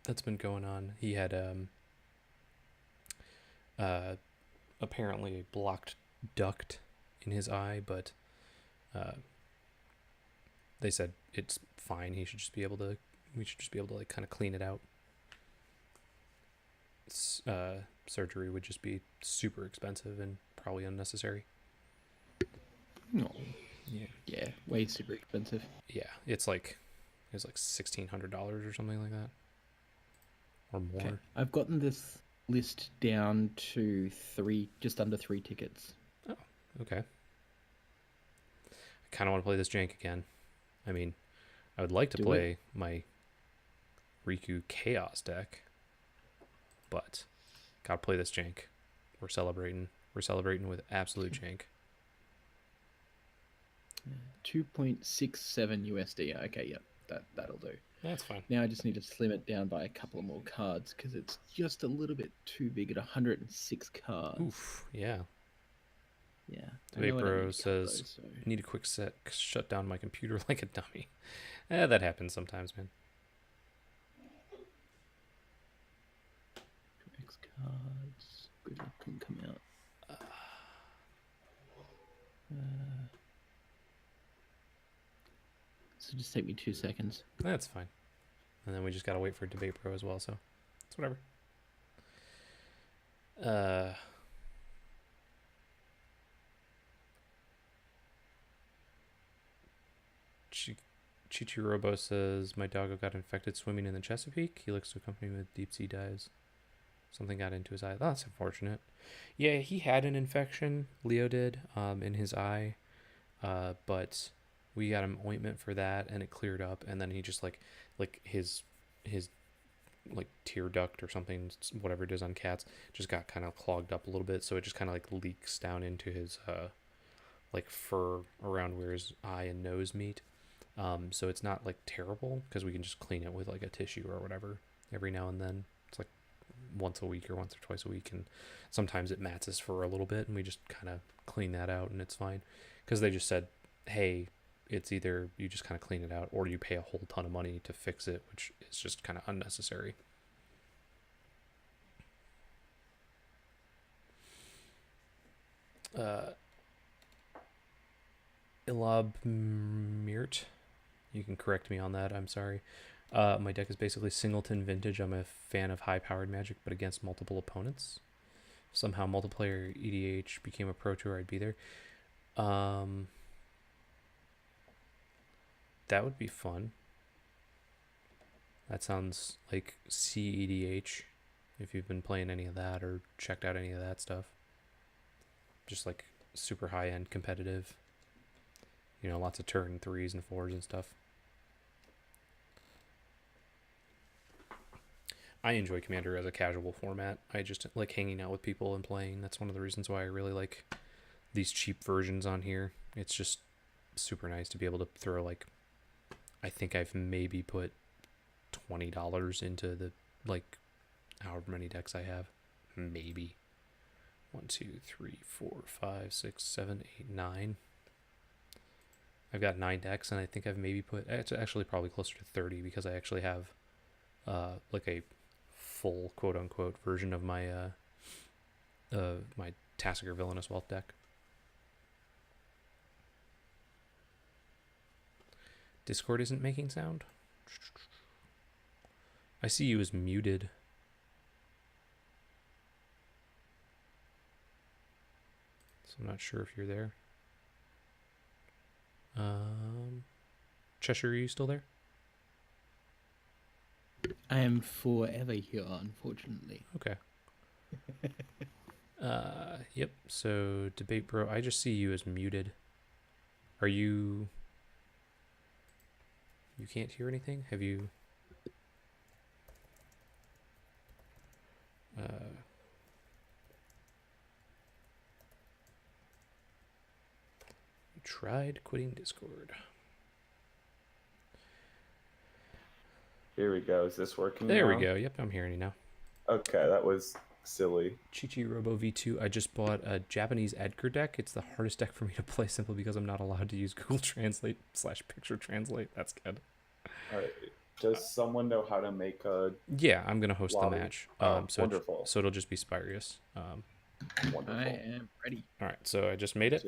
that's been going on. He had apparently a blocked duct in his eye, but they said it's fine. We should just be able to like kind of clean it out. Surgery would just be super expensive and probably unnecessary. No. Yeah, way super expensive. Yeah, it's like $1,600 or something like that, or more. Okay. I've gotten this list down to just under 3 tickets. Oh, okay. I kind of want to play this jank again. I mean, I would like to play my Riku Chaos deck, but gotta play this jank. We're celebrating with absolute jank. 2.67 USD. Okay, yep, that'll do. That's fine. Now I just need to slim it down by a couple more cards because it's just a little bit too big at 106 cards. Oof, yeah. Yeah. Vapro says, need a quick set, shut down my computer like a dummy. That happens sometimes, man. X cards. Good luck can come out. So just take me 2 seconds. That's fine. And then we just gotta wait for Debate Pro as well, so it's whatever. Chichirobo says, my doggo got infected swimming in the Chesapeake. He likes to accompany me with deep sea dives. Something got into his eye. Oh, that's unfortunate. Yeah, he had an infection, Leo did, in his eye. But we got him ointment for that and it cleared up, and then he just like his like tear duct or something, whatever it is on cats, just got kind of clogged up a little bit, so it just kind of like leaks down into his like fur around where his eye and nose meet. So it's not like terrible because we can just clean it with like a tissue or whatever every now and then. It's like once a week or once or twice a week, and sometimes it matches for a little bit and we just kind of clean that out and it's fine, because they just said, hey, it's either you just kind of clean it out or you pay a whole ton of money to fix it, which is just kind of unnecessary. Ilab Mirt, you can correct me on that, I'm sorry. My deck is basically singleton vintage. I'm a fan of high-powered Magic, but against multiple opponents. If somehow multiplayer EDH became a Pro Tour, I'd be there. That would be fun. That sounds like CEDH, if you've been playing any of that or checked out any of that stuff. Just like super high-end competitive. You know, lots of turn 3s and 4s and stuff. I enjoy Commander as a casual format. I just like hanging out with people and playing. That's one of the reasons why I really like these cheap versions on here. It's just super nice to be able to throw, like, I think I've maybe put $20 into the, like, however many decks I have. Maybe. 1, 2, 3, 4, 5, 6, 7, 8, 9. I've got 9 decks, and I think I've maybe put, it's actually probably closer to 30, because I actually have like a full quote-unquote version of my my Tassiger Villainous Wealth deck. Discord isn't making sound. I see you as muted. So I'm not sure if you're there. Cheshire, are you still there? I am forever here, unfortunately. Okay. Yep. So Debate Bro, I just see you as muted. Are you? You can't hear anything? Have you? Tried quitting Discord. Here we go. Is this working There now? we go. Yep, I'm hearing you now. Okay, that was silly. Chichi Robo V2. I just bought a Japanese Edgar deck. It's the hardest deck for me to play simply because I'm not allowed to use Google Translate / Picture Translate. That's good. All right. Does someone know how to make a... Yeah, I'm gonna host lobby? the match. So wonderful. So it'll just be Spirius. Wonderful. I am ready. All right. So I just made it,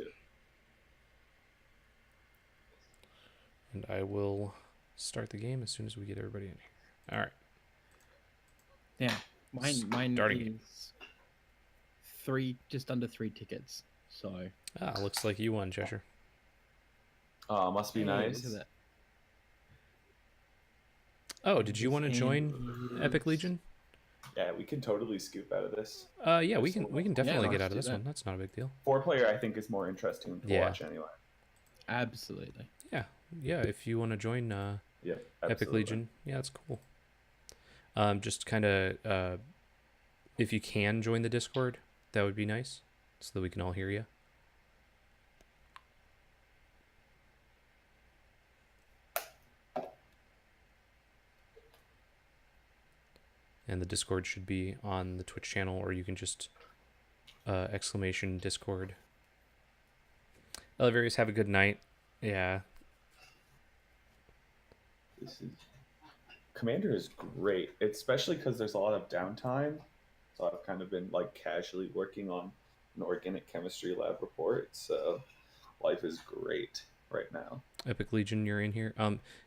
and I will start the game as soon as we get everybody in here. All right. Yeah, mine Starting is just under 3 tickets. So Looks like you won, Cheshire. Must be hey, nice. look at that. Oh, did you want to join Epic Legion? Yeah, we can totally scoop out of this. Yeah, we can definitely get let's out of do this that. one. That's not a big deal. 4-player, I think, is more interesting to Yeah. watch anyway. Absolutely. Yeah. If you want to join Yeah, Epic absolutely. Legion, yeah, that's cool. Just kind of, if you can join the Discord, that would be nice, so that we can all hear you. and the Discord should be on the Twitch channel, or you can just exclamation Discord. Elevarius, have a good night. Yeah. Commander is great, especially because there's a lot of downtime. So I've kind of been like casually working on an organic chemistry lab report. So life is great right now. Epic Legion, you're in here.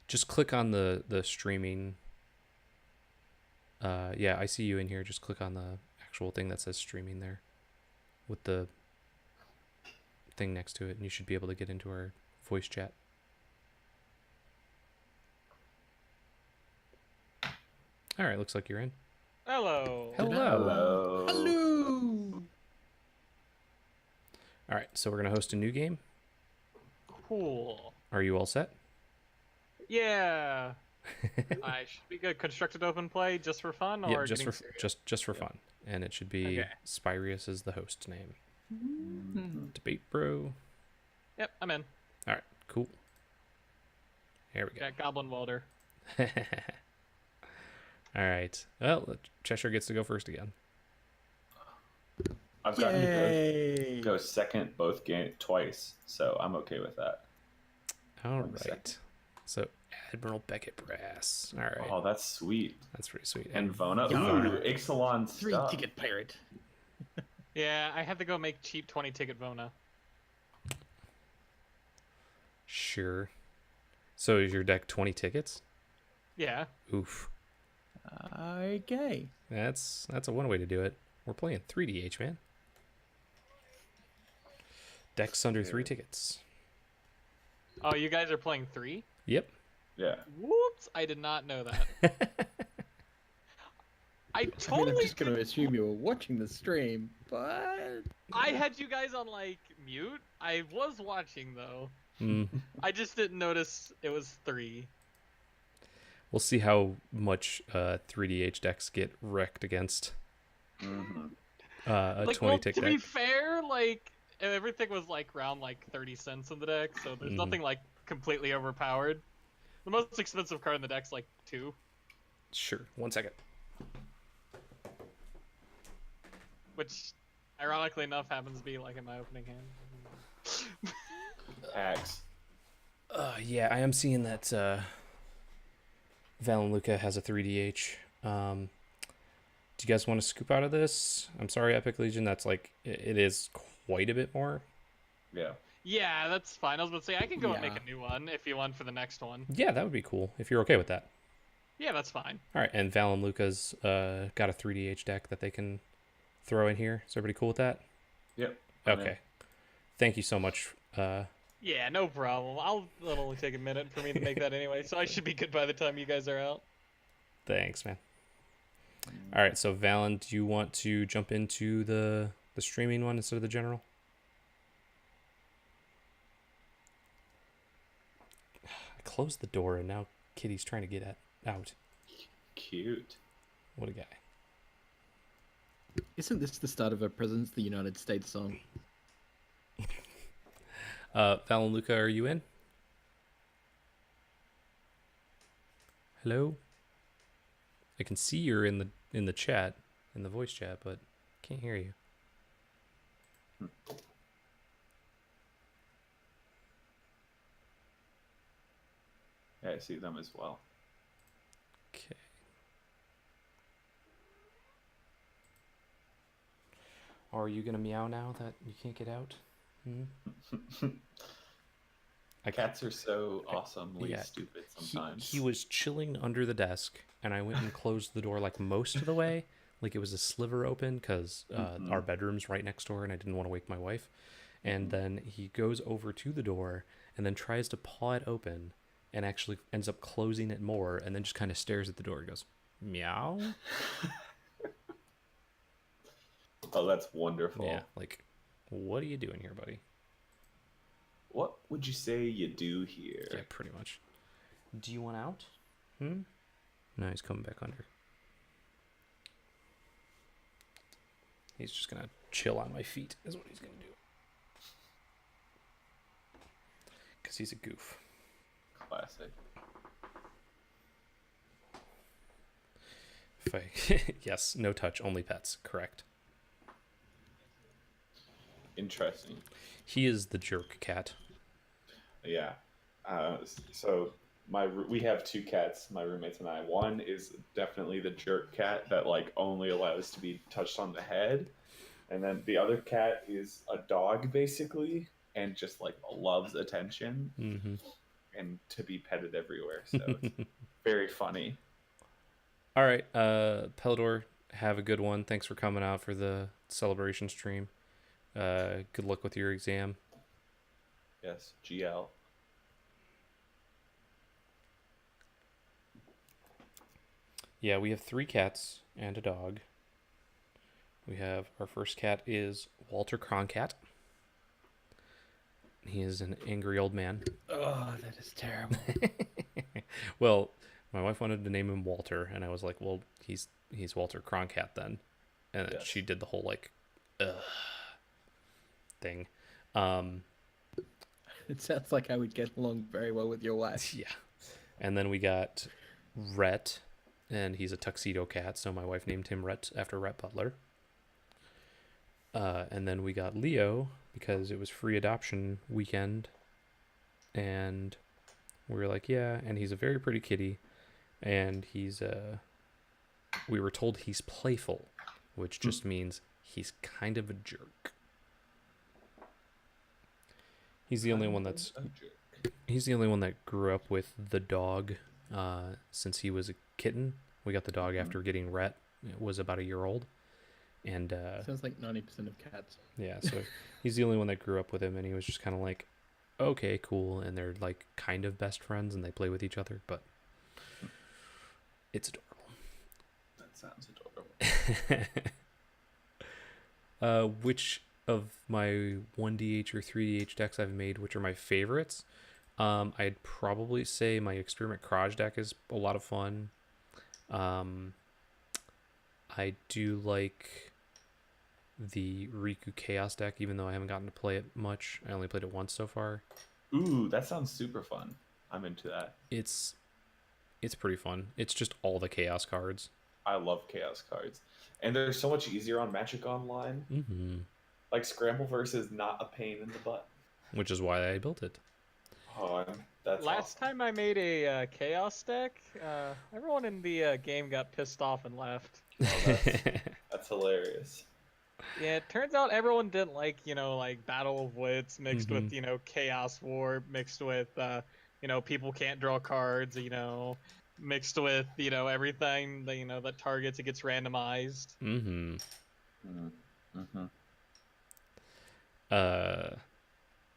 Just click on the streaming. Yeah, I see you in here. Just click on the actual thing that says streaming there, with the thing next to it, and you should be able to get into our voice chat. All right, looks like you're in. Hello. Hello. Hello. All right, so we're gonna host a new game. Cool. Are you all set? Yeah. I should be good. Constructed open play just for fun, or Yeah, just getting for serious? just for fun, and it should be Okay. Spyrius is the host name. Debate bro. Yep, I'm in. All right, cool. Here we go. Got Goblin Welder. All right. Well, Cheshire gets to go first again. I've gotten Yay. to go second both game twice, so I'm okay with that. All One second. right. So Admiral Beckett Brass. All right. Oh, that's sweet. That's pretty sweet. And Vona. Yarr. Ooh, Ixalan stuff. 3-ticket pirate. Yeah, I had to go make cheap 20-ticket Vona. Sure. So is your deck 20 tickets? Yeah. Oof. Okay. That's a one way to do it. We're playing 3DH, man. Decks under 3 tickets. Oh, you guys are playing 3? Yep. Yeah. Whoops! I did not know that. I I'm totally. just going to assume you were watching the stream, but... I had you guys on like mute. I was watching though. Mm. I just didn't notice it was 3. We'll see how much 3DH decks get wrecked against Mm-hmm. a Like, 20 well, tick to deck. be fair, like everything was like around like 30 cents in the deck, so there's nothing like completely overpowered. The most expensive card in the deck's like 2. Sure. 1 second. Which, ironically enough, happens to be like in my opening hand. Hacks. Yeah, I am seeing that Valen Luca has a 3DH. Do you guys want to scoop out of this? I'm sorry, Epic Legion. That's like, it is quite a bit more. Yeah. Yeah, that's fine. I was about to say I can go and make Yeah. a new one if you want for the next one. Yeah, that would be cool if you're okay with that. Yeah, that's fine. All right, and Valen Luca's got a 3DH deck that they can throw in here. Is everybody cool with that? Yep. Okay. Thank you so much. Yeah, no problem. It'll only take a minute for me to make that anyway, so I should be good by the time you guys are out. Thanks, man. All right, so Valen, do you want to jump into the streaming one instead of the general? I closed the door and now Kitty's trying to get out. Cute. What a guy. Isn't this the start of a Presidents of the United States song? Valen Luca, are you in? Hello? I can see you're in the chat, in the voice chat, but can't hear you. Yeah, I see them as well. Okay. Or are you gonna meow now that you can't get out? Cats are so awesomely yeah, stupid sometimes. He was chilling under the desk, and I went and closed the door like most of the way, like it was a sliver open, because our bedroom's right next door, and I didn't want to wake my wife. And then he goes over to the door, and then tries to paw it open, and actually ends up closing it more, and then just kind of stares at the door and goes, meow? Oh, that's wonderful. Yeah, like, what are you doing here, buddy? What would you say you do here? Yeah, pretty much. Do you want out? No, he's coming back under. He's just gonna chill on my feet, is what he's gonna do. Because he's a goof. Classic. if I yes, no touch, only pets. Correct. Interesting. He is the jerk cat. Yeah. So we have two cats, my roommates and I. One is definitely the jerk cat that like only allows to be touched on the head, and then the other cat is a dog basically, and just like loves attention Mm-hmm. and to be petted everywhere. So it's very funny. All right, Pelador, have a good one. Thanks for coming out for the celebration stream. Good luck with your exam. Yes, GL. Yeah, we have 3 cats and a dog. We have our first cat is Walter Croncat. He is an angry old man. Oh, that is terrible. Well, my wife wanted to name him Walter, and I was like, well, he's Walter Croncat then. And Yes. she did the whole like thing. It sounds like I would get along very well with your wife. Yeah. And then we got Rhett, and he's a tuxedo cat, so my wife named him Rhett after Rhett Butler. And then we got Leo because it was free adoption weekend, and we were like, yeah, and he's a very pretty kitty, and he's we were told he's playful, which just means he's kind of a jerk. He's the only one that's He's the only one that grew up with the dog since he was a kitten. We got the dog after getting Rhett. It was about a year old. And Sounds like 90% of cats. yeah, so he's the only one that grew up with him, and he was just kind of like, okay, cool. And they're like kind of best friends, and they play with each other, but it's adorable. That sounds adorable. Which of my 1DH or 3DH decks I've made, which are my favorites? I'd probably say my Experiment Craj deck is a lot of fun. I do like the Riku Chaos deck, even though I haven't gotten to play it much. I only played it once so far. Ooh, that sounds super fun. I'm into that. It's pretty fun. It's just all the Chaos cards. I love chaos cards. And they're so much easier on Magic Online. Mm-hmm. Like Scrambleverse is not a pain in the butt. Which is why I built it. Oh, that's Last awesome. time I made a chaos deck, everyone in the game got pissed off and left. That's hilarious. Yeah, it turns out everyone didn't like, like Battle of Wits mixed with, Chaos War, mixed with, people can't draw cards, mixed with, everything, that targets, it gets randomized. Mm-hmm. Mm-hmm.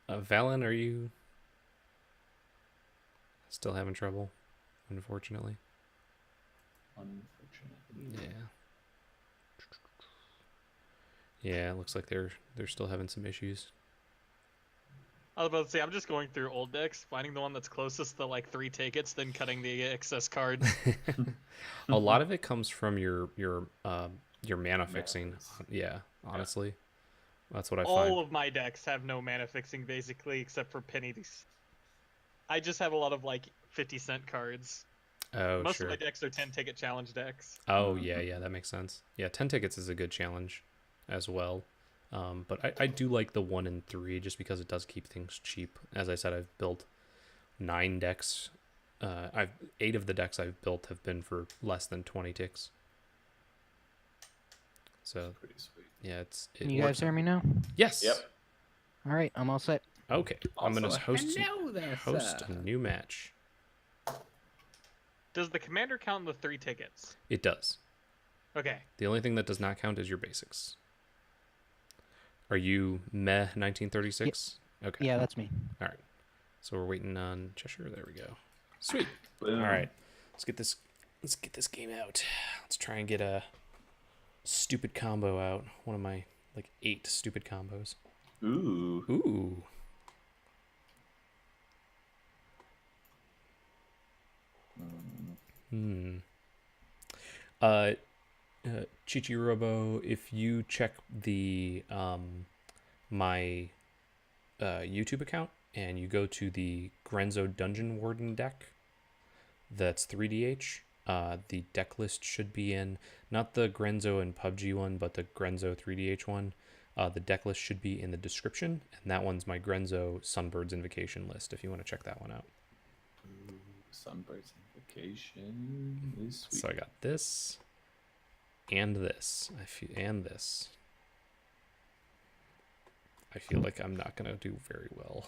Valen, are you still having trouble? Unfortunately. Unfortunately. Yeah. Yeah, it looks like they're still having some issues. I was about to say, I'm just going through old decks, finding the one that's closest to like 3 tickets, then cutting the excess cards. A lot of it comes from your mana fixing. Yeah, honestly. That's what I find. All of my decks have no mana fixing, basically, except for pennies. I just have a lot of, like, 50-cent cards. Oh, Most sure. of my decks are 10-ticket challenge decks. Oh, yeah, that makes sense. Yeah, 10 tickets is a good challenge as well. But I do like the 1 and 3 just because it does keep things cheap. As I said, I've built 9 decks. 8 of the decks I've built have been for less than 20 ticks. So, Pretty sweet. yeah, Can you guys hear me now? Yes. Yep. All right, I'm all set. Okay, I'm going to host Hello there, a sir. new match. Does the commander count the 3 tickets? It does. Okay. The only thing that does not count is your basics. Are you meh 1936? Okay. Yeah, that's me. All right. So we're waiting on Cheshire. There we go. Sweet. Boom. All right. Let's get this game out. Let's try and get a stupid combo out. One of my like 8 stupid combos. Ooh. Ooh. Chichirobo, if you check the my YouTube account and you go to the Grenzo Dungeon Warden deck, that's 3DH. The deck list should be in, not the Grenzo and PUBG one, but the Grenzo 3DH one. The deck list should be in the description, and that one's my Grenzo Sunbirds Invocation list if you want to check that one out. Ooh, Sunbirds Invocation is sweet. So I got this and this. And this. I feel like I'm not gonna do very well,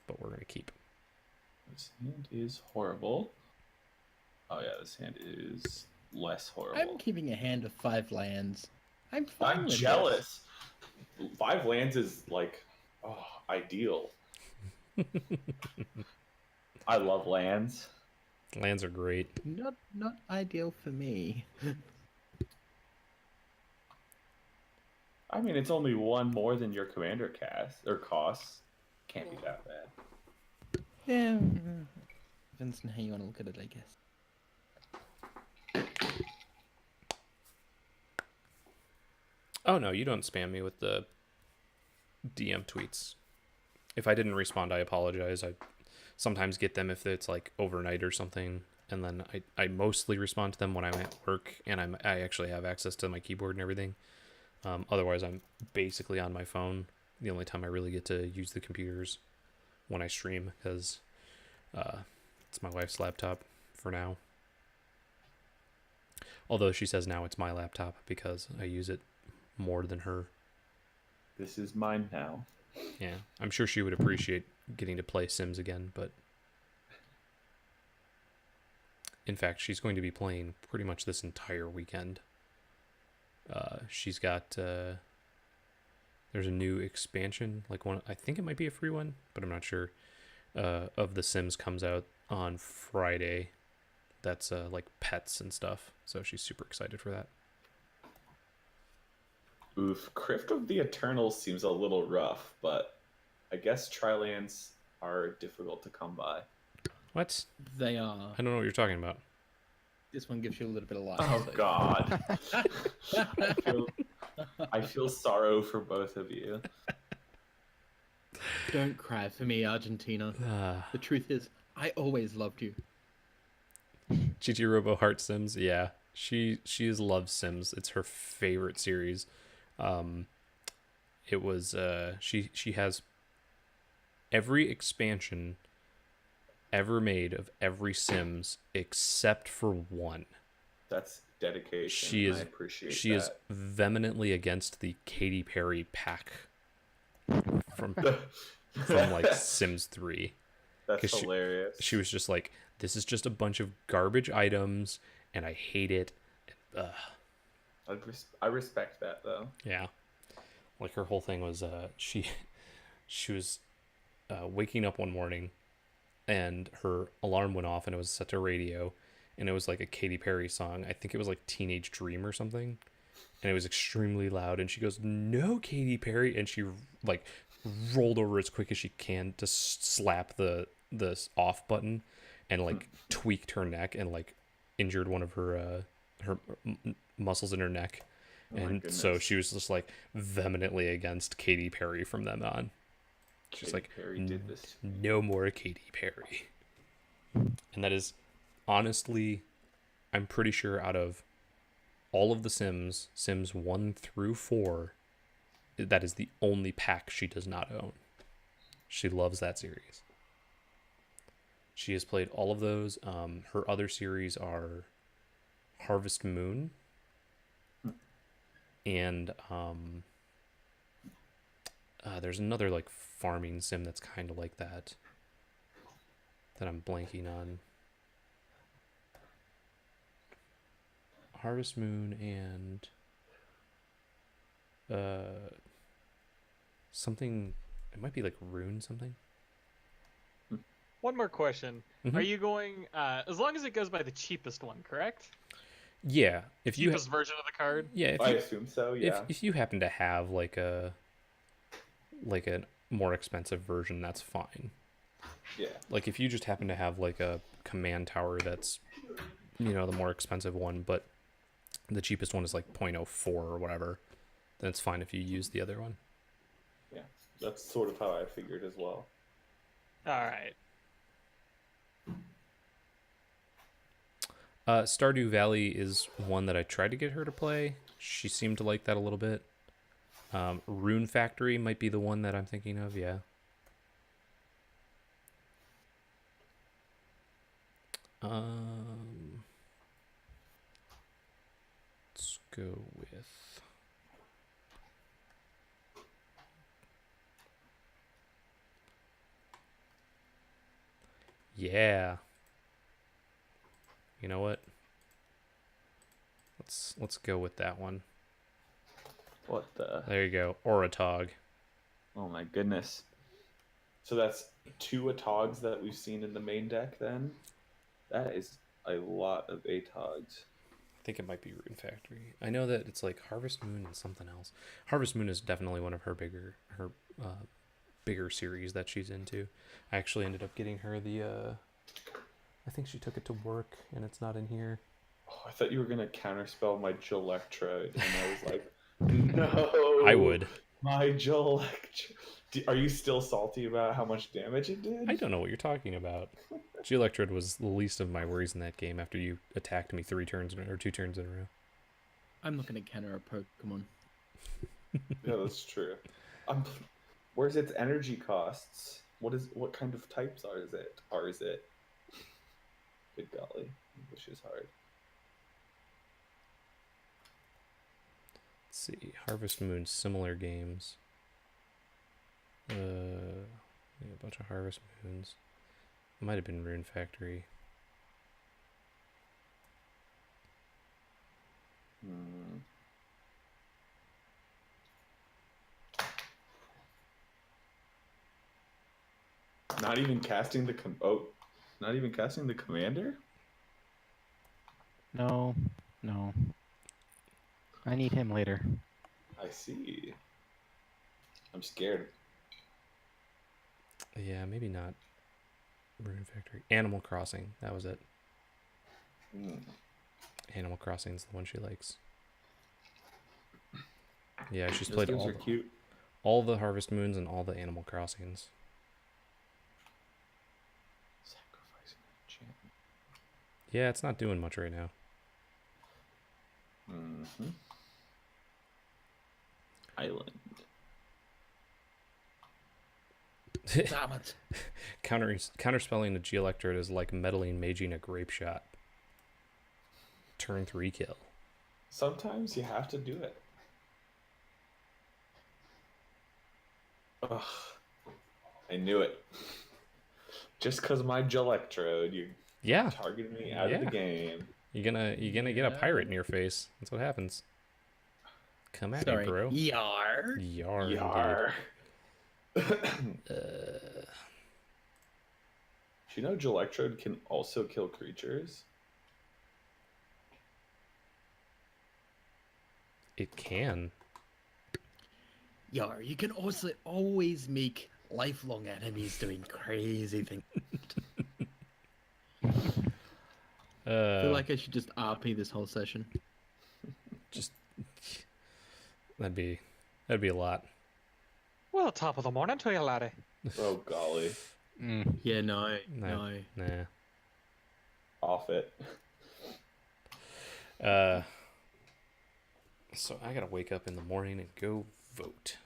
but we're gonna keep. This hand is horrible. Oh yeah, this hand is less horrible. I'm keeping a hand of 5 lands. I'm fine I'm with jealous. 5 lands is like, ideal. I love lands. Lands are great. this. Not ideal for me. I mean, it's only one more than your commander costs. Can't be that bad. Yeah. Depends on how you want to look at it, I guess. Oh no, you don't spam me with the DM tweets. If I didn't respond, I apologize. I sometimes get them if it's like overnight or something, and then I mostly respond to them when I'm at work and I actually have access to my keyboard and everything. Otherwise, I'm basically on my phone. The only time I really get to use the computers when I stream, because it's my wife's laptop for now. Although she says now it's my laptop because I use it more than her. This is mine now. Yeah, I'm sure she would appreciate getting to play Sims again, but in fact, she's going to be playing pretty much this entire weekend. She's got there's a new expansion, like one, I think it might be a free one, but I'm not sure. Of The Sims comes out on Friday. That's like pets and stuff, so she's super excited for that. Oof, Crypt of the Eternals seems a little rough, but I guess Trilands are difficult to come by. What? They are. I don't know what you're talking about. This one gives you a little bit of life. Oh so- God. I feel sorrow for both of you. Don't cry for me, Argentina. The truth is, I always loved you. GT Robo Heart Sims, yeah, she loves Sims. It's her favorite series. It was she has every expansion ever made of every Sims except for one. That's dedication. She is I appreciate she that. is vehemently against the Katy Perry pack from like Sims 3. That's 'Cause hilarious. She was just like, this is just a bunch of garbage items and I hate it. I respect that though. Yeah. Like her whole thing was she was waking up one morning and her alarm went off and it was set to radio and it was like a Katy Perry song. I think it was like Teenage Dream or something. And it was extremely loud and she goes, "No, Katy Perry," and she like rolled over as quick as she can to slap the off button and like tweaked her neck and like injured one of her muscles in her neck. Oh my And goodness. so she was just like vehemently against Katy Perry from then on. She's Katy like, Perry did this to me. no more Katy Perry. And that is honestly, I'm pretty sure out of all of the Sims 1 through 4, that is the only pack she does not own. She loves that series. She has played all of those. Her other series are Harvest Moon and there's another like farming sim that's kind of like that I'm blanking on. Harvest Moon and something, it might be like Rune something. One more question. Mhm. Are you going, as long as it goes by the cheapest one, correct? Yeah, if you Cheapest version of the card? yeah, I assume so, yeah. if you happen to have like a more expensive version, that's fine. Yeah. Like if you just happen to have like a command tower that's, you know, the more expensive one, but the cheapest one is like 0.04 or whatever, then it's fine if you use the other one. Yeah. That's sort of how I figured as well. Alright. Stardew Valley is one that I tried to get her to play. She seemed to like that a little bit. Rune Factory might be the one that I'm thinking of, yeah. Let's go with... Yeah. You know what? Let's go with that one. What the? There you go. Oratog. Oh my goodness. So that's 2 Atogs that we've seen in the main deck then? That is a lot of Atogs. I think it might be Rune Factory. I know that it's like Harvest Moon and something else. Harvest Moon is definitely one of her bigger series that she's into. I actually ended up getting her the I think she took it to work and it's not in here. Oh, I thought you were gonna counterspell my Gelectrode, and I was like, no. I would. My Gelectrode. Are you still salty about how much damage it did? I don't know what you're talking about. Gelectrode was the least of my worries in that game after you attacked me 2 turns in a row. I'm not going to counter a Pokemon. Yeah, that's true. Where's its energy costs? What kind of types are it? Good golly, English is hard. Let's see, Harvest Moon, similar games. Yeah, a bunch of Harvest Moons. It might have been Rune Factory. Not even casting the commander? No. I need him later. I see. I'm scared. Yeah, maybe not Rune Factory. Animal Crossing, that was it. Animal Crossing's the one she likes. Yeah, she's played all the Harvest Moons and all the Animal Crossings. Sacrificing enchantment. Yeah, it's not doing much right now. Island. Damn it. Counterspelling the Geolectrode is like meddling maging a grape shot. Turn 3 kill. Sometimes you have to do it. Ugh. I knew it. Just because my Gelectrode, you targeted me out of the game. You're gonna get a pirate in your face. That's what happens. Come at me, bro. Yar. Yar. Do you know Gelectrode can also kill creatures? It can. Yar, you can also always make lifelong enemies doing crazy things. I feel like I should just RP this whole session. That'd be a lot. Well, top of the morning to you, laddie. Oh golly. Yeah, no. Nah. Off it. So I gotta wake up in the morning and go vote.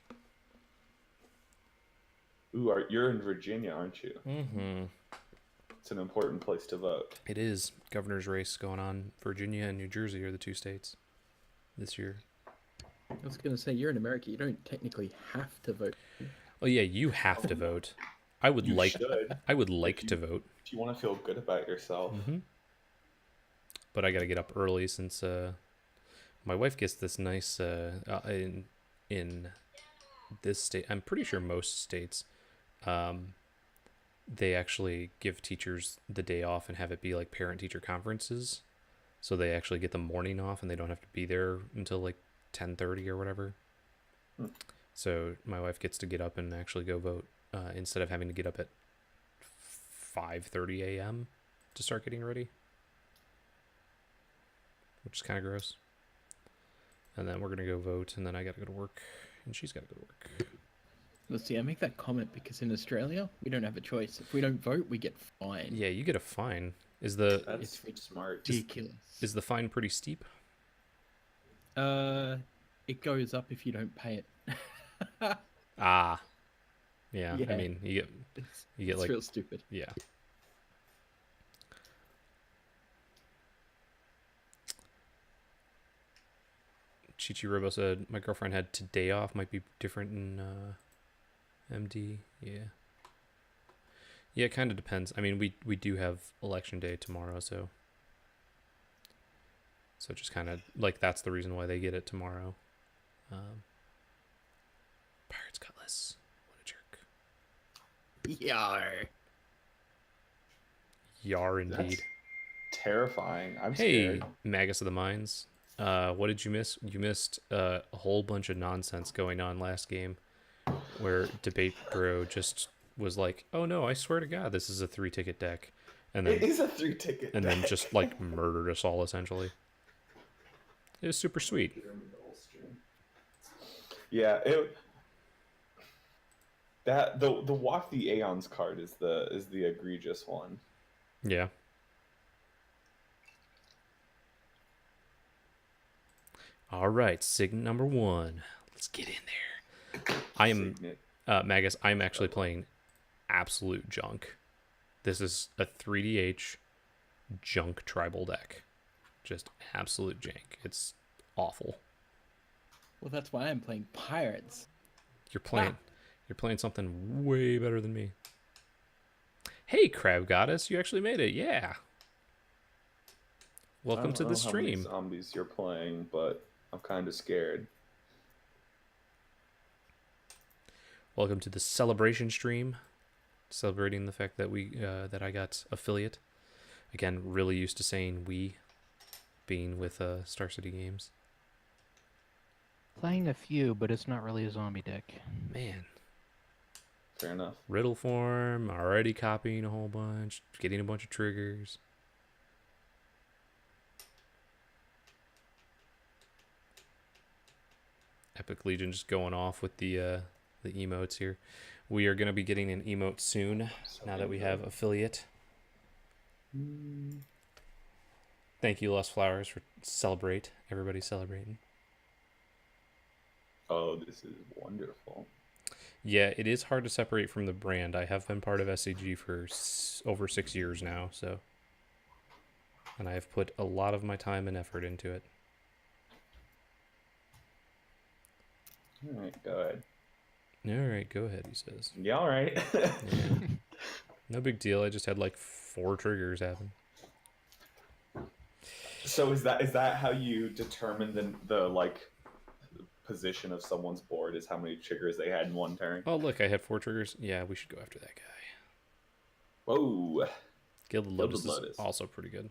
Ooh, you're in Virginia, aren't you? Mm-hmm. It's an important place to vote. It is. Governor's race going on. Virginia and New Jersey are the 2 states this year. I was going to say, you're in America. You don't technically have to vote. Oh yeah, you have to vote. I would like to vote. If you want to feel good about yourself. Mm-hmm. But I got to get up early since my wife gets this nice in this state. I'm pretty sure most states they actually give teachers the day off and have it be like parent-teacher conferences. So they actually get the morning off and they don't have to be there until like 10:30 or whatever. So my wife gets to get up and actually go vote instead of having to get up at 5:30 a.m. to start getting ready, which is kind of gross. And then we're gonna go vote, and then I gotta go to work, and she's gotta go to work. Let's see, I make that comment because in Australia, we don't have a choice. If we don't vote, we get fined. Yeah, you get a fine. Is the That's smart. Ridiculous. is the fine pretty steep? It goes up if you don't pay it. Ah, yeah. I Yeah. mean, you get It's like real stupid. yeah. Chichi Robo said my girlfriend had today off. Might be different in MD. Yeah. Yeah, it kind of depends. I mean, we do have election day tomorrow, so just kind of like that's the reason why they get it tomorrow. Pirates Cutlass. What a jerk. Yar. Yar indeed. That's terrifying. I'm Hey, scared. Magus of the Mines. What did you miss? You missed a whole bunch of nonsense going on last game where Debate Bro just was like, oh no, I swear to God, this is a 3-ticket deck. And It then, is a 3-ticket. and then just like murdered us all essentially. It was super sweet. Yeah, the Walk the Aeons card is the egregious one. Yeah. All right, Signet number 1. Let's get in there. I am Signet. Magus. I'm actually playing absolute junk. This is a 3DH junk tribal deck. Just absolute jank. It's awful. Well, that's why I'm playing pirates. You're playing something way better than me. Hey, Crab Goddess, you actually made it. Yeah. Welcome to the How many stream. zombies you're playing, but I'm kind of scared. Welcome to the celebration stream. Celebrating the fact that that I got affiliate. Again, really used to saying we, being with Star City Games. Playing a few, but it's not really a zombie deck. Man, Fair enough. riddle form, already copying a whole bunch, getting a bunch of triggers. Epic Legion just going off with the emotes here. We are going to be getting an emote soon now that we have affiliate. Thank you, Lost Flowers, for celebrate. Everybody's celebrating. Oh, this is wonderful. Yeah, it is hard to separate from the brand. I have been part of SCG for over 6 years now, so. And I have put a lot of my time and effort into it. All right, go ahead. All right, go ahead, he says. Yeah, all right. Yeah. No big deal. I just had like 4 triggers happen. So is that how you determine the like position of someone's board? Is how many triggers they had in one turn? Oh, look, I had 4 triggers. Yeah, we should go after that guy. Whoa. Gilded Lotus is also pretty good.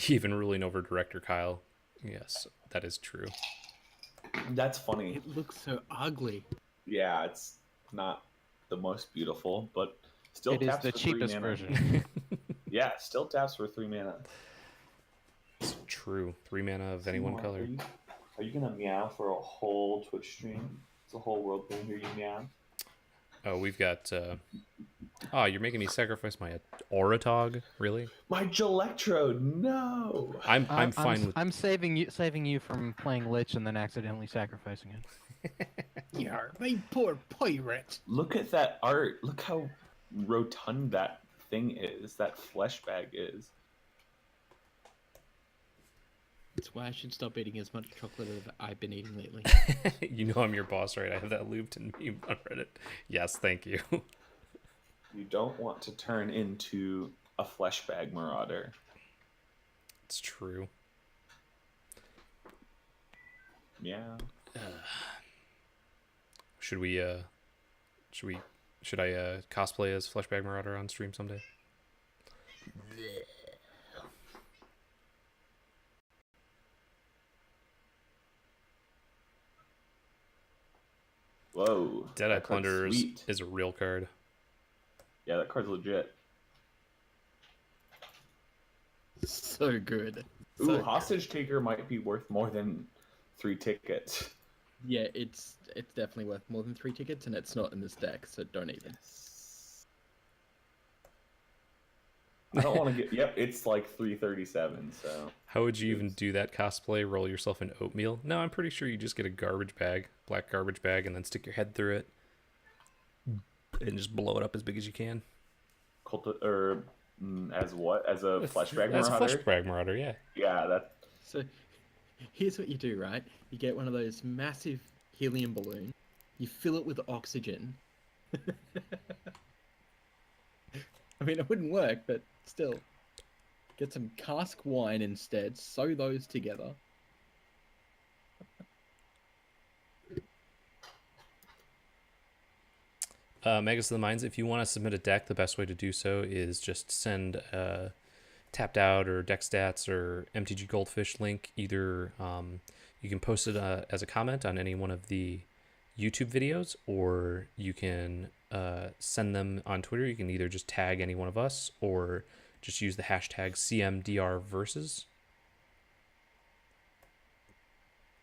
Even ruling over Director Kyle. Yes, that is true. That's funny. It looks so ugly. Yeah, it's not the most beautiful, but still It is taps the for 3 cheapest mana. version. Yeah, still taps for 3 mana. It's true. 3 mana of any one Mark, color. Are you gonna meow for a whole Twitch stream? It's a whole world gonna hear you meow. Oh, we've got... Oh, you're making me sacrifice my Oratog? Really? My Gelectrode, no! I'm fine with... I'm saving you from playing Lich and then accidentally sacrificing it. Yar, my poor pirate. Look at that art. Look how rotund that thing is. That flesh bag is. That's why I should stop eating as much chocolate as I've been eating lately. You know I'm your boss, right? I have that looped in meme on Reddit. Yes, thank you. You don't want to turn into a flesh bag marauder. It's true. Yeah. Should I cosplay as Fleshbag Marauder on stream someday? Whoa. Deadeye that card's Plunder sweet. is a real card. Yeah, that card's legit. So good. Ooh, So Hostage Taker might be worth more than 3 tickets. yeah, it's definitely worth more than 3 tickets, and it's not in this deck, so don't even. I don't want to get. Yep, it's like 337. So How would you even do that cosplay? Roll yourself in oatmeal? No, I'm pretty sure you just get a garbage bag, black garbage bag, and then stick your head through it and just blow it up as big as you can. As what? As a fleshbag marauder? As a fleshbag marauder, yeah. Yeah, that. So here's what you do, right? You get one of those massive helium balloons, you fill it with oxygen. I mean, it wouldn't work, but still. Get some cask wine instead, sew those together. Magus of the Mines, if you want to submit a deck, the best way to do so is just send tapped out or deck stats or MTG Goldfish link. Either you can post it as a comment on any one of the YouTube videos, or you can send them on Twitter. You can either just tag any one of us or just use the hashtag CMDRversus.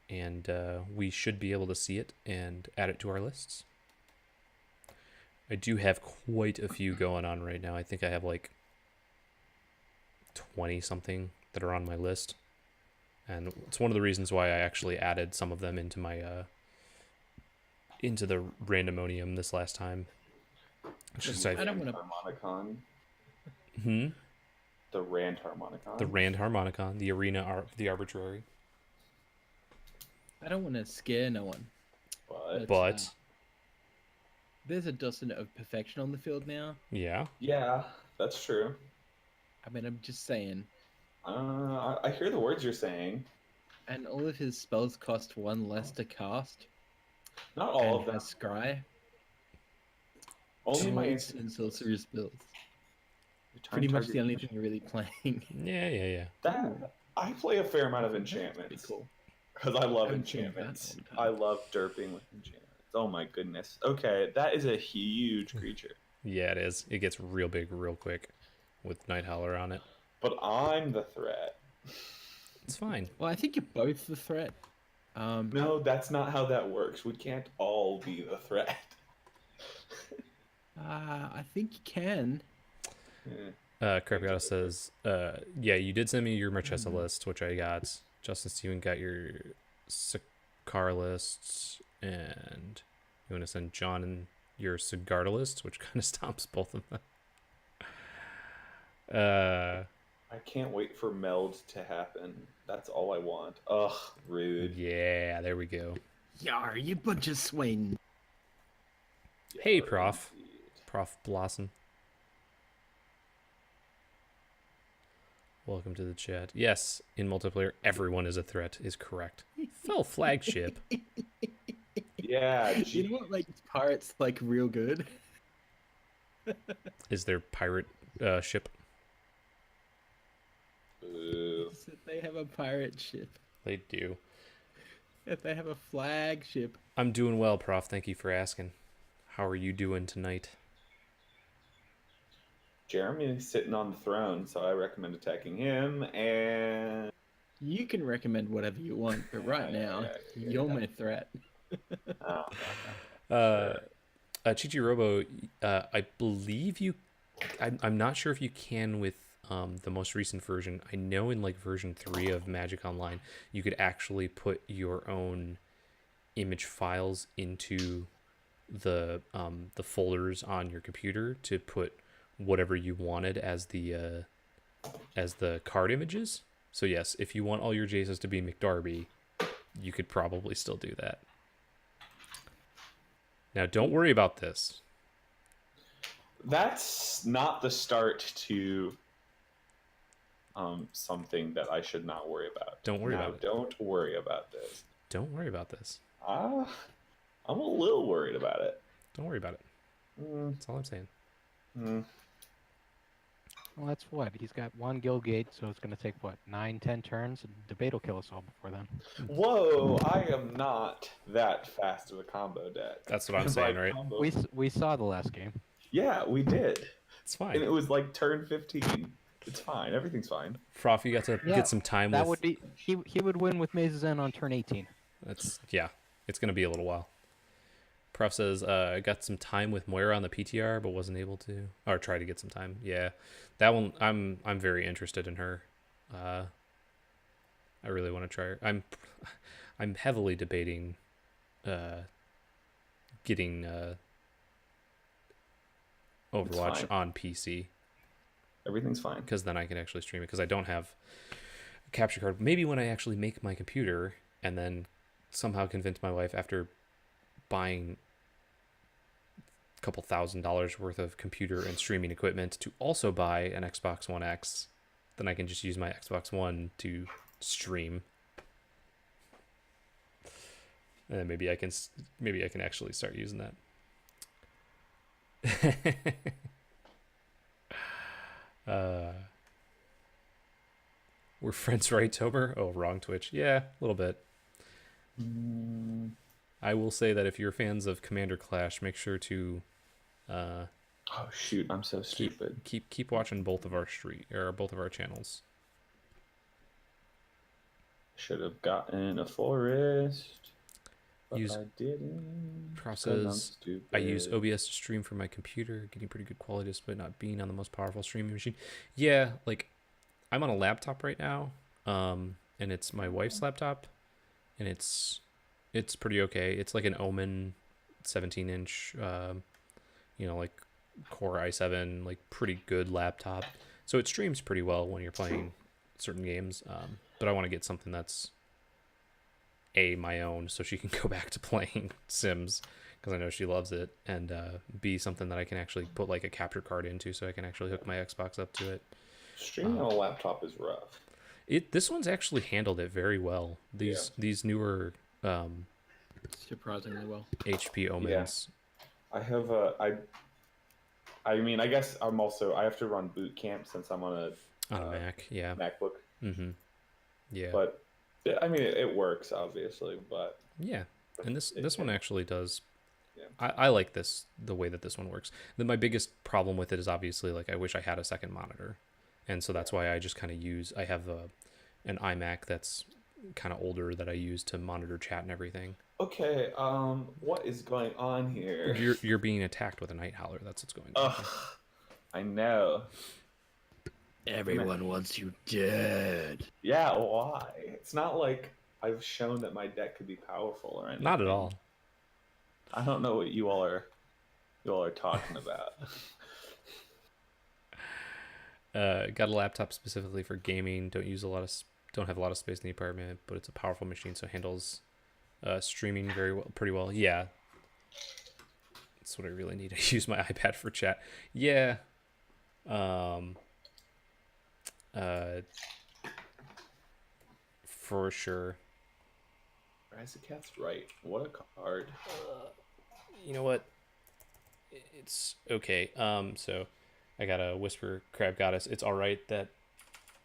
And we should be able to see it and add it to our lists. I do have quite a few going on right now. I think I have like 20 something that are on my list. And it's one of the reasons why I actually added some of them into my into the randomonium this last time. I don't want to. Harmonicon. Hmm? The Rand Harmonicon. The Rand Harmonicon, the Arena, the Arbitrary. I don't want to scare no one. But there's a dozen of perfection on the field now. yeah. Yeah, that's true. I mean, I'm just saying. I hear the words you're saying. And all of his spells cost one less to cast. Not all and of them. has Scry. Only my Swords and instances. sorcery spells. Return Pretty much target the only thing you're really playing. Yeah. That I play a fair amount of enchantments. Pretty cool. Because I love haven't seen that enchantments. all the time. I love derping with enchantments. Oh my goodness. Okay, that is a huge creature. Yeah, it is. It gets real big real quick with Night Howler on it. But I'm the threat. It's fine. Well, I think you're both the threat. No, that's not how that works. We can't all be the threat. I think you can. Crappyata says, yeah, you did send me your Marchesa list, which I got. Justin Steven got your Sakar lists, and you want to send John and your Sigarda list, which kind of stops both of them. I can't wait for meld to happen. That's all I want. Ugh, rude. Yeah, there we go. Yar, you bunch of swing. Hey, Prof. Prof Blossom. Welcome to the chat. Yes, in multiplayer, everyone is a threat, is correct. Fell flagship. Yeah, You know what makes pirates like real good? Is their pirate ship? Is that they have a pirate ship. They do. If they have a flagship. I'm doing well, Prof. Thank you for asking. How are you doing tonight? Jeremy's sitting on the throne, so I recommend attacking him. And You can recommend whatever you want, but right now, you're my threat. Chichi Robo, I believe you. I'm not sure if you can with the most recent version. I know in like version 3 of Magic Online, you could actually put your own image files into the folders on your computer to put whatever you wanted as the card images. So yes, if you want all your Jaces to be McDarby, you could probably still do that. Now, don't worry about this. that's not the start to something that I should not worry about. Don't worry about it. Don't worry about this. Don't worry about this. I'm a little worried about it. Don't worry about it. That's all I'm saying. Well, that's what. He's got one guild gate, so it's going to take, what, 9-10 turns? Debate will kill us all before then. Whoa, I am not that fast of a combo deck. That's what I'm saying, right? We saw the last game. Yeah, we did. It's fine. And it was like turn 15. It's fine. Everything's fine. Prof, you got to Yeah, get some time That with... would be he would win with Maze's End on turn 18. That's, yeah, it's going to be a little while. Prof says, I got some time with Moira on the PTR, but wasn't able to, or try to get some time. Yeah, that one, I'm very interested in her. I really want to try her. I'm heavily debating getting Overwatch on PC. Everything's fine. Because then I can actually stream it, because I don't have a capture card. Maybe when I actually make my computer and then somehow convince my wife after buying a couple $1,000s worth of computer and streaming equipment to also buy an Xbox One X, then I can just use my Xbox One to stream. And then maybe I can actually start using that. We're friends, right, Tober? Oh, wrong Twitch. Yeah, a little bit. I will say that if you're fans of Commander Clash, make sure to oh shoot, I'm so stupid. Keep watching both of our channels. Should have gotten a forest, but I didn't. Process. I use OBS to stream from my computer, getting pretty good quality despite not being on the most powerful streaming machine. Yeah, like I'm on a laptop right now, and it's my wife's laptop, and it's pretty okay. It's like an Omen 17-inch, like Core i7, like pretty good laptop. So it streams pretty well when you're playing certain games. But I want to get something that's my own, so she can go back to playing Sims, because I know she loves it, and B, something that I can actually put like a capture card into, so I can actually hook my Xbox up to it. Streaming on a laptop is rough. This one's actually handled it very well. These newer surprisingly well HP Omens. Yeah. I have I mean, I guess I have to run boot camp since I'm on a Mac, yeah, MacBook. Mm-hmm. Yeah, but I mean, it works obviously, but yeah, and this one actually does. Yeah. I like the way that this one works. Then my biggest problem with it is obviously like I wish I had a second monitor, and so that's why I just kind of I have an iMac that's kind of older that I use to monitor chat and everything. Okay, what is going on here? You're being attacked with a night howler. That's what's going on. I know. Everyone wants you dead. Yeah, why? It's not like I've shown that my deck could be powerful or anything. Not at all. I don't know what you all are talking about. Got a laptop specifically for gaming. Don't have a lot of space in the apartment, but it's a powerful machine, so it handles streaming pretty well. Yeah, that's what I really need. I use my iPad for chat. Yeah. For sure. Rise the Cat's right. What a card. You know what? It's okay. So I got a Whisper Crab Goddess. It's all right that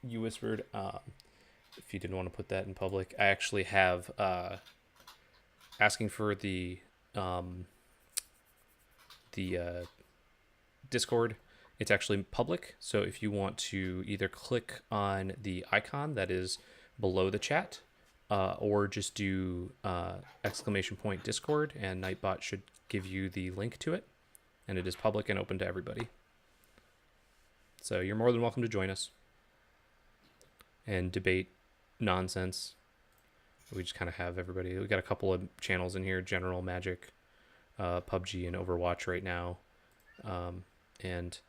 you whispered. If you didn't want to put that in public, I actually have asking for the Discord. It's actually public, so if you want to either click on the icon that is below the chat, or just do !Discord, and Nightbot should give you the link to it, and it is public and open to everybody. So you're more than welcome to join us and debate nonsense. We just kind of have everybody. We got a couple of channels in here: General Magic, PUBG, and Overwatch right now, and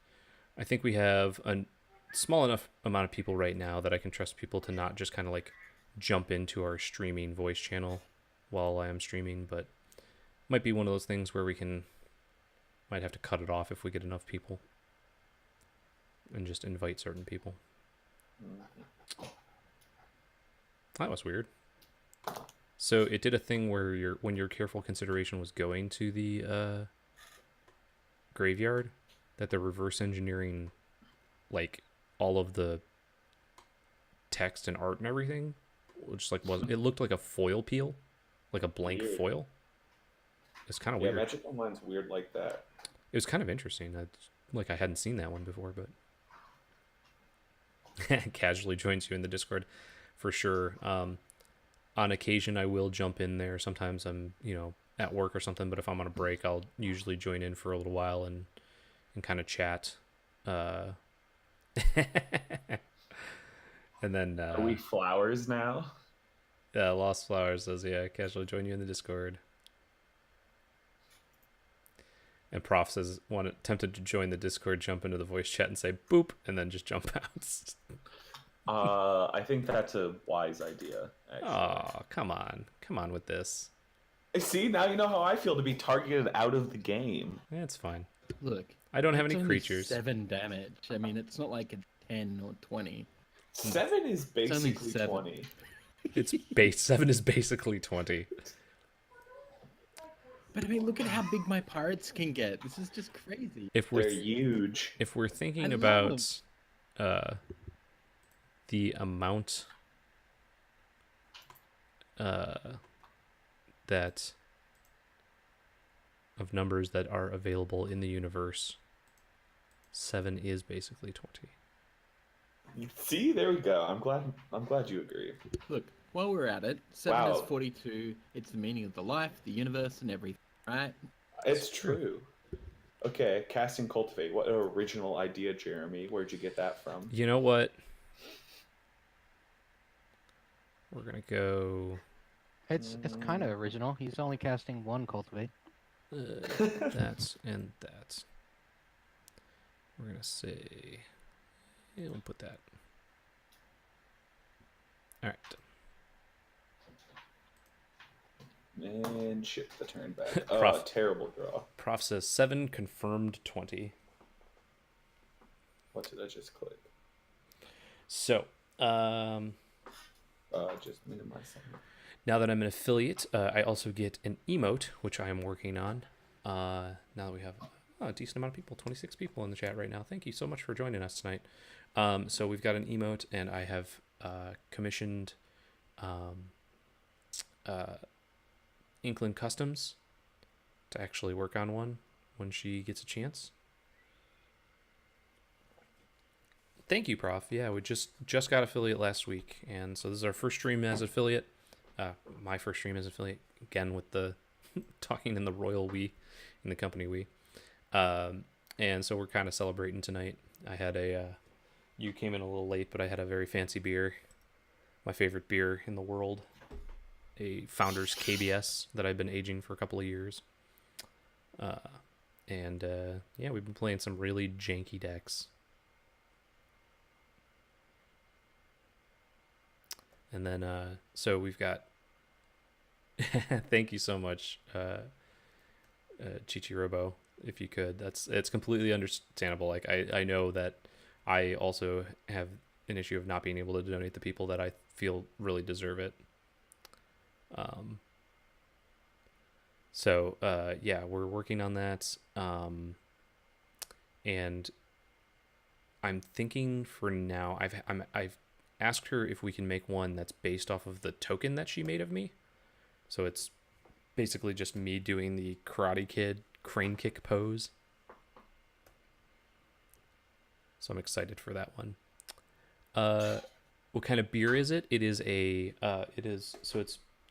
I think we have a small enough amount of people right now that I can trust people to not just kind of like jump into our streaming voice channel while I am streaming, but might be one of those things where might have to cut it off if we get enough people and just invite certain people. That was weird. So it did a thing where when your careful consideration was going to the graveyard, that the reverse engineering like all of the text and art and everything, which like it looked like a foil peel, like a blank foil. It's kind of weird. Magic Online's weird like that. It was kind of interesting. Like I hadn't seen that one before, but casually joins you in the Discord for sure. On occasion, I will jump in there. Sometimes I'm, at work or something, but if I'm on a break, I'll usually join in for a little while and kind of chat. And then Are we flowers now? Lost Flowers says, yeah, casually join you in the Discord. And Prof says, tempted to join the Discord, jump into the voice chat and say boop, and then just jump out. I think that's a wise idea, actually. Oh, come on with this. See, now you know how I feel to be targeted out of the game. Yeah, it's fine. Look, I don't have it's any only creatures. 7 damage. I mean, it's not like a 10 or 20. 7 is basically only 7. 20. It's 7 is basically 20. But I mean, look at how big my pirates can get. This is just crazy. They're huge. If we're thinking I about the amount that of numbers that are available in the universe, 7 is basically 20. See, there we go. I'm glad you agree. Look, while we're at it, 7 Wow. is 42. It's the meaning of the life, the universe, and everything, right? It's true. Okay, cast and cultivate. What an original idea, Jeremy. Where'd you get that from? You know what? We're gonna go It's kind of original. He's only casting 1 cultivate. that and that. We're gonna say, yeah, we'll put that. All right. And ship the turn back. Oh, Prof. terrible draw. Prof says 7 confirmed 20. What did I just click? So, Just minimize something. now that I'm an affiliate, I also get an emote, which I am working on. Now that we have a decent amount of people, 26 people in the chat right now. Thank you so much for joining us tonight. So we've got an emote, and I have commissioned Inkling Customs to actually work on one when she gets a chance. Thank you, Prof. Yeah, we just got affiliate last week, and so this is our first stream as affiliate. My first stream as affiliate, again with the talking in the royal we, in the company we. And so we're kind of celebrating tonight. I had you came in a little late, but I had a very fancy beer, my favorite beer in the world, a Founders KBS that I've been aging for a couple of years. Yeah, we've been playing some really janky decks. And then, so we've got, thank you so much, Chichirobo, if you could. It's completely understandable. Like, I know that I also have an issue of not being able to donate to people that I feel really deserve it. So, yeah, we're working on that. And I'm thinking for now, I've asked her if we can make one that's based off of the token that she made of me. So it's basically just me doing the Karate Kid crane kick pose. So I'm excited for that one. What kind of beer is it? It's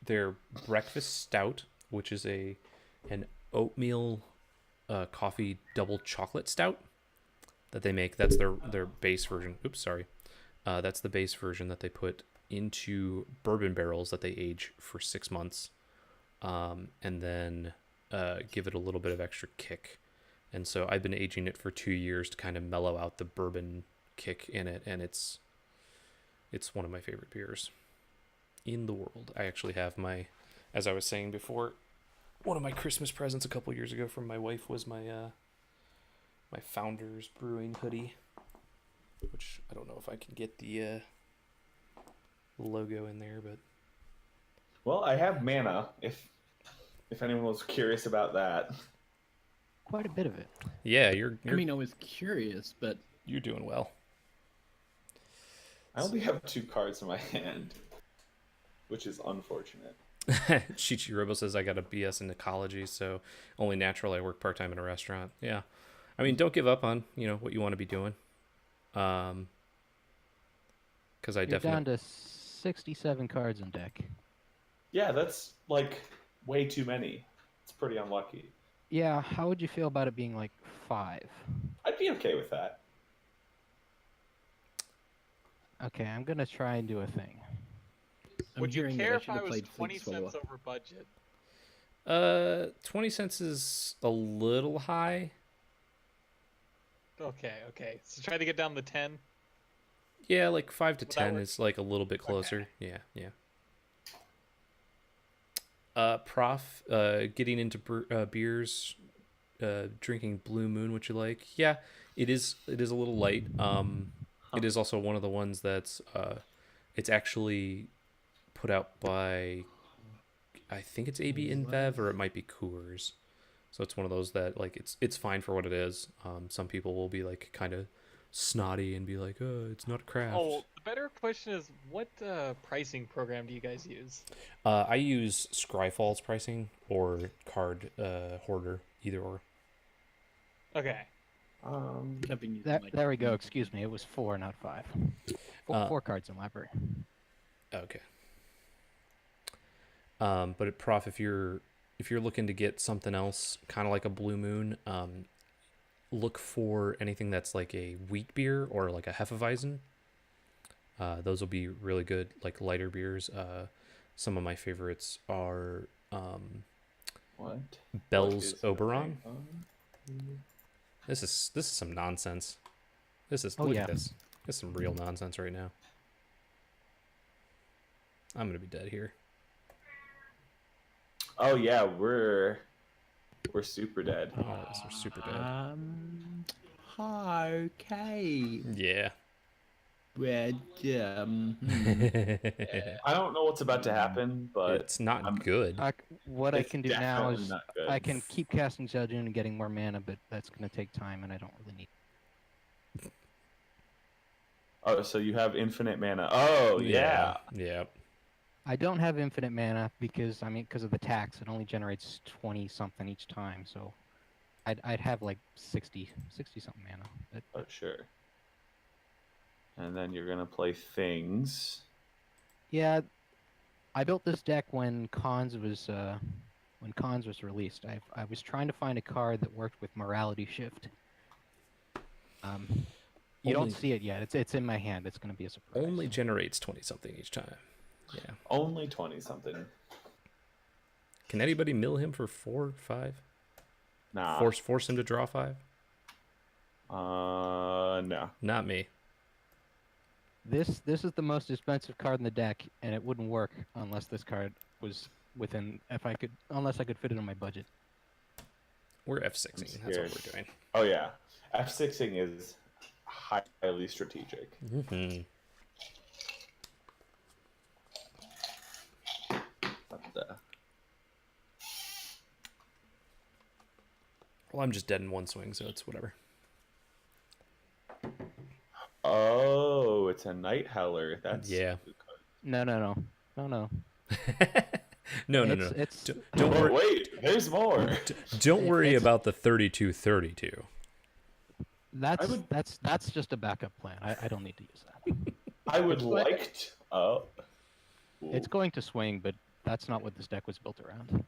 their breakfast stout, which is an oatmeal coffee double chocolate stout that they make. That's their base version. Oops, sorry. That's the base version that they put into bourbon barrels that they age for 6 months, and then give it a little bit of extra kick. And so I've been aging it for 2 years to kind of mellow out the bourbon kick in it, and it's one of my favorite beers in the world. I actually have as I was saying before, one of my Christmas presents a couple years ago from my wife was my Founders Brewing hoodie, which I don't know if I can get the logo in there, but Well, I have mana. If anyone was curious about that. Quite a bit of it. yeah, you're I mean, I was curious, but you're doing well. I only have 2 cards in my hand, which is unfortunate. Chichirobo says I got a BS in ecology, so only natural I work part-time in a restaurant. Yeah. I mean, don't give up on, what you want to be doing. Because I You're definitely down to 67 cards in deck. Yeah, that's like way too many. It's pretty unlucky. Yeah, how would you feel about it being like 5? I'd be okay with that. Okay, I'm gonna try and do a thing. I'm Would you hearing that care I if should I have was played 20 Fleet Swallower. cents over budget? 20 cents is a little high. Okay. So try to get down to 10. Yeah, like 5 to Would that 10 work? is like a little bit closer. Yeah. Prof, getting into beers, drinking Blue Moon, what you like? Yeah, it is a little light. It is also one of the ones that's it's actually put out by, I think it's AB InBev, or it might be Coors. So it's one of those that like it's fine for what it is. Some people will be like kind of snotty and be like, "Oh, it's not a craft." Oh, the better question is, what pricing program do you guys use? I use Scryfall's pricing or Card Hoarder, either or. Okay. I've been using like There we go. Excuse me. It was 4, not 5. Four cards in library. Okay. But Prof, if you're looking to get something else, kind of like a Blue Moon, look for anything that's like a wheat beer or like a Hefeweizen. Those will be really good, like lighter beers. Some of my favorites are What? Bell's What is Oberon. happening? This is some nonsense. Oh, Look yeah. at this. This is some real nonsense right now. I'm gonna be dead here. Oh yeah, we're super dead. Oh, we're super dead. Okay. Yeah. Red. I don't know what's about to happen, but It's not I'm- good. What I it's can do now definitely is not good. I can keep casting Judgment and getting more mana, but that's gonna take time, and I don't really need. Oh, so you have infinite mana. Oh yeah. Yeah. I don't have infinite mana because because of the tax, it only generates 20 something each time. So I'd have like 60 something mana. Oh sure. And then you're gonna play things. Yeah, I built this deck when Cons was released. I was trying to find a card that worked with Morality Shift. You don't see it yet. It's in my hand. It's gonna be a surprise. Only generates 20 something each time. Yeah. Only 20 something. Can anybody mill him for 4, 5? Nah. Force him to draw 5? No. Not me. This is the most expensive card in the deck, and it wouldn't work unless this card was within unless I could fit it on my budget. We're F6ing. That's what we're doing. Oh yeah. F6ing is highly strategic. Mm-hmm. But, Well, I'm just dead in one swing, so it's whatever. oh, it's a Night Howler. That's Yeah. No. No. It's Don't Oh, worry. wait, there's more. Don't worry it's- about the 32-32. that's just a backup plan. I don't need to use that. I would like to. Oh. It's going to swing, but that's not what this deck was built around.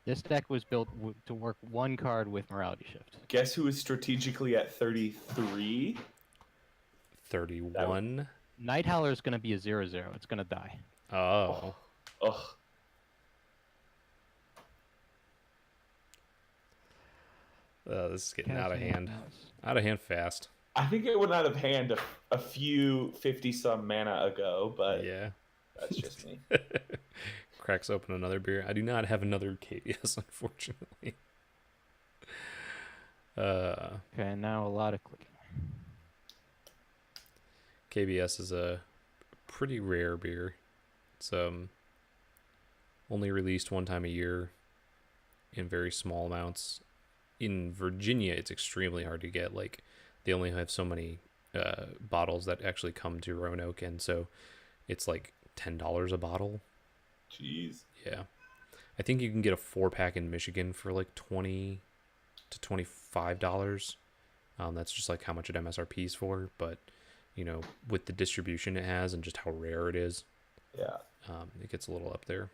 This deck was built to work one card with Morality Shift. Guess who is strategically at 33? 31. Night Howler is going to be a 0/0. It's going to die. Oh. Ugh. This is getting out of Casting hand. Mouse. Out of hand fast. I think it went out of hand a few 50-some mana ago, but Yeah. that's just me. Cracks open another beer. I do not have another KBS, unfortunately. Okay, now a lot of clicking. KBS is a pretty rare beer. It's only released one time a year in very small amounts. In Virginia, it's extremely hard to get. Like, they only have so many bottles that actually come to Roanoke, and so it's like $10 a bottle. Jeez. Yeah. I think you can get a 4-pack in Michigan for like $20 to $25. That's just like how much it MSRP's for, but you know, with the distribution it has and just how rare it is, Yeah. it gets a little up there.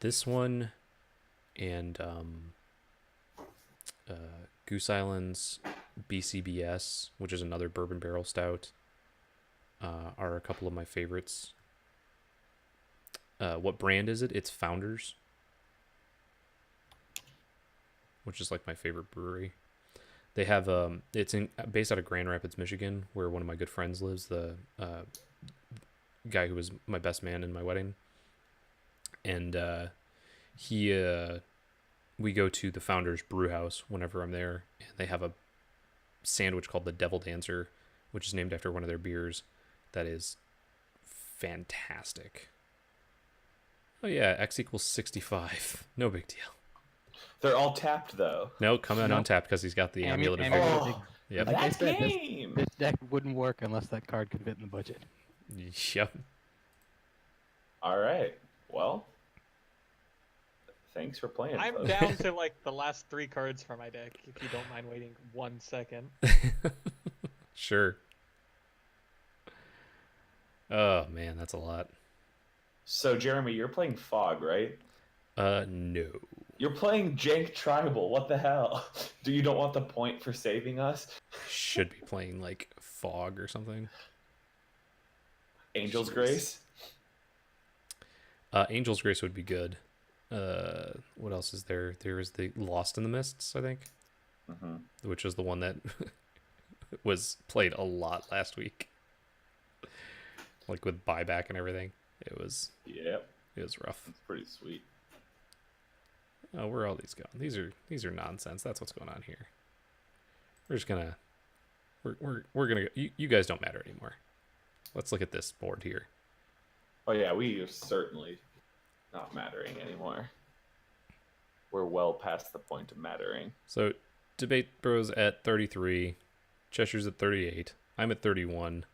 This one and Goose Island's BCBS, which is another bourbon barrel stout, are a couple of my favorites. What brand is it? It's Founders, which is like my favorite brewery. They have it's based out of Grand Rapids, Michigan, where one of my good friends lives. The guy who was my best man in my wedding, and we go to the Founders Brew House whenever I'm there, and they have a sandwich called the Devil Dancer, which is named after one of their beers. That is fantastic. Oh yeah, X equals 65. No big deal. They're all tapped though. No, come in Nope. untapped because he's got the amulet of Amulet victory. of Oh, Yep. Like I that said, game. this deck wouldn't work unless that card could fit in the budget. Yep. All right. Well, thanks for playing. I'm folks. down to like the last 3 cards for my deck. If you don't mind waiting 1 second. Sure. Oh man, that's a lot. So, Jeremy, you're playing Fog, right? No. You're playing Jank Tribal. What the hell? You don't want the point for saving us? Should be playing like Fog or something. Angel's Jeez. Grace? Angel's Grace would be good. What else is there? There is the Lost in the Mists, I think, which is the one that was played a lot last week, like with buyback and everything. It was rough. It's pretty sweet. Oh, where are all these going? These are nonsense. That's what's going on here. We're just gonna we're gonna you guys don't matter anymore. Let's look at this board here. Oh yeah, we are certainly not mattering anymore. We're well past the point of mattering. So, Debate Bros at 33, Cheshire's at 38. I'm at 31.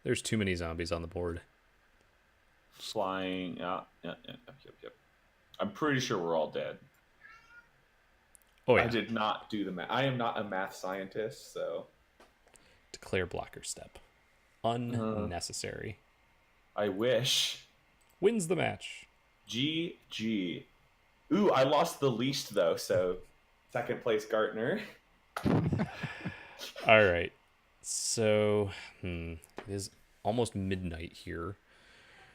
There's too many zombies on the board. Flying. Yep. I'm pretty sure we're all dead. Oh yeah. I did not do the math. I am not a math scientist, so. Declare blocker step. Unnecessary. I wish. Wins the match. GG. Ooh, I lost the least though, so second place Gartner. All right. So, it is almost midnight here.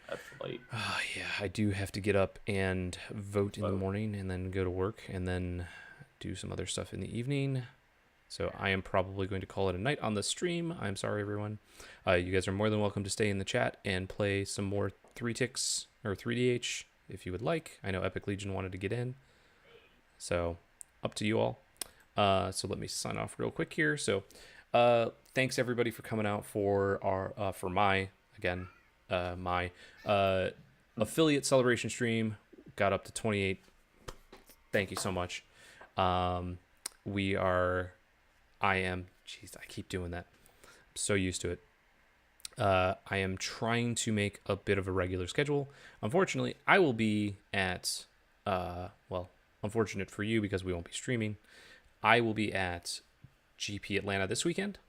That's late. Oh, yeah, I do have to get up and vote in the morning and then go to work and then do some other stuff in the evening. So I am probably going to call it a night on the stream. I'm sorry, everyone. You guys are more than welcome to stay in the chat and play some more 3 ticks or 3DH if you would like. I know Epic Legion wanted to get in. So up to you all. So let me sign off real quick here. So thanks everybody for coming out for our my affiliate celebration stream. Got up to 28. Thank you so much. I keep doing that. I'm so used to it. I am trying to make a bit of a regular schedule. Unfortunately, I will be at, unfortunate for you because we won't be streaming. I will be at GP Atlanta this weekend.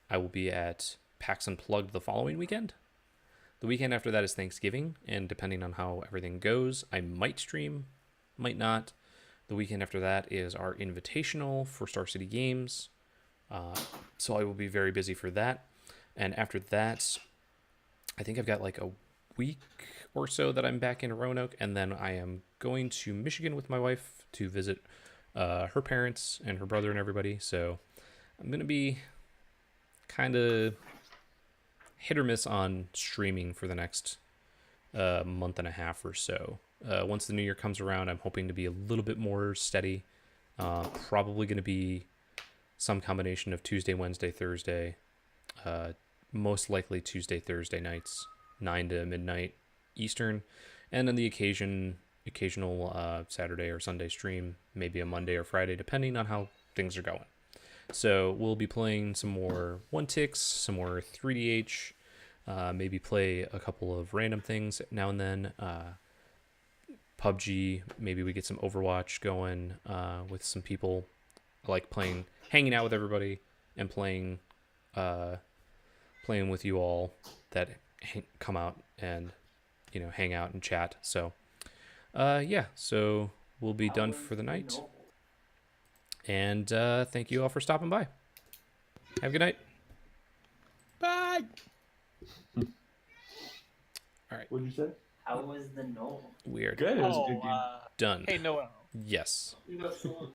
I will be at PAX Unplugged the following weekend. The weekend after that is Thanksgiving, and depending on how everything goes, I might stream, might not. The weekend after that is our invitational for Star City Games, so I will be very busy for that. And after that, I think I've got like a week or so that I'm back in Roanoke, and then I am going to Michigan with my wife to visit her parents and her brother and everybody. So I'm going to be kind of hit or miss on streaming for the next month and a half or so. Once the new year comes around, I'm hoping to be a little bit more steady. Probably going to be some combination of Tuesday, Wednesday, Thursday. Most likely Tuesday, Thursday nights, 9 to midnight Eastern. And then the occasional Saturday or Sunday stream, maybe a Monday or Friday, depending on how things are going. So we'll be playing some more 1-ticks, some more 3DH, maybe play a couple of random things now and then. PUBG, maybe we get some Overwatch going with some people. I like hanging out with everybody and playing with you all that come out and hang out and chat. So Yeah, so we'll be How done was for the night. Noel? And thank you all for stopping by. Have a good night. Bye. What'd you say? How was the Noel? Weird. Good. It was a Oh, good game. Done. hey Noel. Yes. You got someone